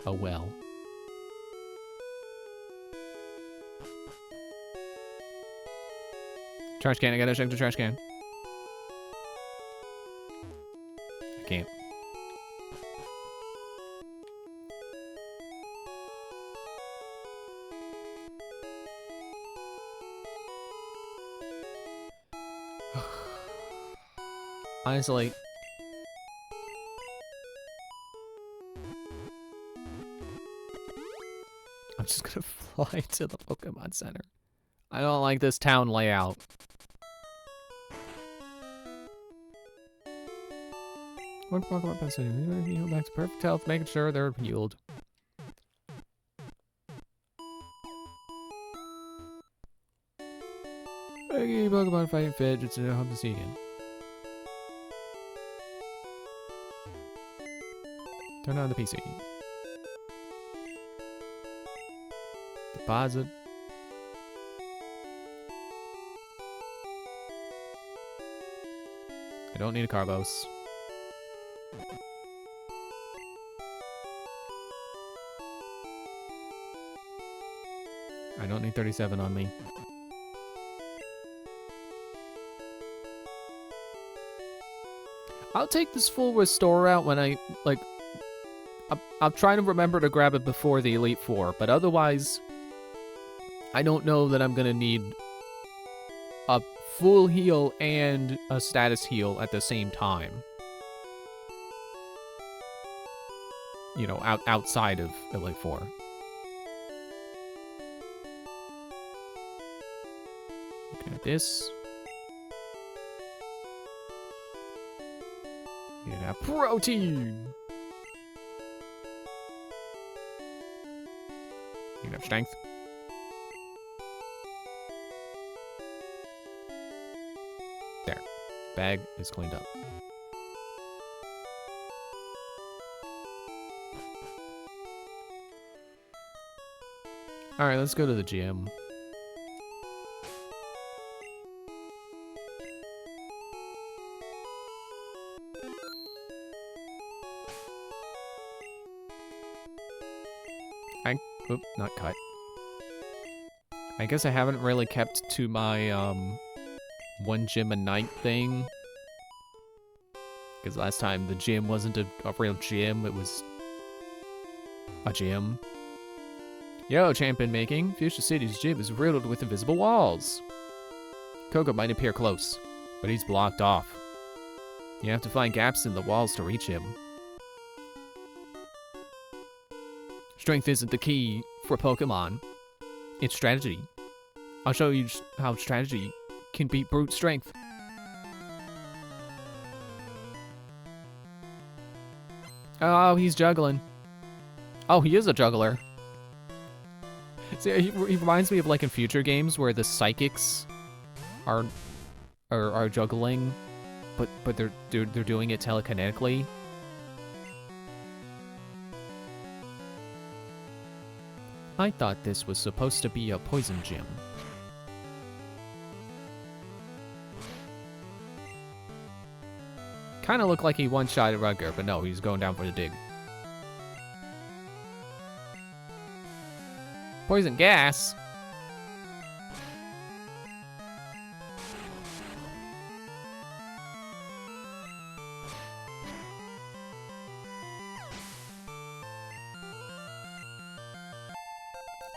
Oh well. Trash can, I gotta check the trash can. I can't. Honestly. I'm just gonna fly to the Pokemon Center. I don't like this town layout. One Pokemon Pest heal back to perfect health, making sure they're healed. Okay, Pokemon fighting fit, just hope to see you again. Turn on the PC. Deposit. I don't need a Carbos. I don't need 37 on me. I'll take this full restore out when I, like... I'm trying to remember to grab it before the Elite Four, but otherwise... I don't know that I'm gonna need a full heal and a status heal at the same time. You know, outside of Elite Four. Looking at this. You have protein! You have strength. There. Bag is cleaned up. Alright, let's go to the gym. Oop, not cut. I guess I haven't really kept to my, one gym a night thing. Because last time the gym wasn't a real gym, it was a gym. Yo, champion making. Fuchsia City's gym is riddled with invisible walls. Koga might appear close, but he's blocked off. You have to find gaps in the walls to reach him. Strength isn't the key for Pokemon. It's strategy. I'll show you how strategy can beat brute strength. Oh, he's juggling. Oh, he is a juggler. See, he reminds me of like in future games where the psychics are juggling, but they're doing it telekinetically. I thought this was supposed to be a poison gym. Kinda looked like he one-shotted Rudger, but no, he's going down for the dig. Poison gas?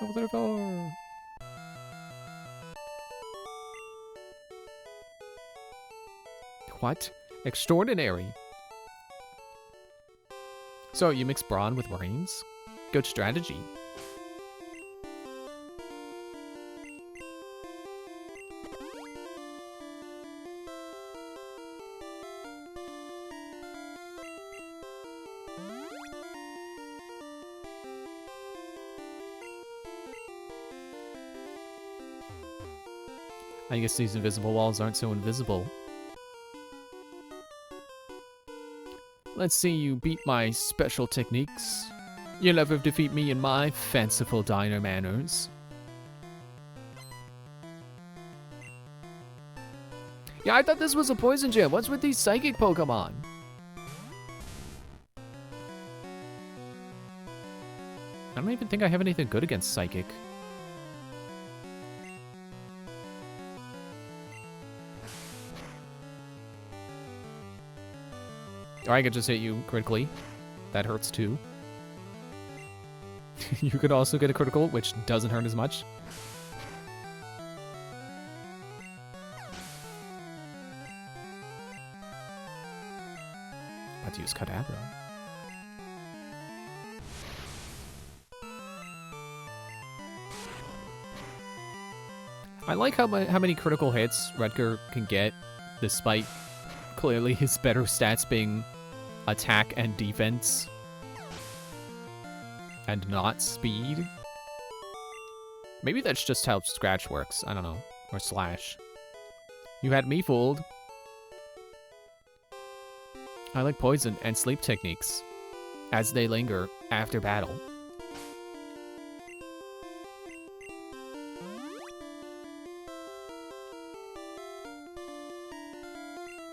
Level 34! What? Extraordinary! So, you mix Brawn with Brains? Good strategy. I guess these invisible walls aren't so invisible. Let's see you beat my special techniques. You'll never defeat me in my fanciful diner manners. Yeah, I thought this was a poison gym. What's with these psychic Pokemon? I don't even think I have anything good against psychic. Or I could just hit you critically. That hurts too. You could also get a critical, which doesn't hurt as much. About to use Kadabra. I like how many critical hits Rutger can get, despite clearly his better stats being attack and defense, and not speed. Maybe that's just how Scratch works, I don't know. Or Slash. You had me fooled. I like poison and sleep techniques, as they linger after battle.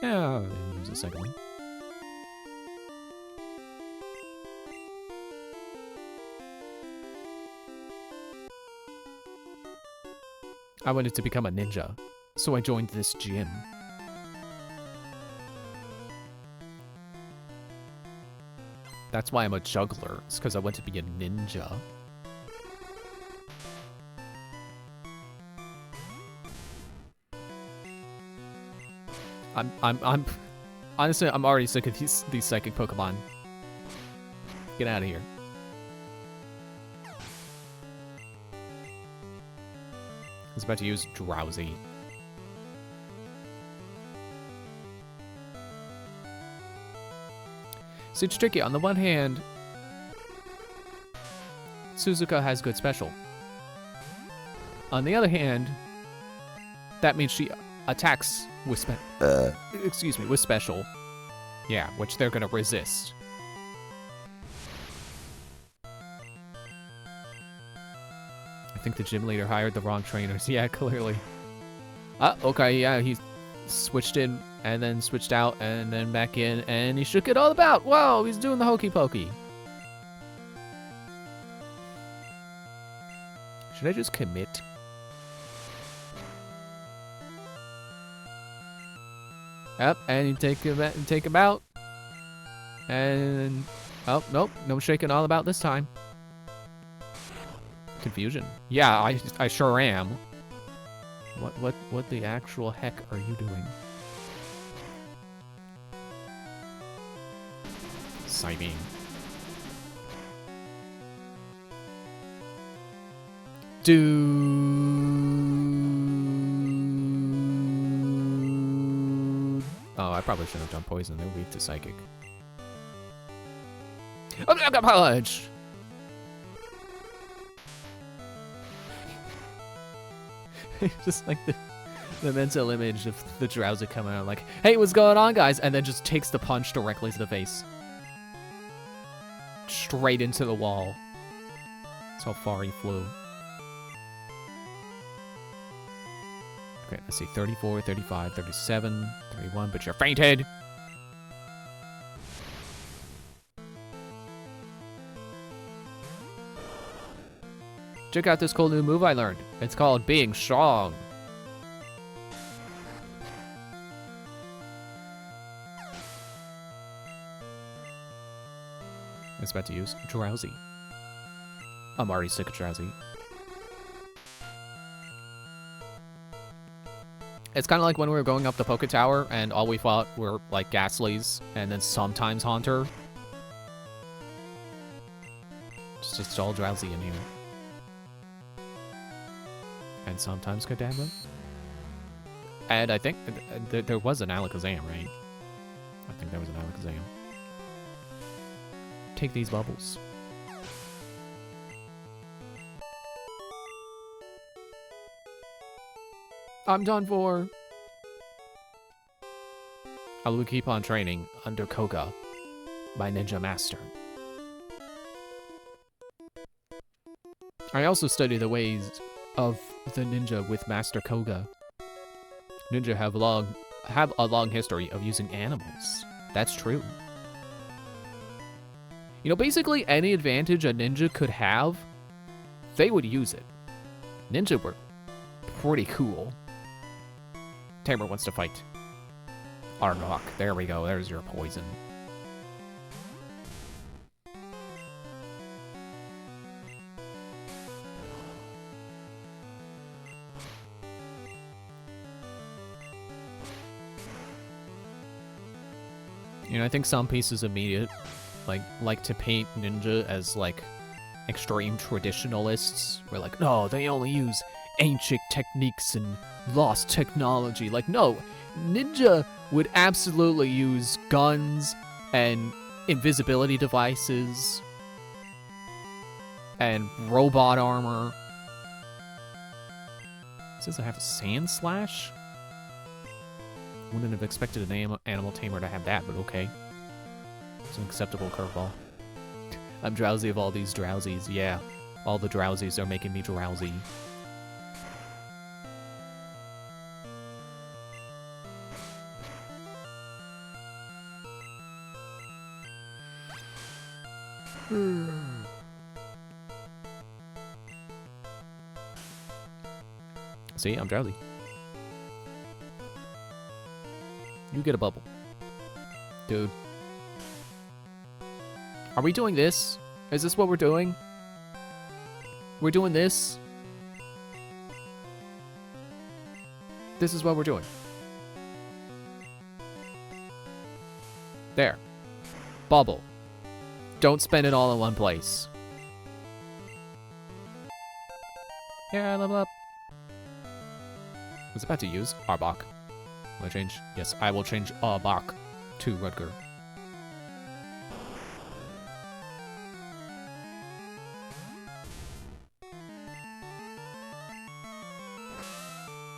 Yeah, I'll use the second one. I wanted to become a ninja, so I joined this gym. That's why I'm a juggler. It's because I want to be a ninja. I'm honestly, I'm already sick of these psychic Pokemon. Get out of here. I was about to use Drowsy. So it's tricky. On the one hand, Suzuka has good special. On the other hand, that means she attacks with with special. Yeah, which they're gonna resist. I think the gym leader hired the wrong trainers. Yeah, clearly. Okay, yeah, he switched in and then switched out and then back in, and he shook it all about. Whoa, he's doing the hokey pokey. Should I just commit? Yep, and you take him out. And oh nope, no shaking all about this time. Confusion. Yeah, I sure am. What the actual heck are you doing? Psybeam. Dude. Oh, I probably shouldn't have done poison. They're weak to psychic. Omega Punch! Just like the mental image of the Drowsy coming out like, hey, what's going on, guys? And then just takes the punch directly to the face. Straight into the wall. That's how far he flew. Okay, let's see. 34, 35, 37, 31, but you're fainted! Check out this cool new move I learned. It's called Being Strong. I was about to use Drowsy. I'm already sick of Drowsy. It's kind of like when we were going up the Poké Tower and all we fought were like Ghastlies and then sometimes Haunter. It's just all Drowsy in here. And sometimes Kadabra. And I think there was an Alakazam, right? I think there was an Alakazam. Take these bubbles. I'm done for. I will keep on training under Koga, my ninja master. I also study the ways of the ninja with Master Koga. Ninja have a long history of using animals. That's true. You know, basically any advantage a ninja could have, they would use it. Ninja were pretty cool. Tamer wants to fight. Arbok, there we go, there's your poison. You know, I think some pieces of media like to paint ninja as like extreme traditionalists. We're like, no, they only use ancient techniques and lost technology. Like, no, ninja would absolutely use guns and invisibility devices and robot armor. It says I have a sand slash? Wouldn't have expected an animal tamer to have that, but okay. It's an acceptable curveball. I'm drowsy of all these drowsies. Yeah, all the drowsies are making me drowsy. See, I'm drowsy. You get a bubble. Dude. Are we doing this? Is this what we're doing? We're doing this? This is what we're doing. There. Bubble. Don't spend it all in one place. Yeah, level up. I was about to use Arbok. Will I change? Yes, I will change Arbok to Rutger.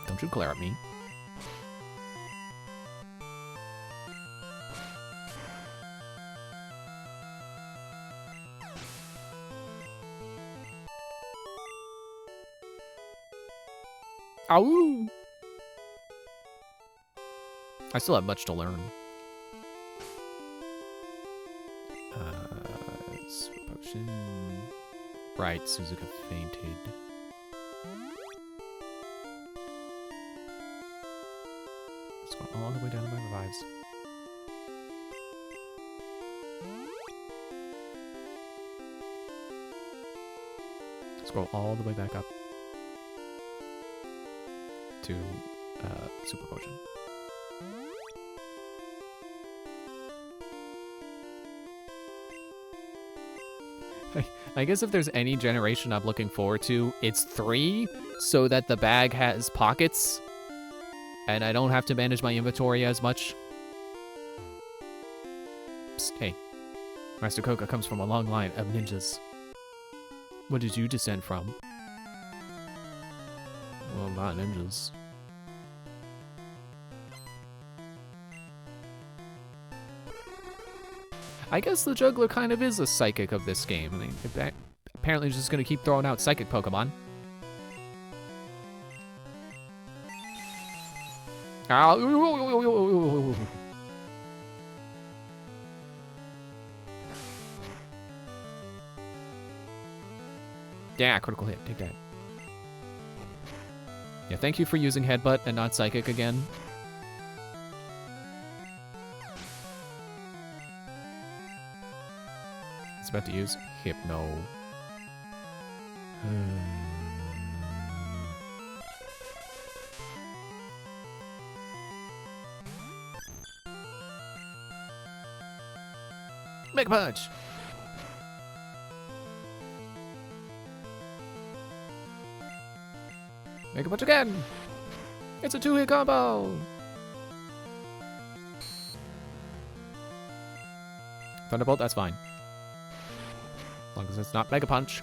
Don't you glare at me. Ow! I still have much to learn. Super potion. Right, Suzuka fainted. Let's go all the way down to my revives. Scroll all the way back up to super potion. I guess if there's any generation I'm looking forward to, it's 3, so that the bag has pockets, and I don't have to manage my inventory as much. Psst, hey, Master Koga comes from a long line of ninjas. What did you descend from? Well, not ninjas. I guess the juggler kind of is a psychic of this game. I mean, apparently he's just going to keep throwing out psychic Pokemon. Yeah, critical hit. Take that. Yeah, thank you for using Headbutt and not Psychic again. It's about to use Hypno. Make a punch! Make a punch again! It's a 2-hit combo! Thunderbolt, that's fine. As long as it's not Mega Punch.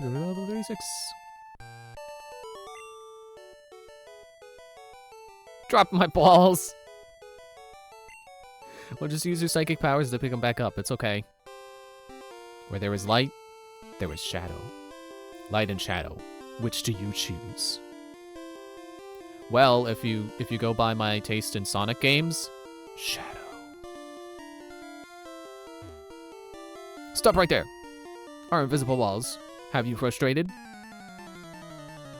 Level 36. Drop my balls. Well, just use your psychic powers to pick them back up. It's okay. Where there is light, there is shadow. Light and shadow. Which do you choose? Well, if you go by my taste in Sonic games, shadow. Stop right there. Our invisible walls have you frustrated?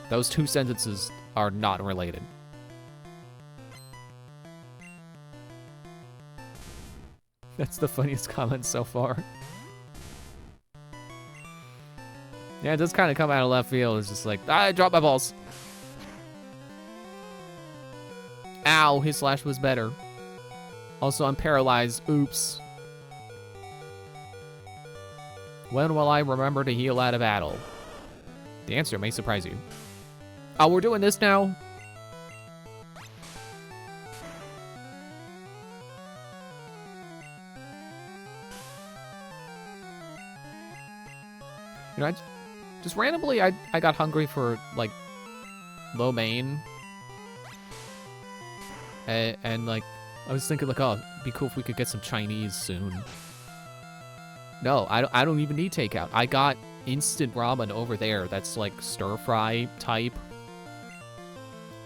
Those two sentences are not related. That's the funniest comment so far. Yeah, it does kind of come out of left field. It's just like, I dropped my balls. Ow, his slash was better. Also, I'm paralyzed. Oops. When will I remember to heal out of battle? The answer may surprise you. Oh, we're doing this now? You know, just randomly, I got hungry for, like, lo mein. And, like, I was thinking, like, oh, it'd be cool if we could get some Chinese soon. No, I don't even need takeout. I got instant ramen over there that's, like, stir-fry type.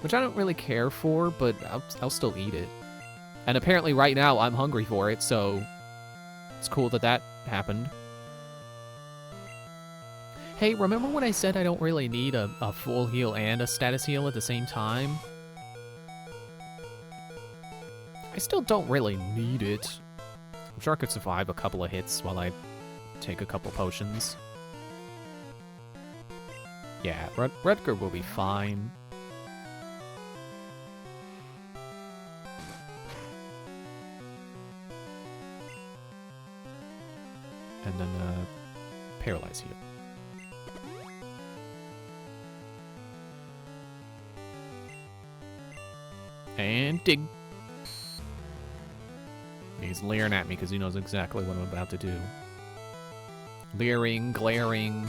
Which I don't really care for, but I'll still eat it. And apparently right now I'm hungry for it, so it's cool that that happened. Hey, remember when I said I don't really need a full heal and a status heal at the same time? I still don't really need it. I'm sure I could survive a couple of hits while I take a couple potions. Yeah, Rutger will be fine. And then, Paralyze heal. And dig. He's leering at me because he knows exactly what I'm about to do. Leering, glaring,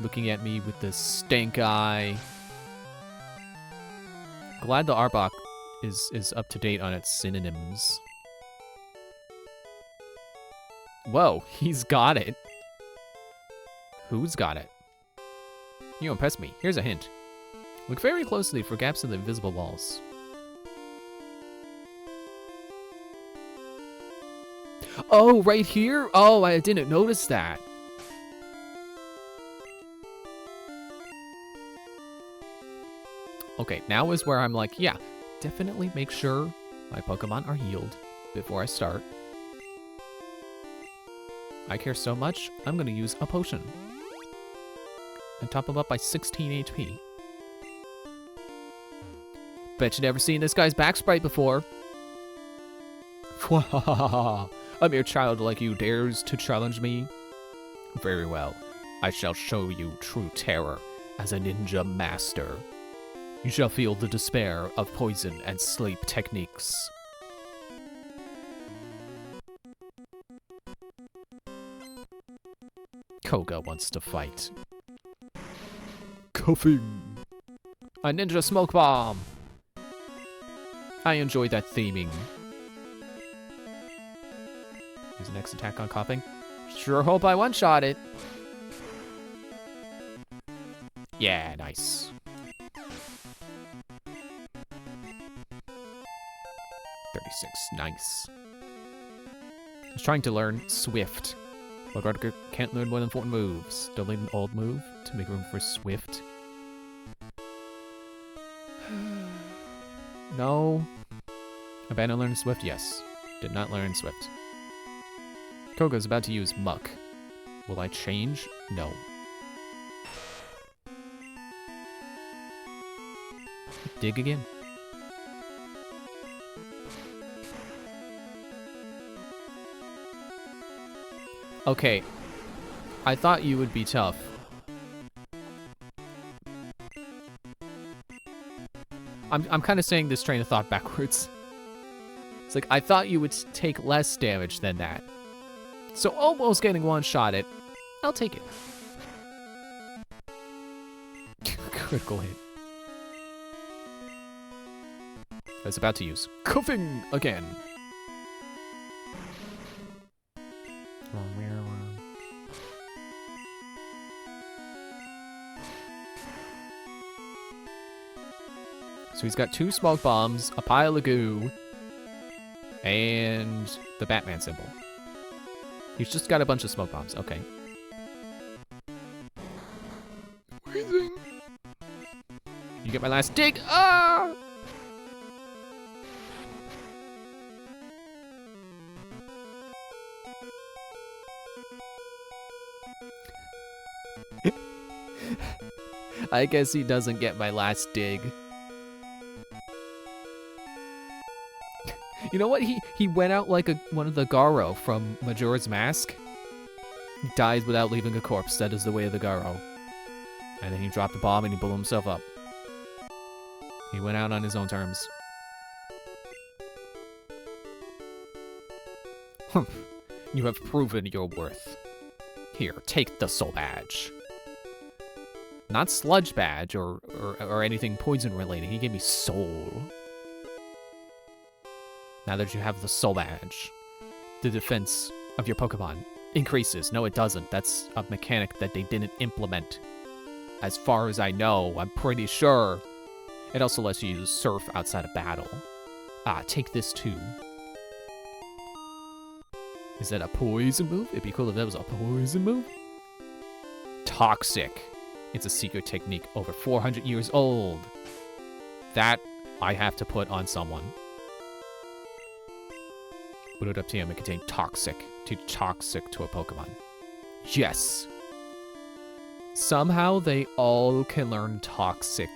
looking at me with the stank eye. Glad the Arbok is up to date on its synonyms. Whoa, he's got it. Who's got it? You impress me. Here's a hint. Look very closely for gaps in the invisible walls. Oh, right here? Oh, I didn't notice that. Okay, now is where I'm like, yeah, definitely make sure my Pokemon are healed before I start. I care so much, I'm gonna use a potion. And top them up by 16 HP. Bet you never seen this guy's back sprite before. A mere child like you dares to challenge me? Very well. I shall show you true terror as a ninja master. You shall feel the despair of poison and sleep techniques. Koga wants to fight. Cuffing. A ninja smoke bomb. I enjoy that theming. His next attack on coughing. Sure hope I one-shot it. Yeah, nice. 36, nice. I was trying to learn Swift. But Rutger can't learn more than 4 moves. Delete an old move to make room for Swift. No. Abandon learn Swift? Yes. Did not learn Swift. Koga's about to use Muck. Will I change? No. Dig again. Okay. I thought you would be tough. I'm kind of saying this train of thought backwards. It's like, I thought you would take less damage than that. So almost getting one-shotted. I'll take it. Critical hit. I was about to use Cuffing again. So he's got 2 smoke bombs, a pile of goo, and the Batman symbol. He's just got a bunch of smoke bombs. Okay. Freezing. You get my last dig. Ah! I guess he doesn't get my last dig. You know what? He went out like one of the Garo from Majora's Mask. He died without leaving a corpse. That is the way of the Garo. And then he dropped the bomb and he blew himself up. He went out on his own terms. Humph. You have proven your worth. Here, take the soul badge. Not sludge badge or anything poison related. He gave me soul. Now that you have the soul badge, the defense of your Pokemon increases. No, it doesn't. That's a mechanic that they didn't implement. As far as I know, I'm pretty sure. It also lets you use Surf outside of battle. Ah, take this too. Is that a poison move? It'd be cool if that was a poison move. Toxic. It's a secret technique over 400 years old. That I have to put on someone. Put it up to him and contain toxic. Teach toxic to a Pokemon. Yes. Somehow they all can learn toxic.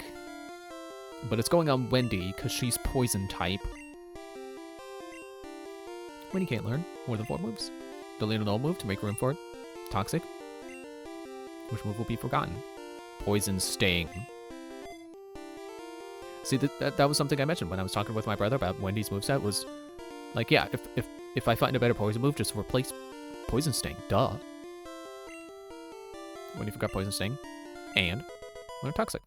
But it's going on Wendy because she's poison type. Wendy can't learn more than 4 moves. Delete an old move to make room for it. Toxic. Which move will be forgotten? Poison Sting. See, that was something I mentioned when I was talking with my brother about Wendy's moveset was like, yeah, if I find a better poison move, just replace Poison Sting. Duh. Wendy forgot Poison Sting. And learn Toxic.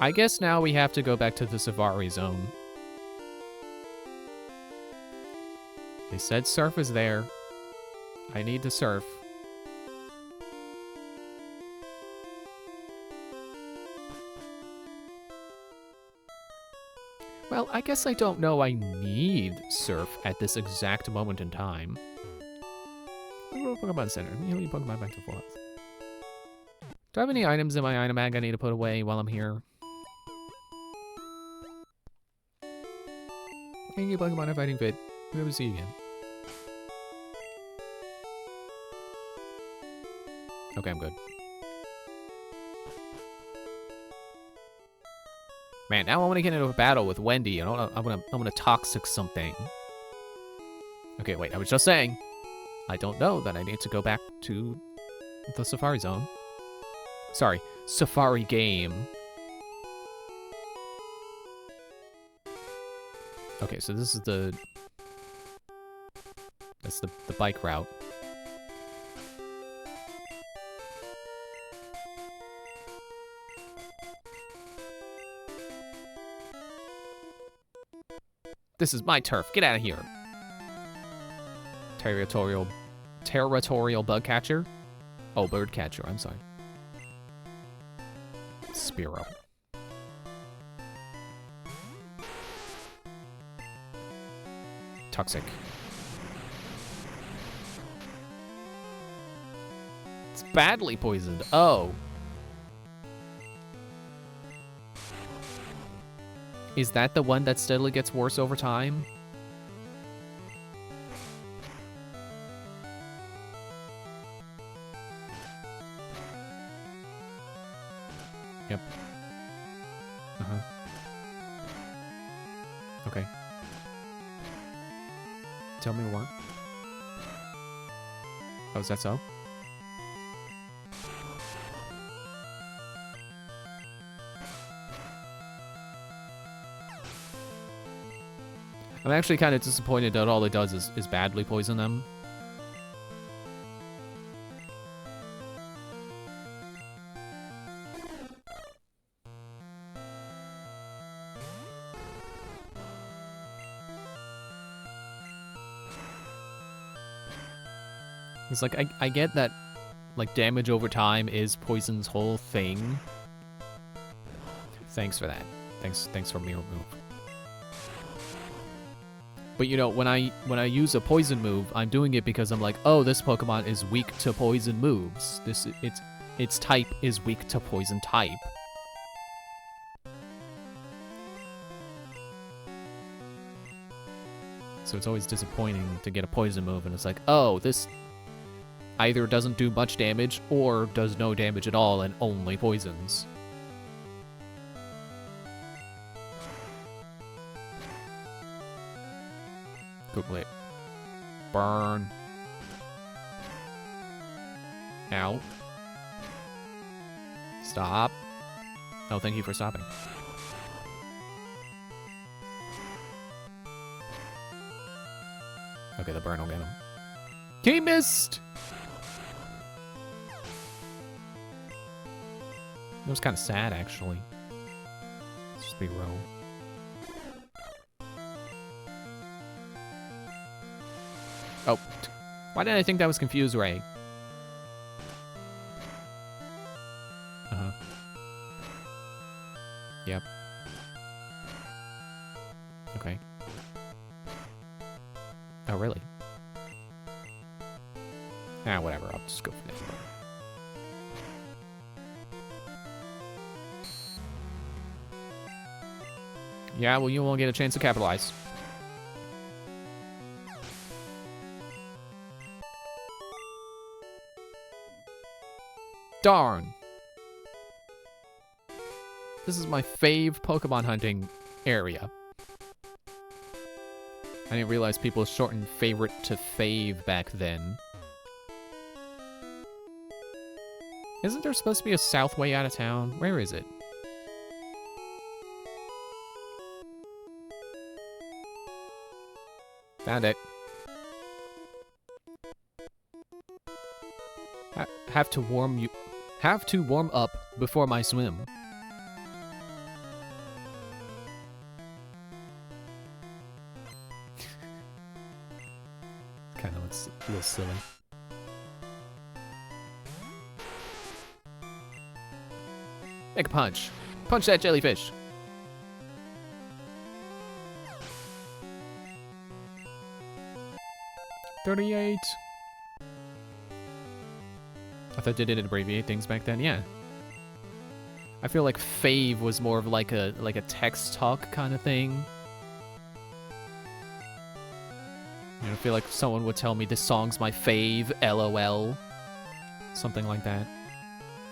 I guess now we have to go back to the Safari Zone. They said Surf is there. I need to surf. Well, I guess I don't know I need Surf at this exact moment in time. Go to Pokemon Center. Heal your Pokemon back to full health. Do I have any items in my item bag I need to put away while I'm here? Thank you, Pokemon are fighting fit. We hope to see you again. Okay, I'm good. Man, now I want to get into a battle with Wendy. I want to toxic something. Okay, wait. I was just saying. I don't know that I need to go back to the Safari Zone. Sorry, Safari game. Okay, so this is that's the bike route. This is my turf. Get out of here. Territorial bug catcher? Oh, bird catcher. I'm sorry. Spearow. Toxic. It's badly poisoned. Oh. Is that the one that steadily gets worse over time? Yep. Uh-huh. Okay. Tell me more. Oh, is that so? I'm actually kind of disappointed that all it does is badly poison them. It's like, I get that, like, damage over time is Poison's whole thing. Thanks for that. Thanks for mirror move. But you know, when I use a poison move, I'm doing it because I'm like, oh, this Pokemon is weak to poison moves. Its type is weak to poison type. So it's always disappointing to get a poison move and it's like, oh, this either doesn't do much damage or does no damage at all and only poisons. Quickly. Burn. Ow. Stop. Oh, thank you for stopping. Okay, the burn will get him. He missed! It was kind of sad, actually. Let's just be real. Oh. Why did I think that was Confuse Ray? Uh-huh. Yep. Okay. Oh, really? Ah, whatever. I'll just go for this. Yeah, well, you won't get a chance to capitalize. Darn. This is my fave Pokemon hunting area. I didn't realize people shortened favorite to fave back then. Isn't there supposed to be a south way out of town? Where is it? Found it. Have to warm up before my swim. Kind of looks a little silly. Make a punch. Punch that jellyfish. $38. I thought they didn't abbreviate things back then. Yeah. I feel like fave was more of like a text talk kind of thing. You know, I feel like someone would tell me this song's my fave, LOL. Something like that.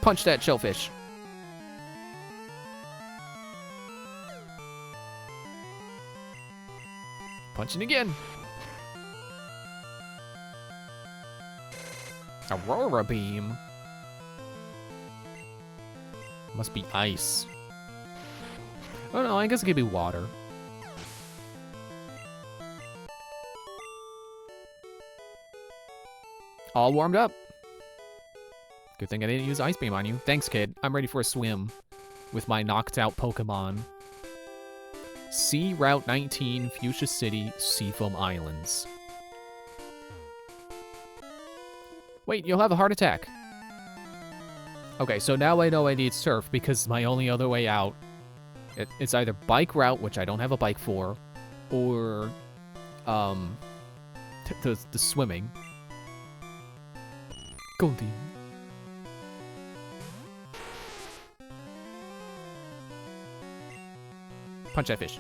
Punch that shellfish. Punching again. Aurora Beam. Must be ice. Oh no, I guess it could be water. All warmed up. Good thing I didn't use Ice Beam on you. Thanks, kid. I'm ready for a swim with my knocked out Pokemon. Sea Route 19, Fuchsia City, Seafoam Islands. Wait, you'll have a heart attack. Okay, so now I know I need surf because my only other way out, it's either bike route, which I don't have a bike for, or the swimming. Goldie. Punch that fish.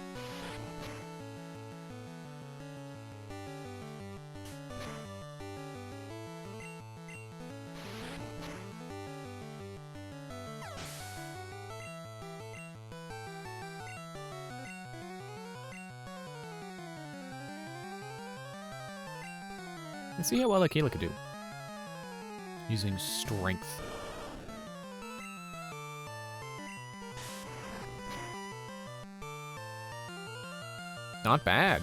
Let's see how well Akela could do. Using strength. Not bad.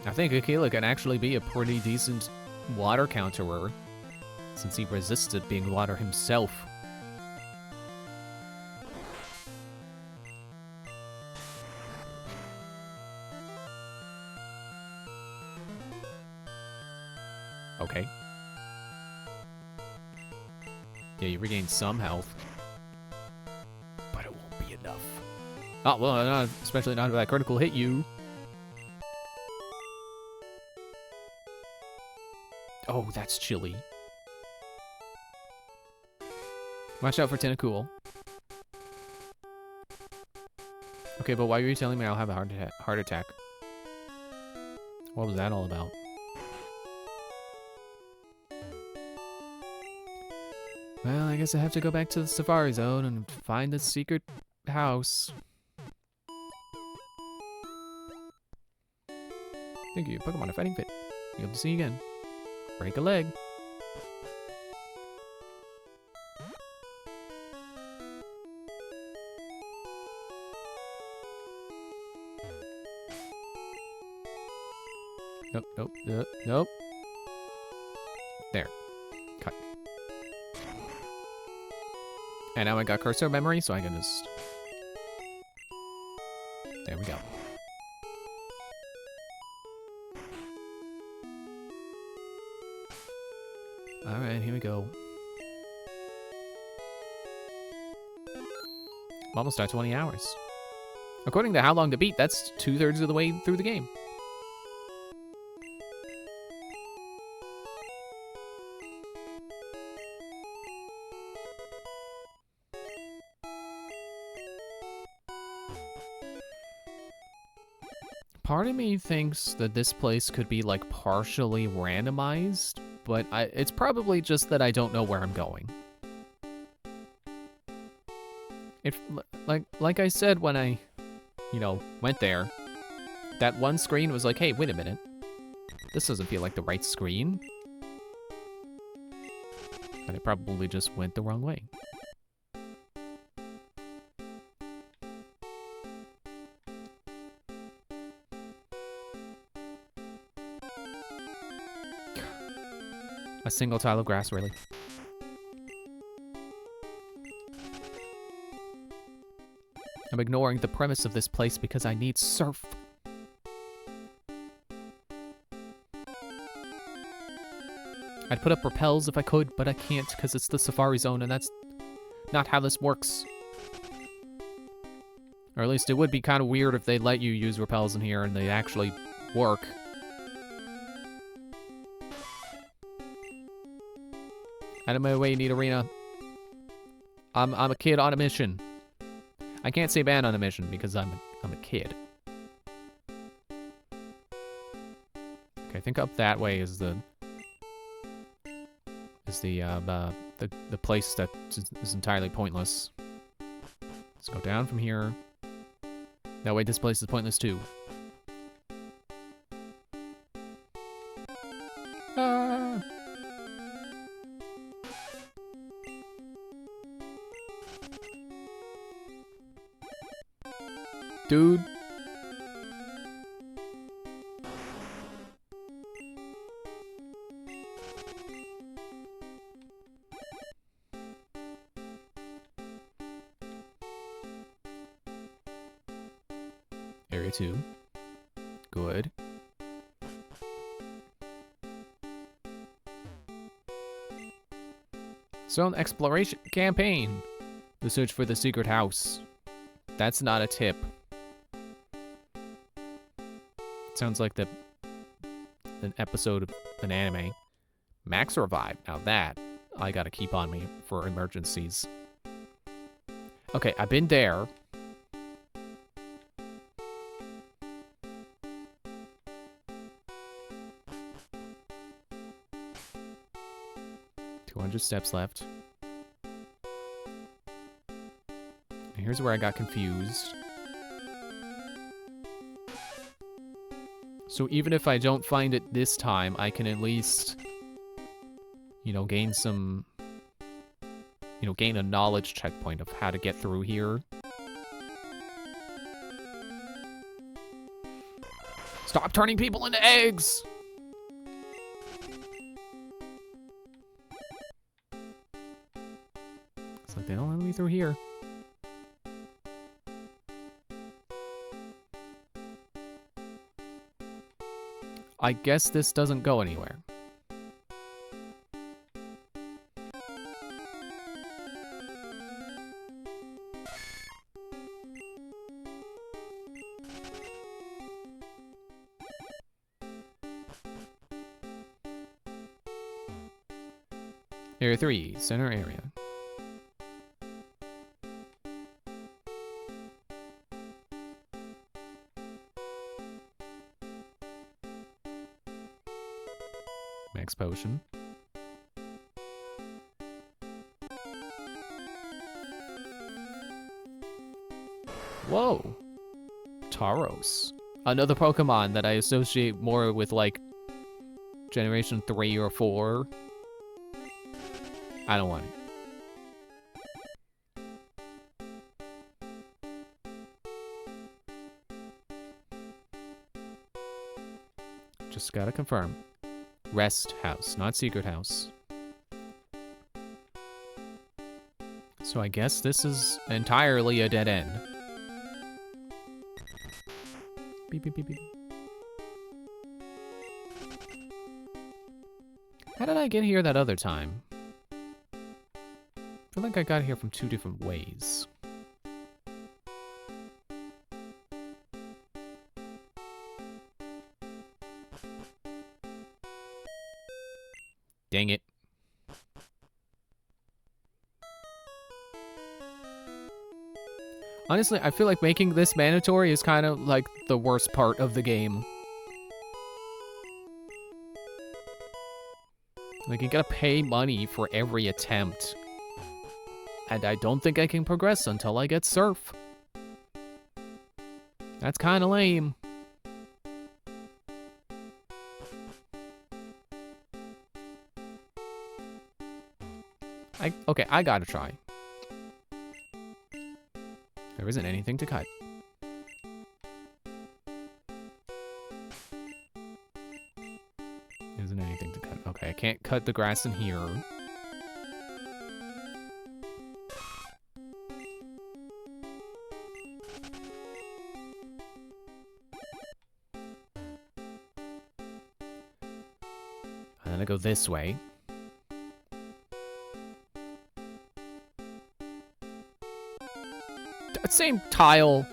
I think Akela can actually be a pretty decent water counterer, since he resisted being water himself. Okay. Yeah, you regain some health. But it won't be enough. Oh, well, not, especially not if that critical hit you. Oh, that's chilly. Watch out for Tentacool. Okay, but why are you telling me I'll have a heart attack? What was that all about? Well, I guess I have to go back to the Safari Zone and find the secret house. Thank you, Pokemon are fighting fit. We hope to see you again. Break a leg. Nope, nope. There. Cut. And now I got cursor memory, so I can just... There we go. Alright, here we go. I'm almost at 20 hours. According to How Long to Beat, that's 2/3 of the way through the game. Part of me thinks that this place could be like partially randomized, but it's probably just that I don't know where I'm going. Like I said when I, went there, that one screen was like, hey, wait a minute. This doesn't feel like the right screen. And I probably just went the wrong way. A single tile of grass, really. I'm ignoring the premise of this place because I need surf. I'd put up repels if I could, but I can't because it's the Safari Zone and that's not how this works. Or at least it would be kind of weird if they let you use repels in here and they actually work. Out of my way, Nidorina. I'm a kid on a mission. I can't say ban on a mission because I'm a kid. Okay, I think up that way is the place that is entirely pointless. Let's go down from here. That way, this place is pointless too. Ah. Dude. Area 2. Good. Zone exploration campaign. The search for the secret house. That's not a tip. Sounds like an episode of an anime. Max Revive. Now that I gotta keep on me for emergencies. Okay, I've been there. Steps left. And here's where I got confused. So even if I don't find it this time, I can at least, gain some, gain a knowledge checkpoint of how to get through here. Stop turning people into eggs! They don't let me through here. I guess this doesn't go anywhere. Area 3, center area. Max potion. Whoa. Tauros. Another Pokemon that I associate more with, like, Generation 3 or 4. I don't want it. Just gotta confirm. Rest house, not secret house. So I guess this is entirely a dead end. Beep, beep, beep, beep. How did I get here that other time? I feel like I got here from 2 different ways. Dang it. Honestly, I feel like making this mandatory is kind of like the worst part of the game. Like, you gotta pay money for every attempt. And I don't think I can progress until I get Surf. That's kind of lame. Okay, I gotta try. There isn't anything to cut. There isn't anything to cut. Okay, I can't cut the grass in here. And then I go this way. Same tile.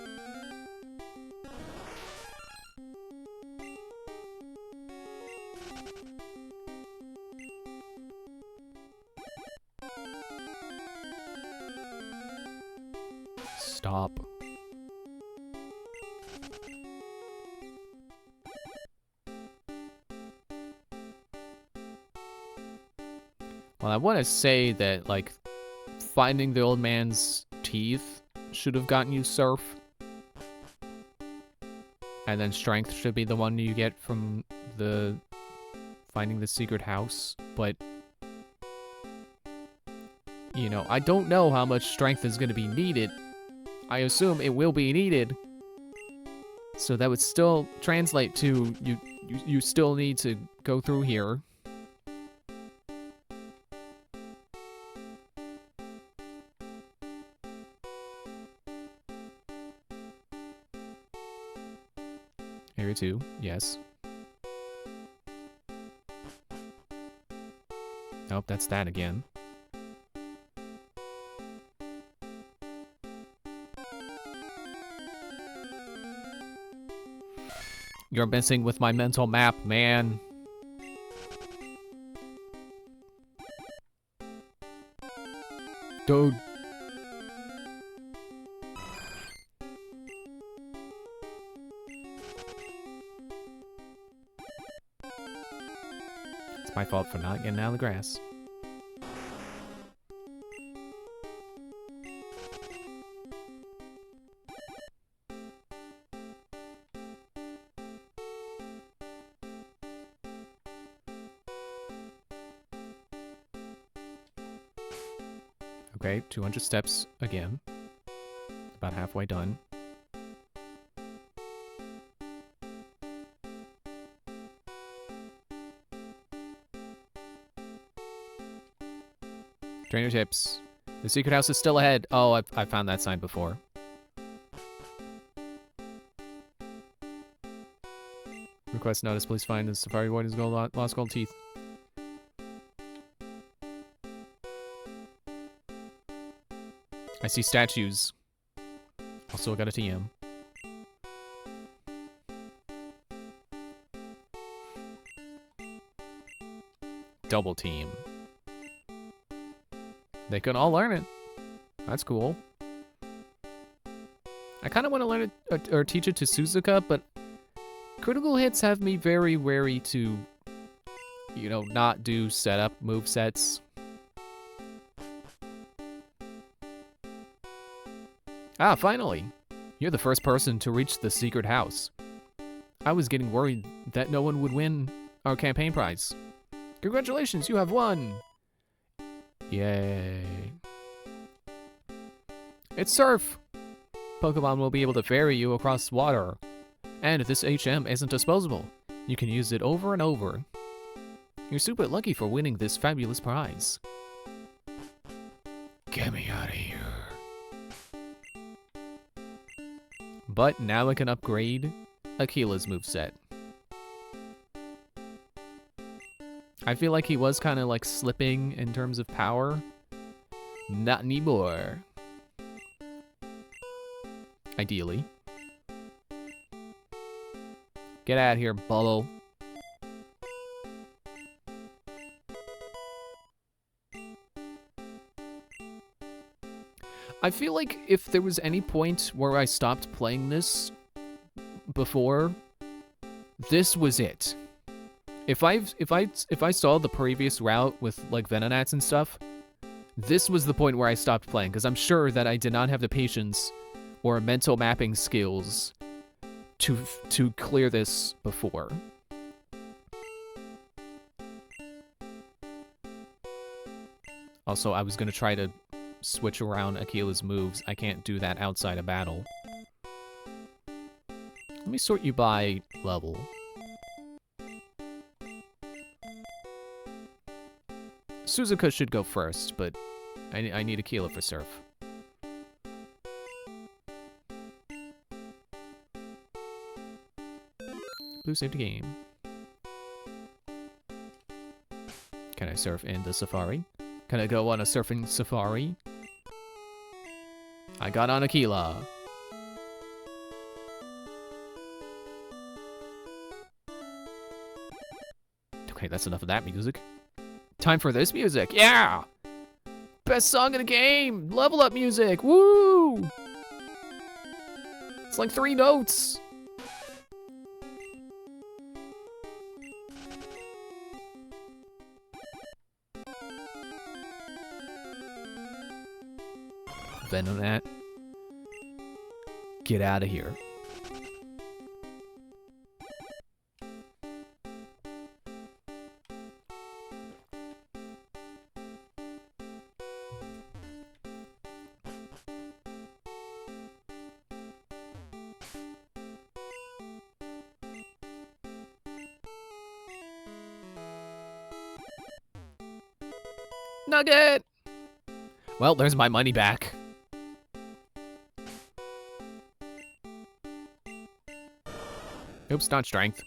Stop. Well, I want to say that, like, finding the old man's teeth should have gotten you Surf. And then Strength should be the one you get from the finding the secret house. But, you know, I don't know how much Strength is going to be needed. I assume it will be needed. So that would still translate to you still need to go through here. Area 2, yes. Nope, that's that again. You're messing with my mental map, man. Dude. It's my fault for not getting out of the grass. Okay, 200 steps again. About halfway done. Trainer tips. The secret house is still ahead. Oh, I found that sign before. Request notice. Please find the Safari Warden's lost gold teeth. I see statues. Also got a TM. Double team. They can all learn it. That's cool. I kind of want to learn it or teach it to Suzuka, but critical hits have me very wary to, you know, not do setup movesets. Ah, finally! You're the first person to reach the secret house. I was getting worried that no one would win our campaign prize. Congratulations, you have won! Yay. It's Surf! Pokemon will be able to ferry you across water. And this HM isn't disposable. You can use it over and over. You're super lucky for winning this fabulous prize. Get me out of here. But now I can upgrade Aquila's moveset. I feel like he was kind of like slipping in terms of power. Not anymore. Ideally. Get out of here, Bubble. I feel like if there was any point where I stopped playing this before, this was it. If I saw the previous route with like Venonats and stuff, this was the point where I stopped playing, because I'm sure that I did not have the patience or mental mapping skills to clear this before. Also, I was gonna try to switch around Aquila's moves. I can't do that outside of battle. Let me sort you by level. Suzuka should go first, but I need Aquila for Surf. Blue saved the game. Can I surf in the safari? Can I go on a surfing safari? I got on Aquila. Okay, that's enough of that music. Time for this music, yeah! Best song in the game! Level up music, woo! It's like 3 notes. Venonat. Get out of here. Nugget! Well, there's my money back. Oops, not strength.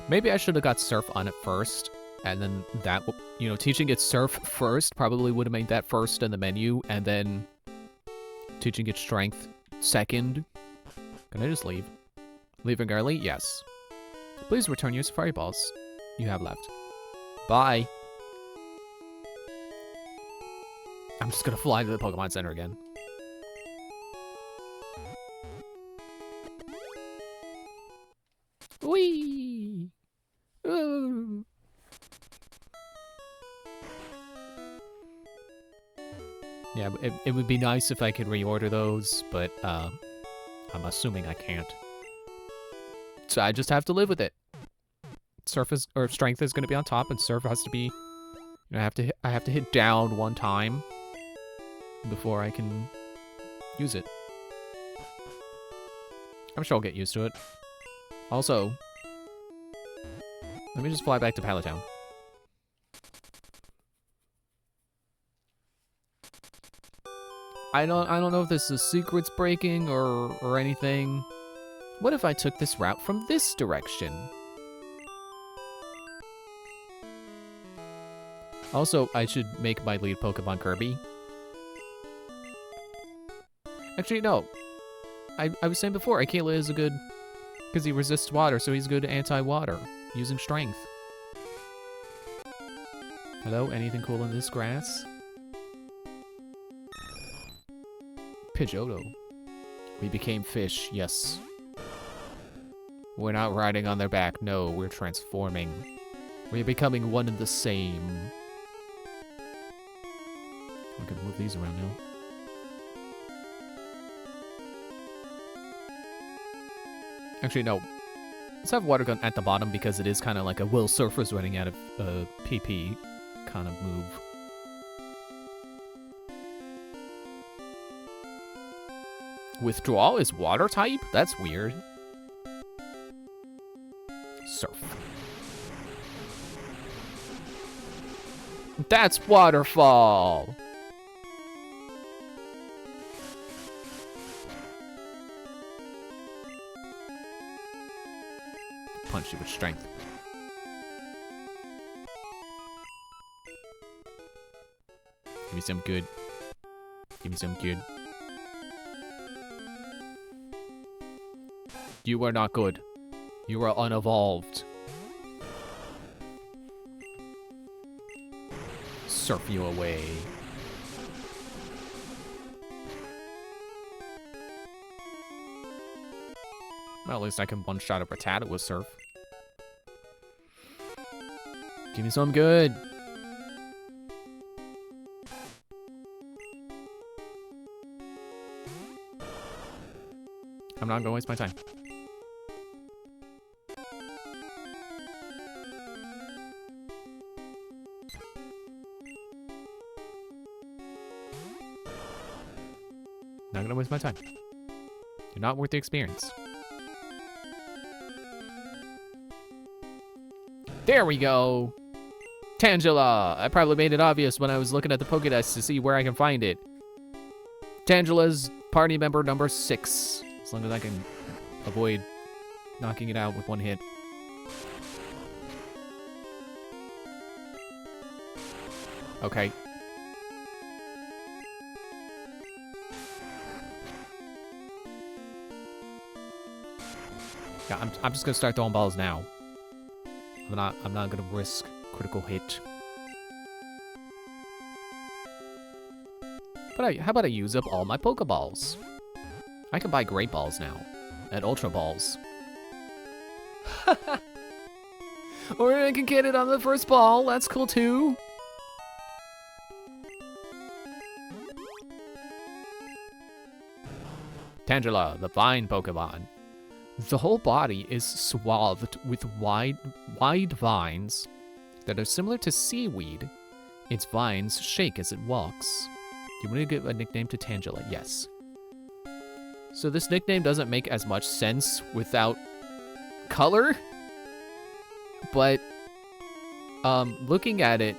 Maybe I should have got Surf on it first, and then that, you know, teaching it Surf first probably would have made that first in the menu, and then teaching it Strength second. Can I just leave? Leaving early? Yes. Please return your Safari Balls you have left. Bye. I'm just gonna fly to the Pokemon Center again. Whee! Ooh. Yeah, it would be nice if I could reorder those, but I'm assuming I can't. So I just have to live with it. Surf is, or Strength is going to be on top, and Surf has to be. You know, I have to hit down one time before I can use it. I'm sure I'll get used to it. Also, let me just fly back to Pallet Town. I don't know if this is secrets breaking or anything. What if I took this route from this direction? Also, I should make my lead Pokemon Kirby. Actually, no. I was saying before, Aquila is a good... Because he resists water, so he's good anti-water, using Strength. Hello, anything cool in this grass? Pidgeotto. We became fish, yes. We're not riding on their back, no, we're transforming. We're becoming one and the same. I can move these around now. Actually, no. Let's have Water Gun at the bottom because it is kind of like a Will Surfer's running out of PP kind of move. Withdrawal is water type? That's weird. Surf. That's waterfall! Punch you with strength. Give me some good. Give me some good. You are not good. You are unevolved. Surf you away. Well, at least I can one-shot a Rattata with Surf. Give me some good. I'm not gonna waste my time. Not gonna waste my time. You're not worth the experience. There we go! Tangela! I probably made it obvious when I was looking at the Pokédex to see where I can find it. Tangela's party member number 6. As long as I can avoid knocking it out with one hit. Okay. Yeah, I'm just gonna start throwing balls now. I'm not gonna risk critical hit. But how about I use up all my Pokeballs? I can buy Great Balls now. And Ultra Balls. Or I can get it on the first ball. That's cool too. Tangela, the vine Pokemon. The whole body is swathed with wide vines that are similar to seaweed. Its vines shake as it walks. Do you want to give a nickname to Tangela? Yes. So this nickname doesn't make as much sense without color, but looking at it,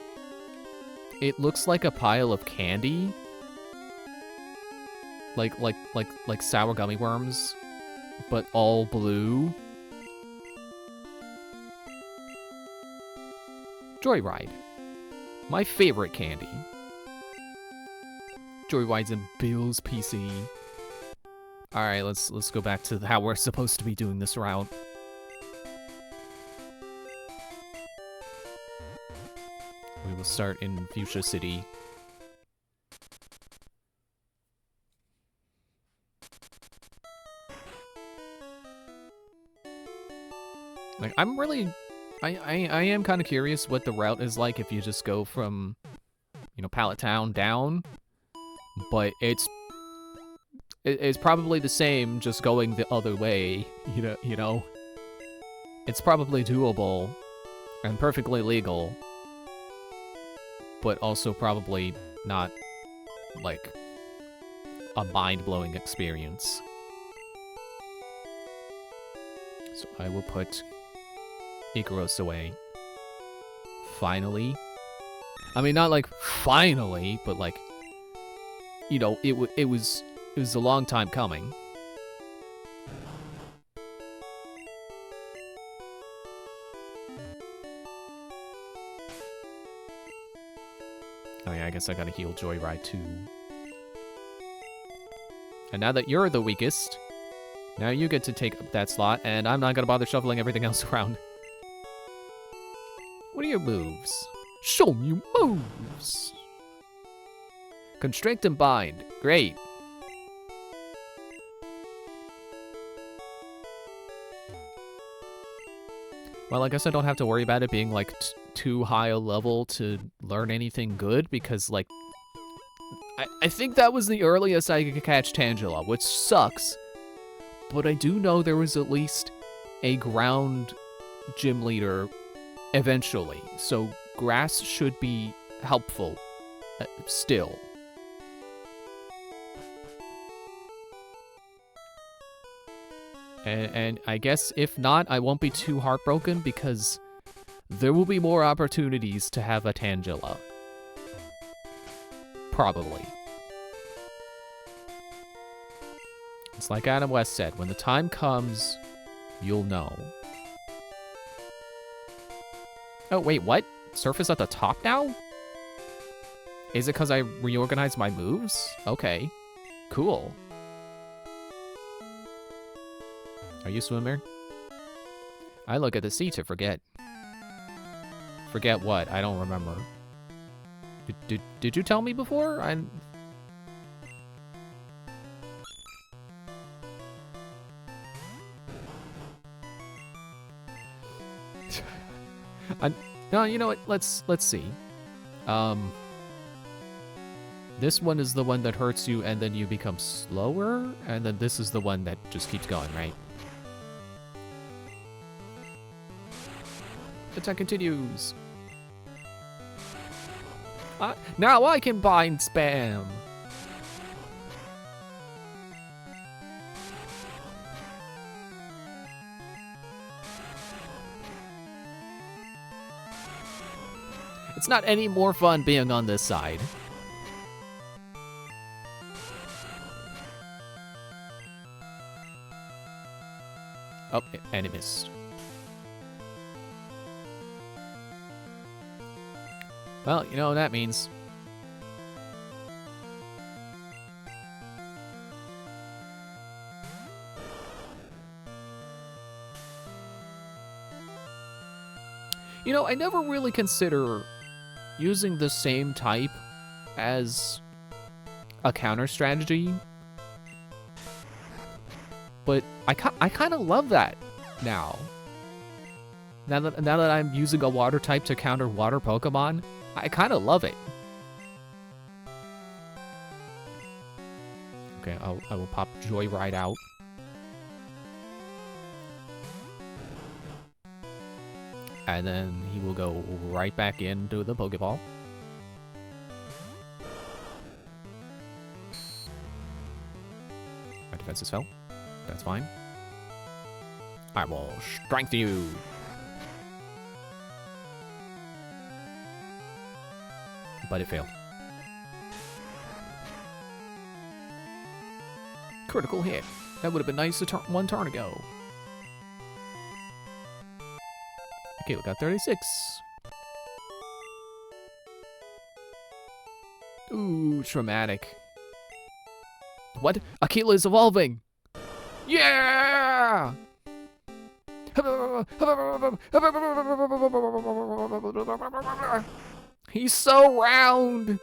it looks like a pile of candy, like sour gummy worms, but all blue. Joyride, my favorite candy. Joyride's in Bill's PC. All right, let's go back to how we're supposed to be doing this route. We will start in Fuchsia City. Like, I'm really, I am kind of curious what the route is like if you just go from, you know, Pallet Town down, but it's probably the same just going the other way, you know. It's probably doable and perfectly legal, but also probably not, like, a mind-blowing experience. So I will put Icaros away. Finally. I mean, not like finally, but like, you know, it was a long time coming. Oh yeah, I guess I gotta heal Joyride too. And now that you're the weakest, now you get to take up that slot, and I'm not gonna bother shuffling everything else around. What are your moves? Show me your moves. Constrict and bind. Great. Well, I guess I don't have to worry about it being, like, too high a level to learn anything good, because, like, I think that was the earliest I could catch Tangela, which sucks. But I do know there was at least a ground gym leader eventually, so grass should be helpful still. And I guess if not, I won't be too heartbroken because there will be more opportunities to have a Tangela. Probably. It's like Adam West said, when the time comes, you'll know. Oh, wait, what? Surface at the top now? Is it because I reorganized my moves? Okay. Cool. Are you swimmer? I look at the sea to forget. Forget what? I don't remember. Did you tell me before? No, you know what? Let's see. This one is the one that hurts you and then you become slower, and then this is the one that just keeps going, right? Attack continues. Now I can bind spam. It's not any more fun being on this side. Oh, and it missed. Well, you know what that means. You know, I never really consider using the same type as a counter strategy, but I kind of love that now. Now that I'm using a water type to counter water Pokemon, I kind of love it. Okay, I will pop Joyride out. And then he will go right back into the Pokeball. My defenses fell. That's fine. I will strengthen you. But it failed. Critical hit. That would have been nice one turn ago. Okay, we got 36. Ooh, traumatic. What? Aquila is evolving! Yeah! He's so round!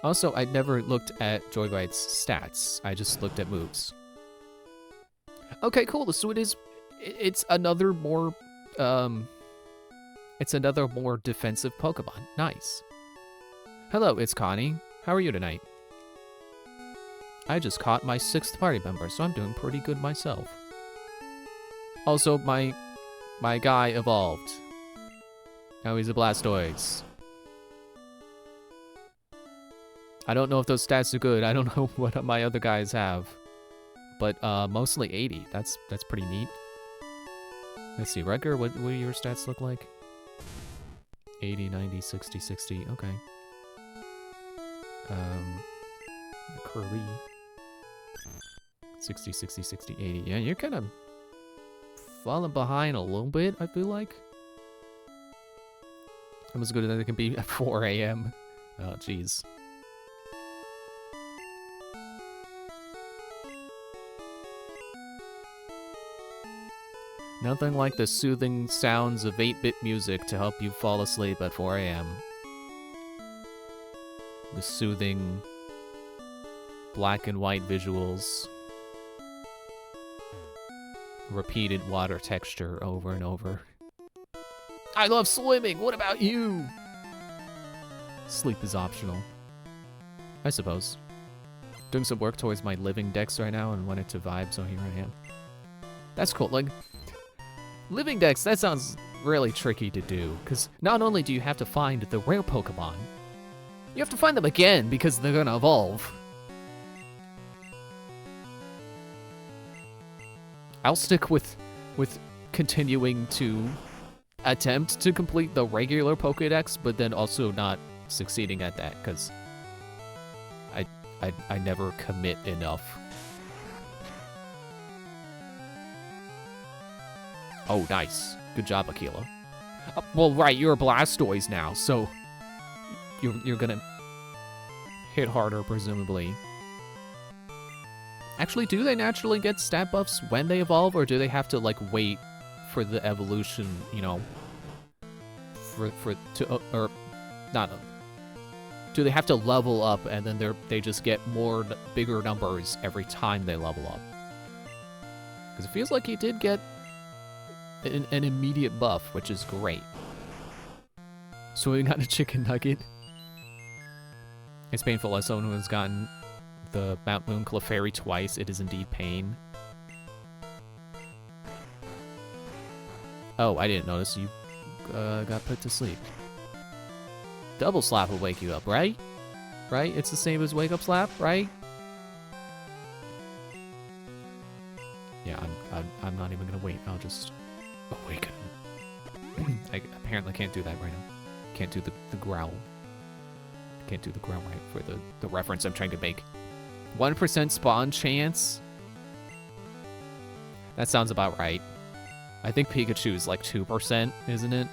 Also, I never looked at Joyride's stats. I just looked at moves. Okay, cool. So it's another more, it's another more defensive Pokemon. Nice. Hello, it's Connie. How are you tonight? I just caught my 6th party member, so I'm doing pretty good myself. Also, my guy evolved. Now he's a Blastoise. I don't know if those stats are good. I don't know what my other guys have. But mostly 80. That's pretty neat. Let's see, Rutger, what do your stats look like? 80, 90, 60, 60. Okay. Kirby. 60, 60, 60, 80. Yeah, you're kind of falling behind a little bit, I feel like. I'm as good as I can be at 4 a.m. Oh, jeez. Nothing like the soothing sounds of 8-bit music to help you fall asleep at 4 a.m. The soothing black and white visuals. Repeated water texture over and over. I love swimming! What about you? Sleep is optional. I suppose. Doing some work towards my living decks right now and wanted to vibe, so here I am. That's cool. Like, living decks, that sounds really tricky to do, because not only do you have to find the rare Pokemon, you have to find them again because they're gonna evolve. I'll stick with continuing to attempt to complete the regular Pokédex, but then also not succeeding at that, because I never commit enough. Oh, nice. Good job, Aquila. Well, right, you're a Blastoise now, so you're gonna hit harder, presumably. Actually, do they naturally get stat buffs when they evolve, or do they have to, like, wait for the evolution, you know, do they have to level up and then they just get bigger numbers every time they level up? Because it feels like he did get an immediate buff, which is great. So we got a chicken nugget. It's painful as someone who has gotten the Mount Moon Clefairy twice. It is indeed pain. Oh, I didn't notice you got put to sleep. Double slap will wake you up, right? Right? It's the same as wake up slap, right? Yeah, I'm not even gonna wait. I'll just awaken. I apparently can't do that right now. Can't do the growl. Can't do the growl right for the reference I'm trying to make. 1% spawn chance? That sounds about right. I think Pikachu is like 2%, isn't it?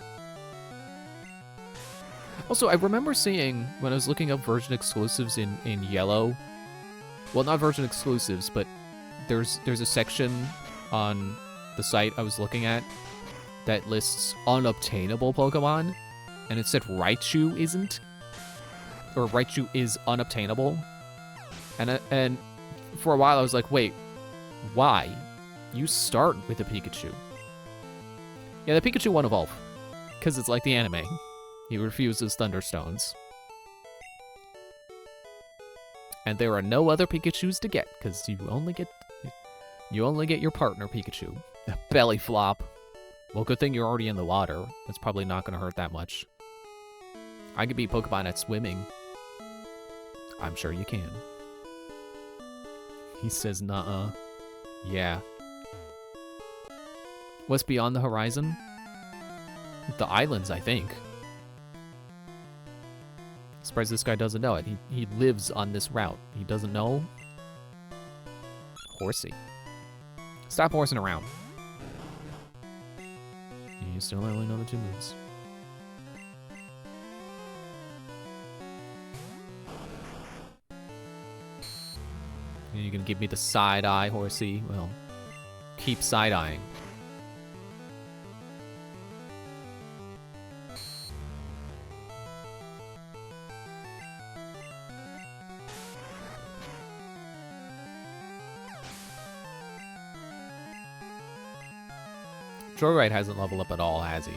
Also, I remember seeing, when I was looking up version exclusives in Yellow, well, not version exclusives, but there's a section on the site I was looking at that lists unobtainable Pokemon, and it said Raichu isn't, or Raichu is unobtainable, and for a while I was like, wait, why? You start with a Pikachu. Yeah, the Pikachu won't evolve, because it's like the anime. He refuses Thunderstones. And there are no other Pikachus to get, because you only get your partner Pikachu. Belly flop. Well, good thing you're already in the water. That's probably not going to hurt that much. I could beat Pokemon at swimming. I'm sure you can. He says, nuh-uh. Yeah. What's beyond the horizon? The islands, I think. Surprised this guy doesn't know it. He lives on this route. He doesn't know? Horsey. Stop horsing around. You still only know the 2 moves. You gonna give me the side eye, Horsey? Well, keep side eyeing. Joyride hasn't leveled up at all, has he?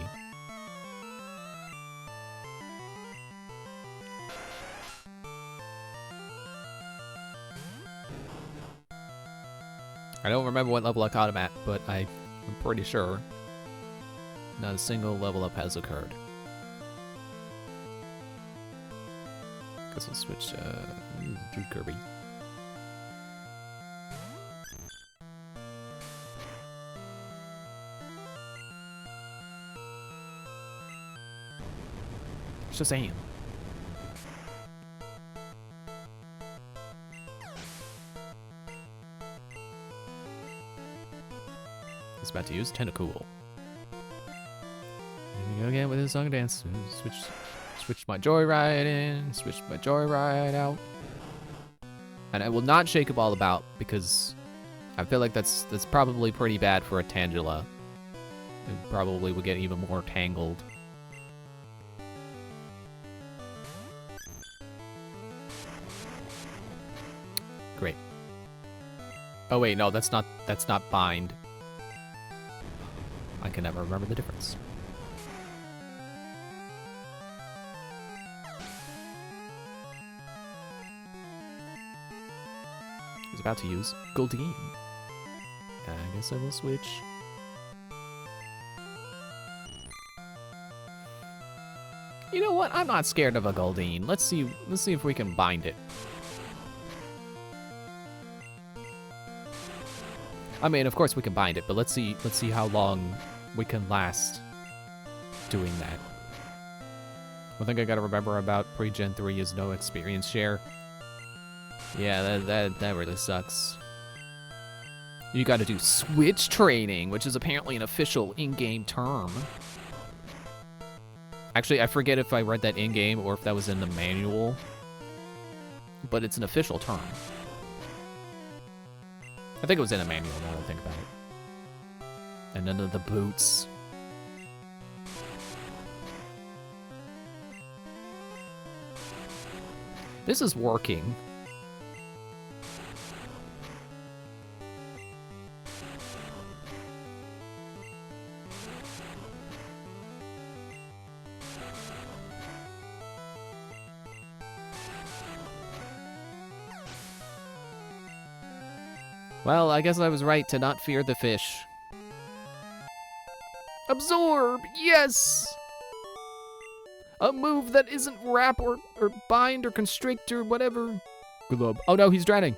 I don't remember what level I caught him at, but I'm pretty sure not a single level up has occurred. Guess we'll switch Drew Kirby. Shazam. He's about to use Tentacool. Here we go again with his song and dance. Switch my Joyride in, switch my Joyride out. And I will not Shake a Ball about because I feel like that's probably pretty bad for a Tangela. It probably would get even more tangled. Great. Oh wait, no, that's not bind. I can never remember the difference. He's about to use Goldeen. I guess I will switch. You know what? I'm not scared of a Goldeen. Let's see if we can bind it. I mean, of course we can bind it, but let's see how long we can last doing that. One thing I gotta remember about pre-Gen 3 is no experience share. Yeah, that really sucks. You gotta do Switch training, which is apparently an official in-game term. Actually, I forget if I read that in-game or if that was in the manual, but it's an official term. I think it was in a manual now that I think about it. And then the boots. This is working. Well, I guess I was right to not fear the fish. Absorb! Yes! A move that isn't wrap or bind or constrict or whatever. Glub. Oh no, he's drowning.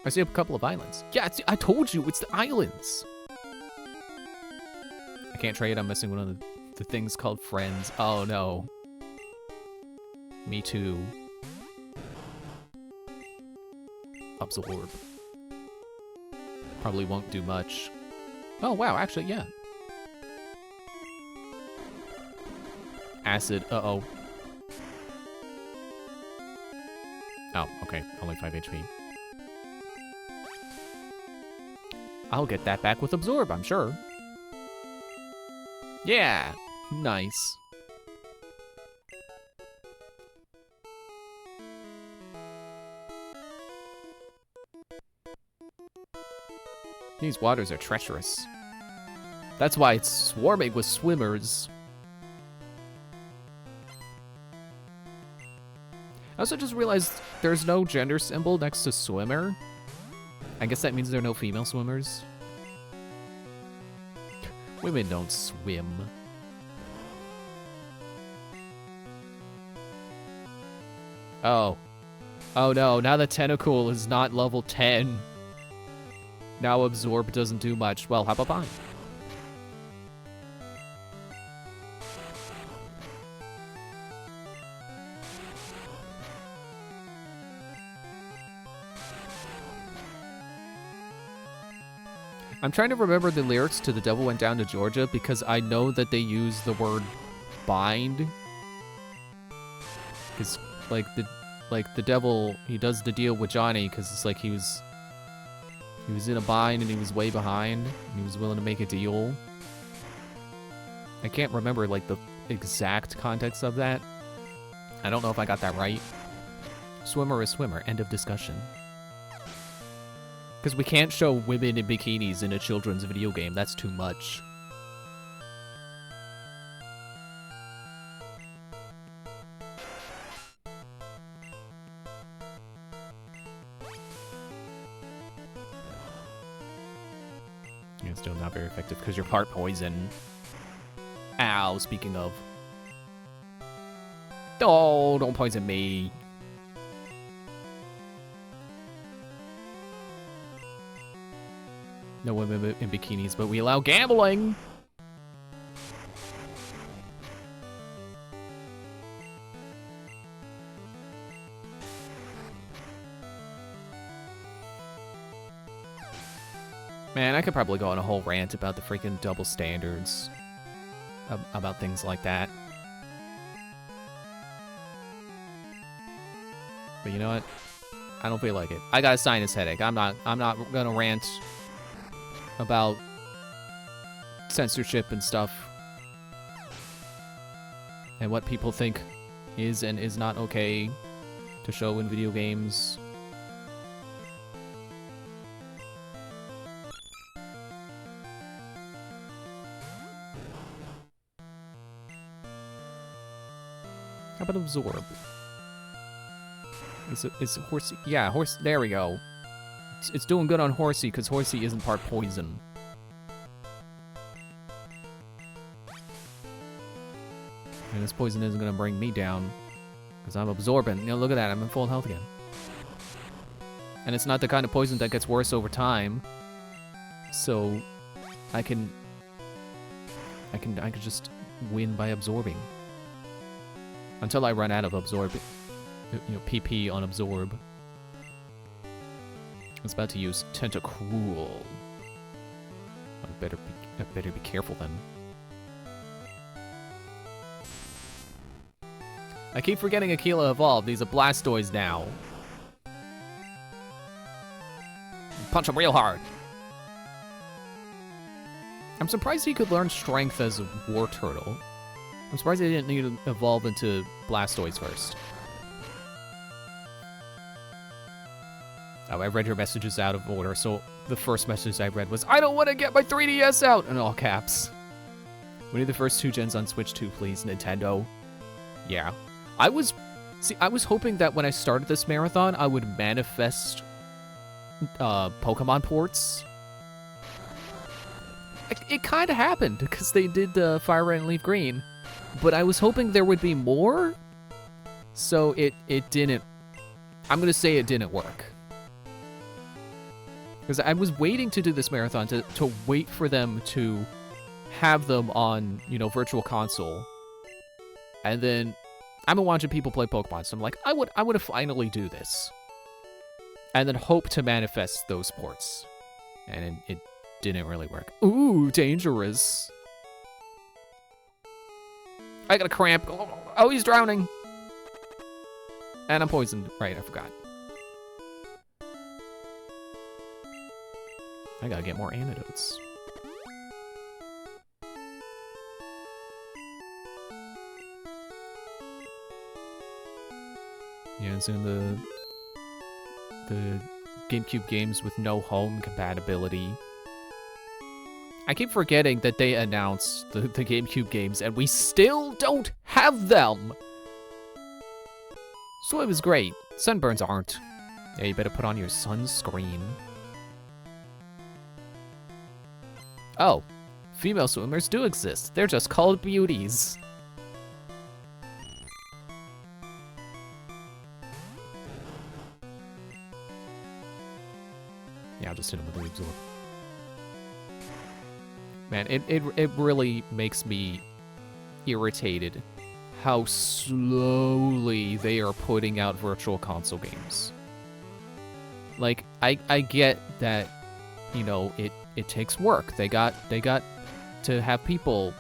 I see a couple of islands. Yeah, I told you, it's the islands. I can't trade, I'm missing one of the things called friends. Oh no. Me too. Absorb. Probably won't do much. Oh, wow, actually, yeah. Acid, uh-oh. Oh, okay, only 5 HP. I'll get that back with Absorb, I'm sure. Yeah, nice. These waters are treacherous. That's why it's swarming with swimmers. I also just realized there's no gender symbol next to swimmer. I guess that means there are no female swimmers. Women don't swim. Oh. Oh no, now the tentacle is not level 10. Now Absorb doesn't do much. Well, how about Bind? I'm trying to remember the lyrics to The Devil Went Down to Georgia because I know that they use the word bind. Because, like the devil, he does the deal with Johnny because it's like he was in a bind and he was way behind and he was willing to make a deal. I can't remember, like, the exact context of that. I don't know if I got that right. Swimmer is swimmer. End of discussion. Because we can't show women in bikinis in a children's video game. That's too much. Yeah, it's still not very effective because you're part poison. Ow, speaking of. Oh, don't poison me. No women in bikinis, but we allow gambling. Man, I could probably go on a whole rant about the freaking double standards. About things like that. But you know what? I don't feel like it. I got a sinus headache. I'm not gonna rant about censorship and stuff. And what people think is and is not okay to show in video games. How about absorb? Is Horsey? Yeah, Horse. There we go. It's doing good on Horsey because Horsey isn't part poison. And this poison isn't gonna bring me down because I'm absorbent. You know, look at that. I'm in full health again. And it's not the kind of poison that gets worse over time. So I can just win by absorbing. Until I run out of absorb, PP on absorb. I was about to use Tentacruel. I better be careful then. I keep forgetting Aquila evolved. He's a Blastoise now. Punch him real hard. I'm surprised he could learn Strength as a Wartortle. I'm surprised they didn't need to evolve into Blastoise first. Oh, I read your messages out of order, so the first message I read was, I don't want to get my 3DS out! In all caps. We need the first 2 gens on Switch 2, please, Nintendo. Yeah. I was hoping that when I started this marathon, I would manifest Pokemon ports. It kind of happened, because they did Fire Red and Leaf Green. But I was hoping there would be more, so it didn't. I'm gonna say it didn't work. Because I was waiting to do this marathon to wait for them to have them on, Virtual Console. And then I've been watching people play Pokemon, so I'm like, I would finally do this. And then hope to manifest those ports. And it didn't really work. Ooh, dangerous. I got a cramp. Oh, he's drowning. And I'm poisoned. Right, I forgot. I gotta get more antidotes. Yeah, it's in the GameCube games with no home compatibility. I keep forgetting that they announced the GameCube games and we still don't have them! So it was great. Sunburns aren't. Yeah, you better put on your sunscreen. Oh, female swimmers do exist. They're just called beauties. Yeah, I'll just hit him with the absorb. Man, it really makes me irritated how slowly they are putting out Virtual Console games. Like, I get that, it takes work. They got to have people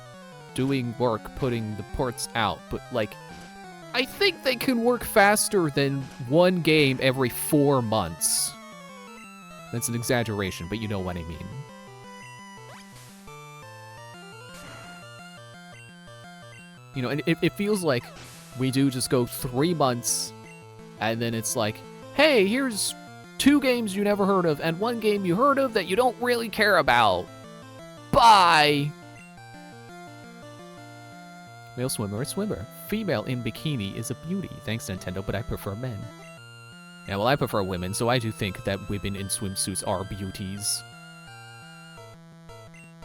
doing work putting the ports out, but like, I think they can work faster than one game every 4 months. That's an exaggeration, but you know what I mean. And it feels like we do just go 3 months, and then it's like, hey, here's 2 games you never heard of, and 1 game you heard of that you don't really care about. Bye! Male swimmer is swimmer. Female in bikini is a beauty. Thanks, Nintendo, but I prefer men. Yeah, well, I prefer women, so I do think that women in swimsuits are beauties.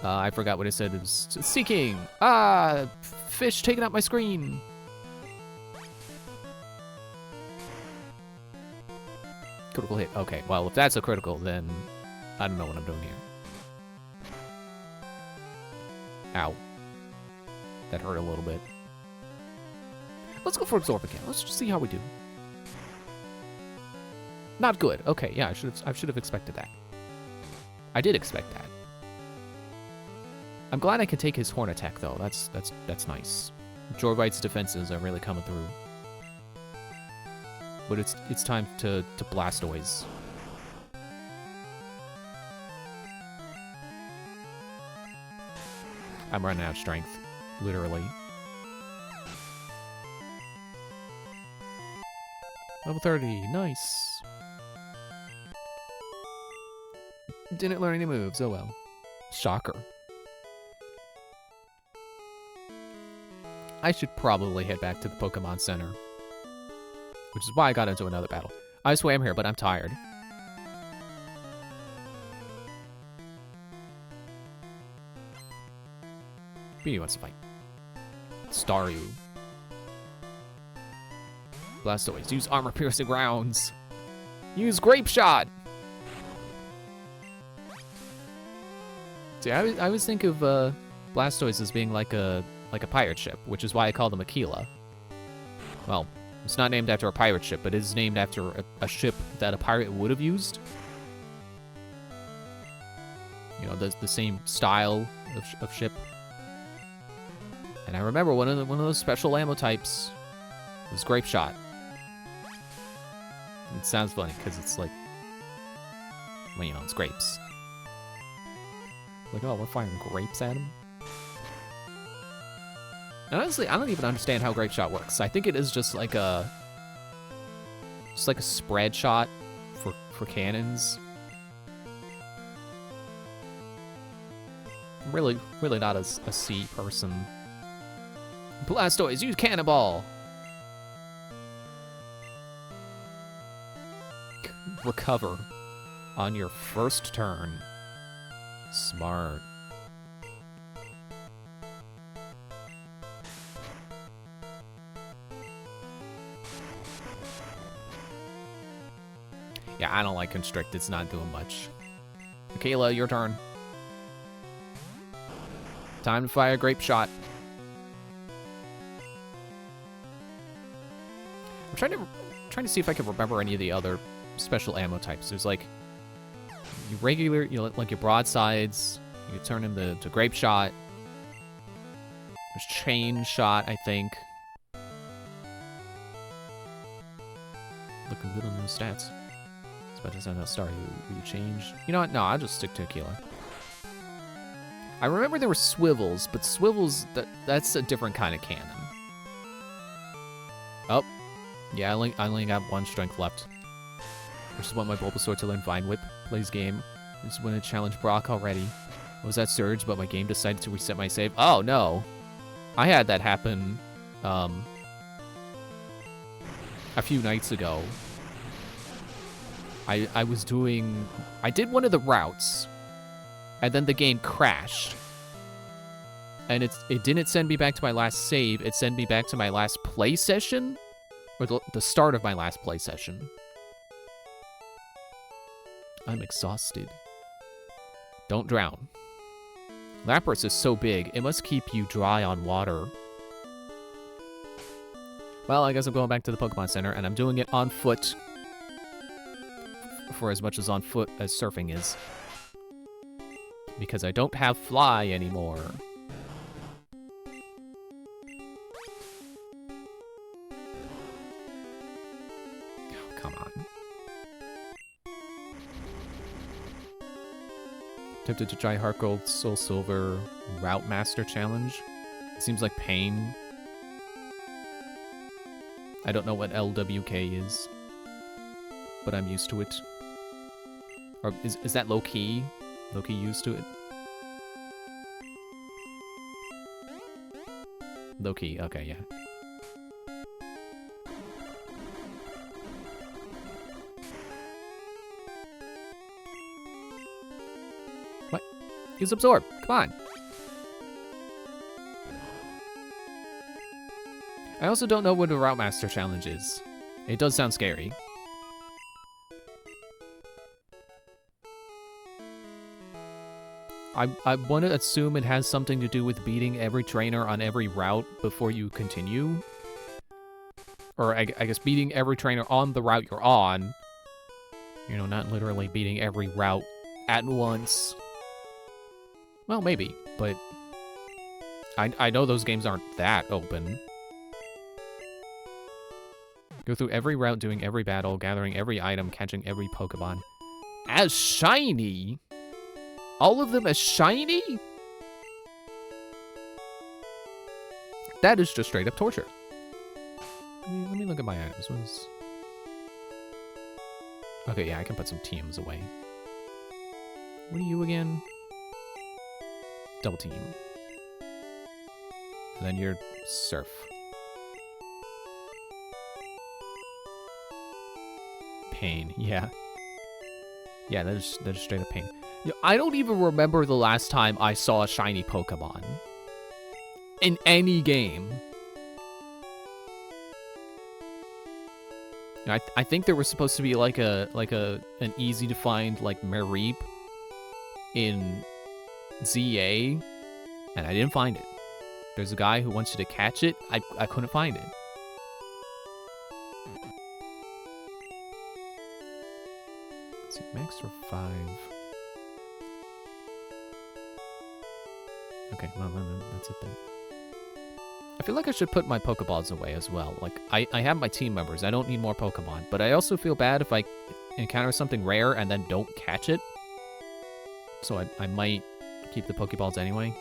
I forgot what it said. It was seeking. Ah, fish taking out my screen. Critical hit. Okay, well, if that's a critical, then I don't know what I'm doing here. Ow. That hurt a little bit. Let's go for absorb again. Let's just see how we do. Not good. Okay, yeah, I should have expected that. I did expect that. I'm glad I can take his horn attack though. That's nice. Jorvite's defenses are really coming through. But it's time to Blastoise. I'm running out of strength. Literally. Level 30. Nice. Didn't learn any moves. Oh well. Shocker. I should probably head back to the Pokemon Center. Which is why I got into another battle. I swam here, but I'm tired. He wants to fight. Staryu. Blastoise. Use armor-piercing rounds. Use Grape Shot! See, I always think of Blastoise as being like a pirate ship, which is why I call them Aquila. Well, it's not named after a pirate ship, but it is named after a ship that a pirate would have used. You know, the same style of ship. And I remember one of those special ammo types was Grape Shot. It sounds funny because it's like, well, you know, it's grapes. Like, oh, we're firing grapes at him. And honestly, I don't even understand how Grape Shot works. I think it is just like a spread shot for cannons. I'm really not a C person. Blastoise, use Cannonball! Recover on your first turn. Smart. Yeah, I don't like Constrict. It's not doing much. Michaela, your turn. Time to fire Grape Shot. I'm trying to see if I can remember any of the other special ammo types. There's like your regular, like your broadsides. You can turn them to Grape Shot. There's Chain Shot, I think. Looking good on those stats. It's about to sound how Staryu. Will you change? You know what? No, I'll just stick to Aquila. I remember there were Swivels, but Swivels, that's a different kind of cannon. Oh. Yeah, I only got one strength left. I just want my Bulbasaur to learn Vine Whip. Plays game. I just want to challenge Brock already. I was at Surge, but my game decided to reset my save. Oh, no. I had that happen, a few nights ago. I did one of the routes, and then the game crashed. And it didn't send me back to my last save, it sent me back to my last play session? Or the start of my last play session. I'm exhausted. Don't drown. Lapras is so big, it must keep you dry on water. Well, I guess I'm going back to the Pokemon Center, and I'm doing it on foot. For as much as on foot as surfing is. Because I don't have Fly anymore. Oh, come on. Tempted to try Heart Gold, Soul Silver, Route Master Challenge. It seems like pain. I don't know what LWK is, but I'm used to it. Or is that low-key? Low-key used to it? Low-key, okay, yeah. What? Use Absorb, come on! I also don't know what a Route Master Challenge is. It does sound scary. I want to assume it has something to do with beating every trainer on every route before you continue. Or I guess beating every trainer on the route you're on. You know, not literally beating every route at once. Well, maybe, but I know those games aren't that open. Go through every route, doing every battle, gathering every item, catching every Pokemon. As shiny? All of them as shiny? That is just straight up torture. Let me look at my items. Okay, yeah, I can put some TMs away. What are you again? Double team. And then you're Surf. Pain, yeah. Yeah, that is straight up pain. I don't even remember the last time I saw a shiny Pokemon. In any game. I think there was supposed to be like an easy to find like Mareep in ZA, and I didn't find it. There's a guy who wants you to catch it. I couldn't find it. Let's see, max for 5. Okay, well, that's it then. I feel like I should put my Pokeballs away as well. Like, I have my team members. I don't need more Pokemon. But I also feel bad if I encounter something rare and then don't catch it. So I might keep the Pokeballs anyway.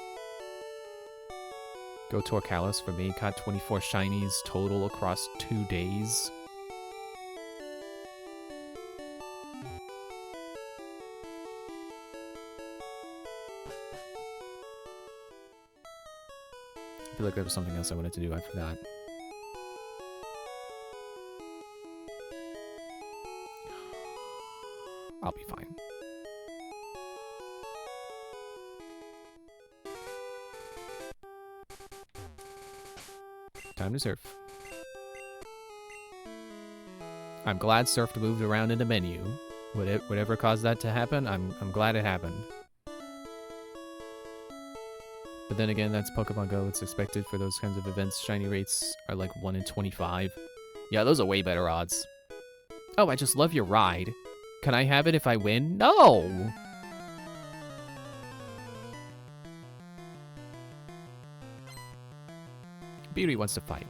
Go Torkalis for me. Caught 24 shinies total across 2 days. I feel like there was something else I wanted to do. I forgot. I'll be fine. Time to surf. I'm glad Surf moved around in the menu. Whatever caused that to happen, I'm glad it happened. But then again, that's Pokemon Go. It's expected for those kinds of events. Shiny rates are like 1 in 25. Yeah, those are way better odds. Oh, I just love your ride. Can I have it if I win? No! Beauty wants to fight.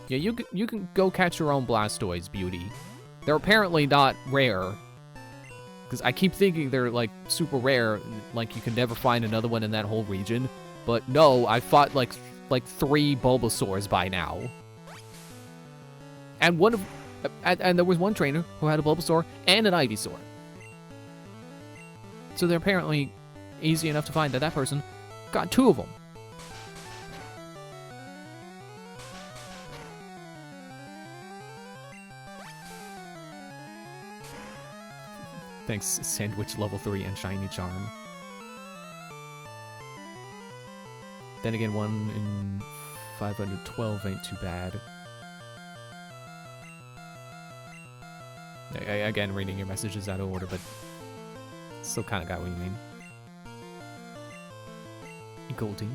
Yeah, you can go catch your own Blastoise, Beauty. They're apparently not rare. Because I keep thinking they're, like, super rare. Like, you can never find another one in that whole region. But no, I fought, like 3 Bulbasaurs by now. And and there was one trainer who had a Bulbasaur and an Ivysaur. So they're apparently easy enough to find that person got 2 of them. Thanks, Sandwich level 3 and Shiny Charm. Then again, 1 in 512 ain't too bad. Again, reading your messages out of order, but still kind of got what you mean. Goldie.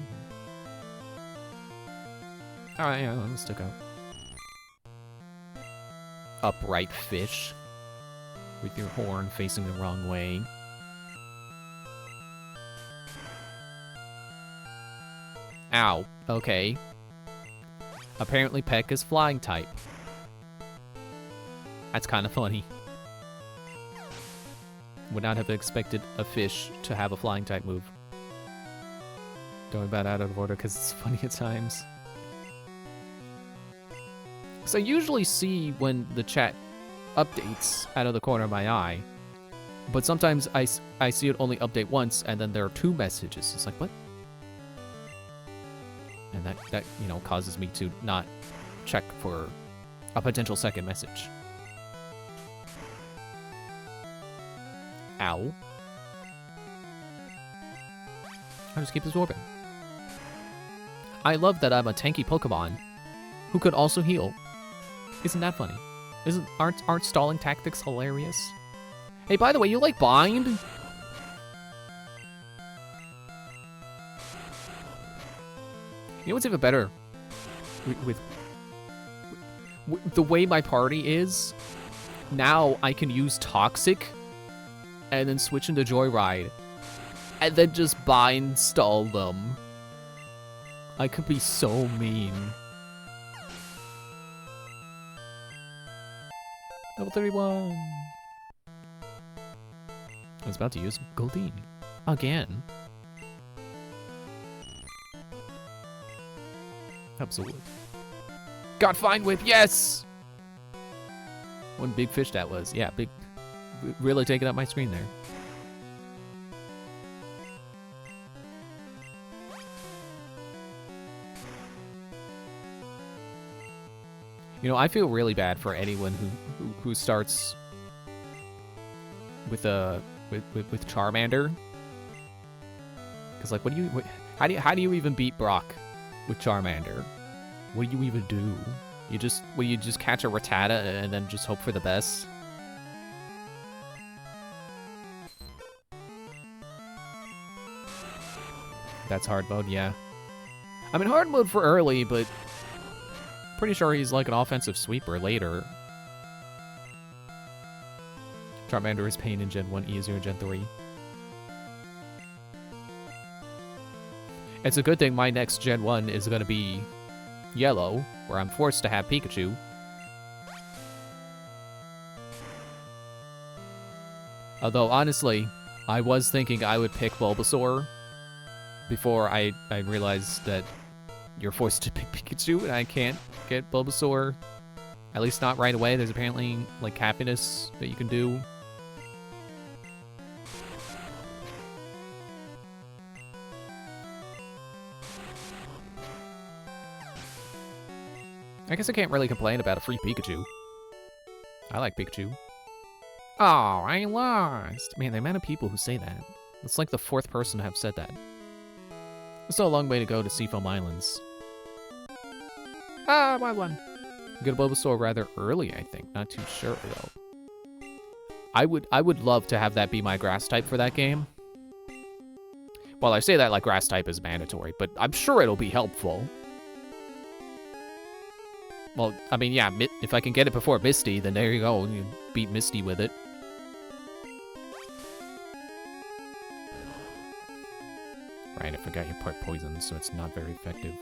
Alright, yeah, let's stick out. Upright fish. With your horn facing the wrong way. Ow. Okay. Apparently Peck is flying type. That's kind of funny. Would not have expected a fish to have a flying type move. Going about out of order because it's funny at times. Because I usually see when the chat updates out of the corner of my eye. But sometimes I see it only update once and then there are 2 messages. It's like, what? And that you know, causes me to not check for a potential second message. Ow. I'll just keep absorbing. I love that I'm a tanky Pokemon who could also heal. Isn't that funny? Aren't stalling tactics hilarious? Hey, by the way, you like Bind? You know what's even better? With the way my party is, now I can use Toxic and then switch into Joyride and then just bind stall them. I could be so mean. Level 31. I was about to use Goldeen. Again. Absolutely. Got Fine Whip, yes! One big fish that was. Yeah, big. Really taking up my screen there. You know, I feel really bad for anyone who starts with Charmander. Because like, how do you even beat Brock with Charmander? What do you even do? You just catch a Rattata and then just hope for the best? That's hard mode, yeah. I mean, hard mode for early, but pretty sure he's like an offensive sweeper later. Charmander is pain in Gen 1, easier in Gen 3. It's a good thing my next Gen 1 is going to be Yellow, where I'm forced to have Pikachu. Although, honestly, I was thinking I would pick Bulbasaur before I realized that you're forced to pick Pikachu, and I can't get Bulbasaur. At least not right away. There's apparently, like, happiness that you can do. I guess I can't really complain about a free Pikachu. I like Pikachu. Oh, I lost! Man, the amount of people who say that. It's like the 4th person to have said that. It's still a long way to go to Seafoam Islands. Ah, my one. Get a Bulbasaur rather early, I think. Not too sure, though. I would love to have that be my grass type for that game. Well, I say that like grass type is mandatory, but I'm sure it'll be helpful. Well, I mean, yeah, if I can get it before Misty, then there you go. You beat Misty with it. Right, I forgot you're part poison, so it's not very effective.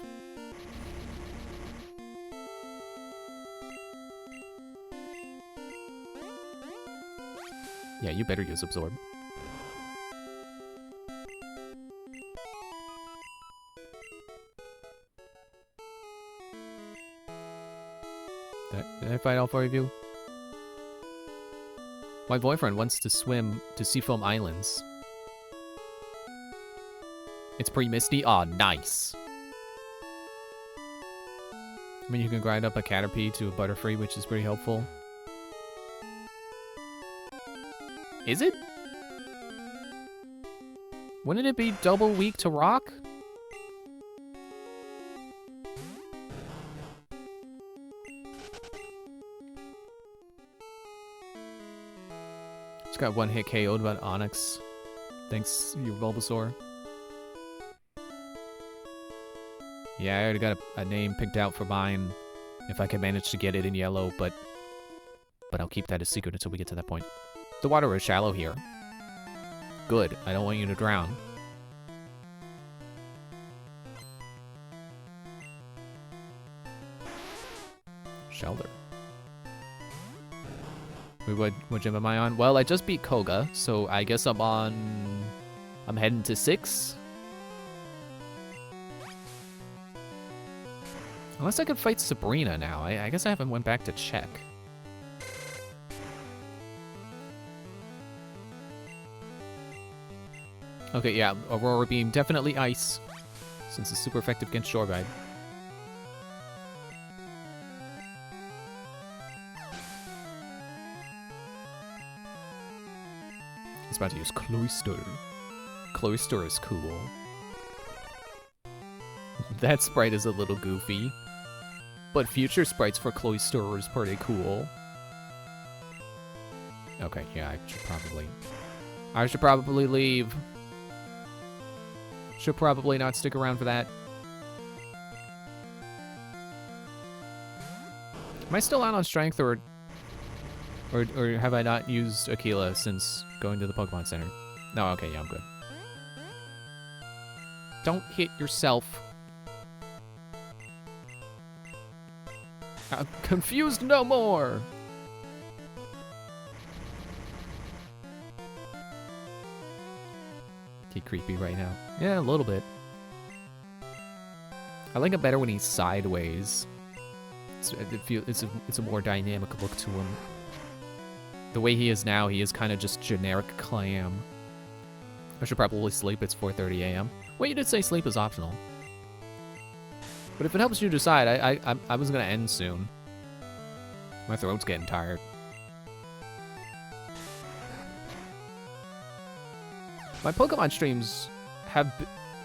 Yeah, you better use Absorb. Did I fight all 4 of you? My boyfriend wants to swim to Seafoam Islands. It's pre-Misty? Aw, nice. I mean, you can grind up a Caterpie to a Butterfree, which is pretty helpful. Is it? Wouldn't it be double weak to rock? Just got one hit KO'd by Onyx. Thanks, you Bulbasaur. Yeah, I already got a name picked out for mine. If I can manage to get it in yellow, but I'll keep that a secret until we get to that point. The water is shallow here. Good. I don't want you to drown. Shelter. Wait, what gym am I on? Well, I just beat Koga, so I guess I'm heading to 6. Unless I could fight Sabrina now. I guess I haven't went back to check. Okay, yeah, Aurora Beam, definitely ice, since it's super effective against Shore Ride. I was about to use Cloyster. Cloyster is cool. That sprite is a little goofy, but future sprites for Cloyster is pretty cool. Okay, yeah, I should probably leave. Should probably not stick around for that. Am I still out on strength, or have I not used Aquila since going to the Pokemon Center? No, okay, yeah, I'm good. Don't hit yourself. I'm confused no more! Creepy right now. Yeah, a little bit. I like it better when he's sideways. It's a more dynamic look to him. The way he is now, he is kind of just generic clam. I should probably sleep. It's 4:30 a.m. Wait, you did say sleep is optional. But if it helps you decide, I was gonna end soon. My throat's getting tired. My Pokemon streams have...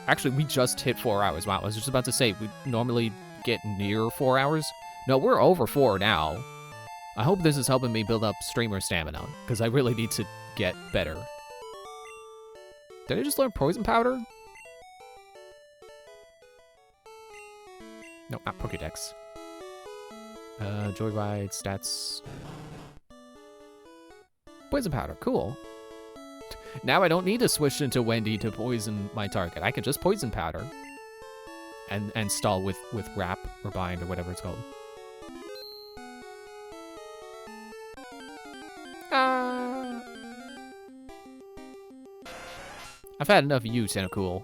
Actually, we just hit 4 hours. Wow, I was just about to say, we normally get near 4 hours. No, we're over 4 now. I hope this is helping me build up streamer stamina, because I really need to get better. Did I just learn Poison Powder? No, not Pokédex. Joyride, stats. Poison Powder, cool. Now I don't need to switch into Wendy to poison my target. I can just Poison Powder. And stall with Wrap or Bind or whatever it's called. I've had enough of you, Tentacool.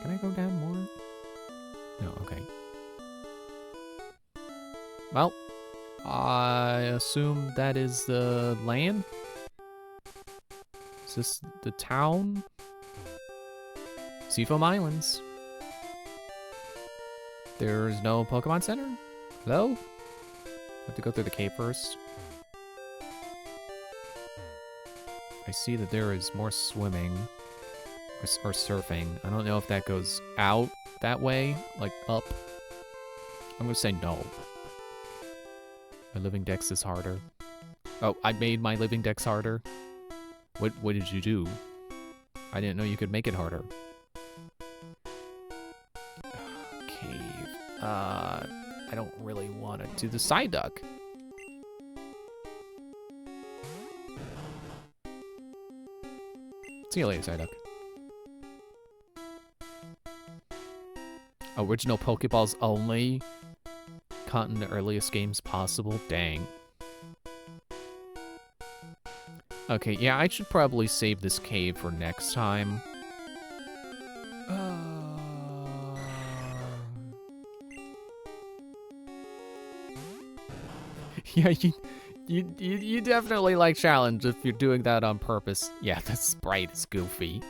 Can I go down more? No, okay. Well, I assume that is the land? Is this the town? Seafoam Islands. There's no Pokemon Center? Hello? I have to go through the cave first. I see that there is more swimming or surfing. I don't know if that goes out that way, like up. I'm gonna say no. My living dex is harder. Oh, I made my living dex harder. What did you do? I didn't know you could make it harder. Cave. I don't really want to do the Psyduck. See you later, Psyduck. Original Pokeballs only. Caught in the earliest games possible. Dang. Okay, yeah, I should probably save this cave for next time. Yeah, you definitely like challenge if you're doing that on purpose. Yeah, the sprite is goofy.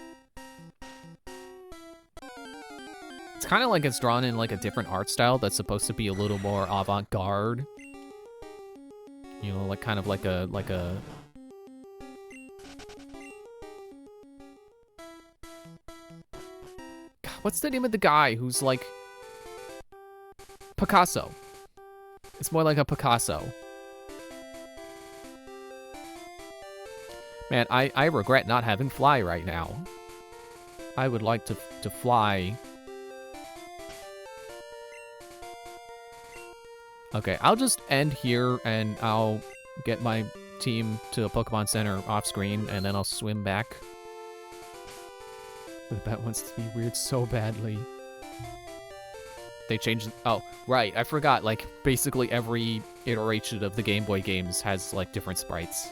It's kind of like it's drawn in like a different art style that's supposed to be a little more avant-garde. You know, like kind of like a God, what's the name of the guy who's like Picasso? It's more like a Picasso. Man, I regret not having Fly right now. I would like to fly. Okay, I'll just end here and I'll get my team to the Pokemon Center off screen and then I'll swim back. The bat wants to be weird so badly. They changed... Oh, right, I forgot, like, basically every iteration of the Game Boy games has, like, different sprites.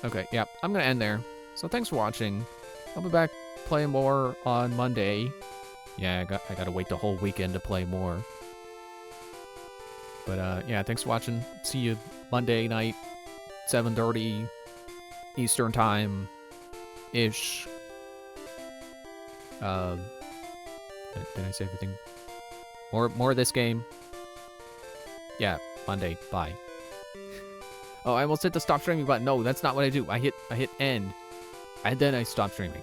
Okay, yeah, I'm gonna end there. So thanks for watching. I'll be back playing more on Monday. Yeah, I gotta wait the whole weekend to play more. But, yeah, thanks for watching. See you Monday night, 7:30 Eastern Time-ish. Did I say everything? More of this game. Yeah, Monday. Bye. Oh, I almost hit the stop streaming button. No, that's not what I do. I hit end. And then I stop streaming.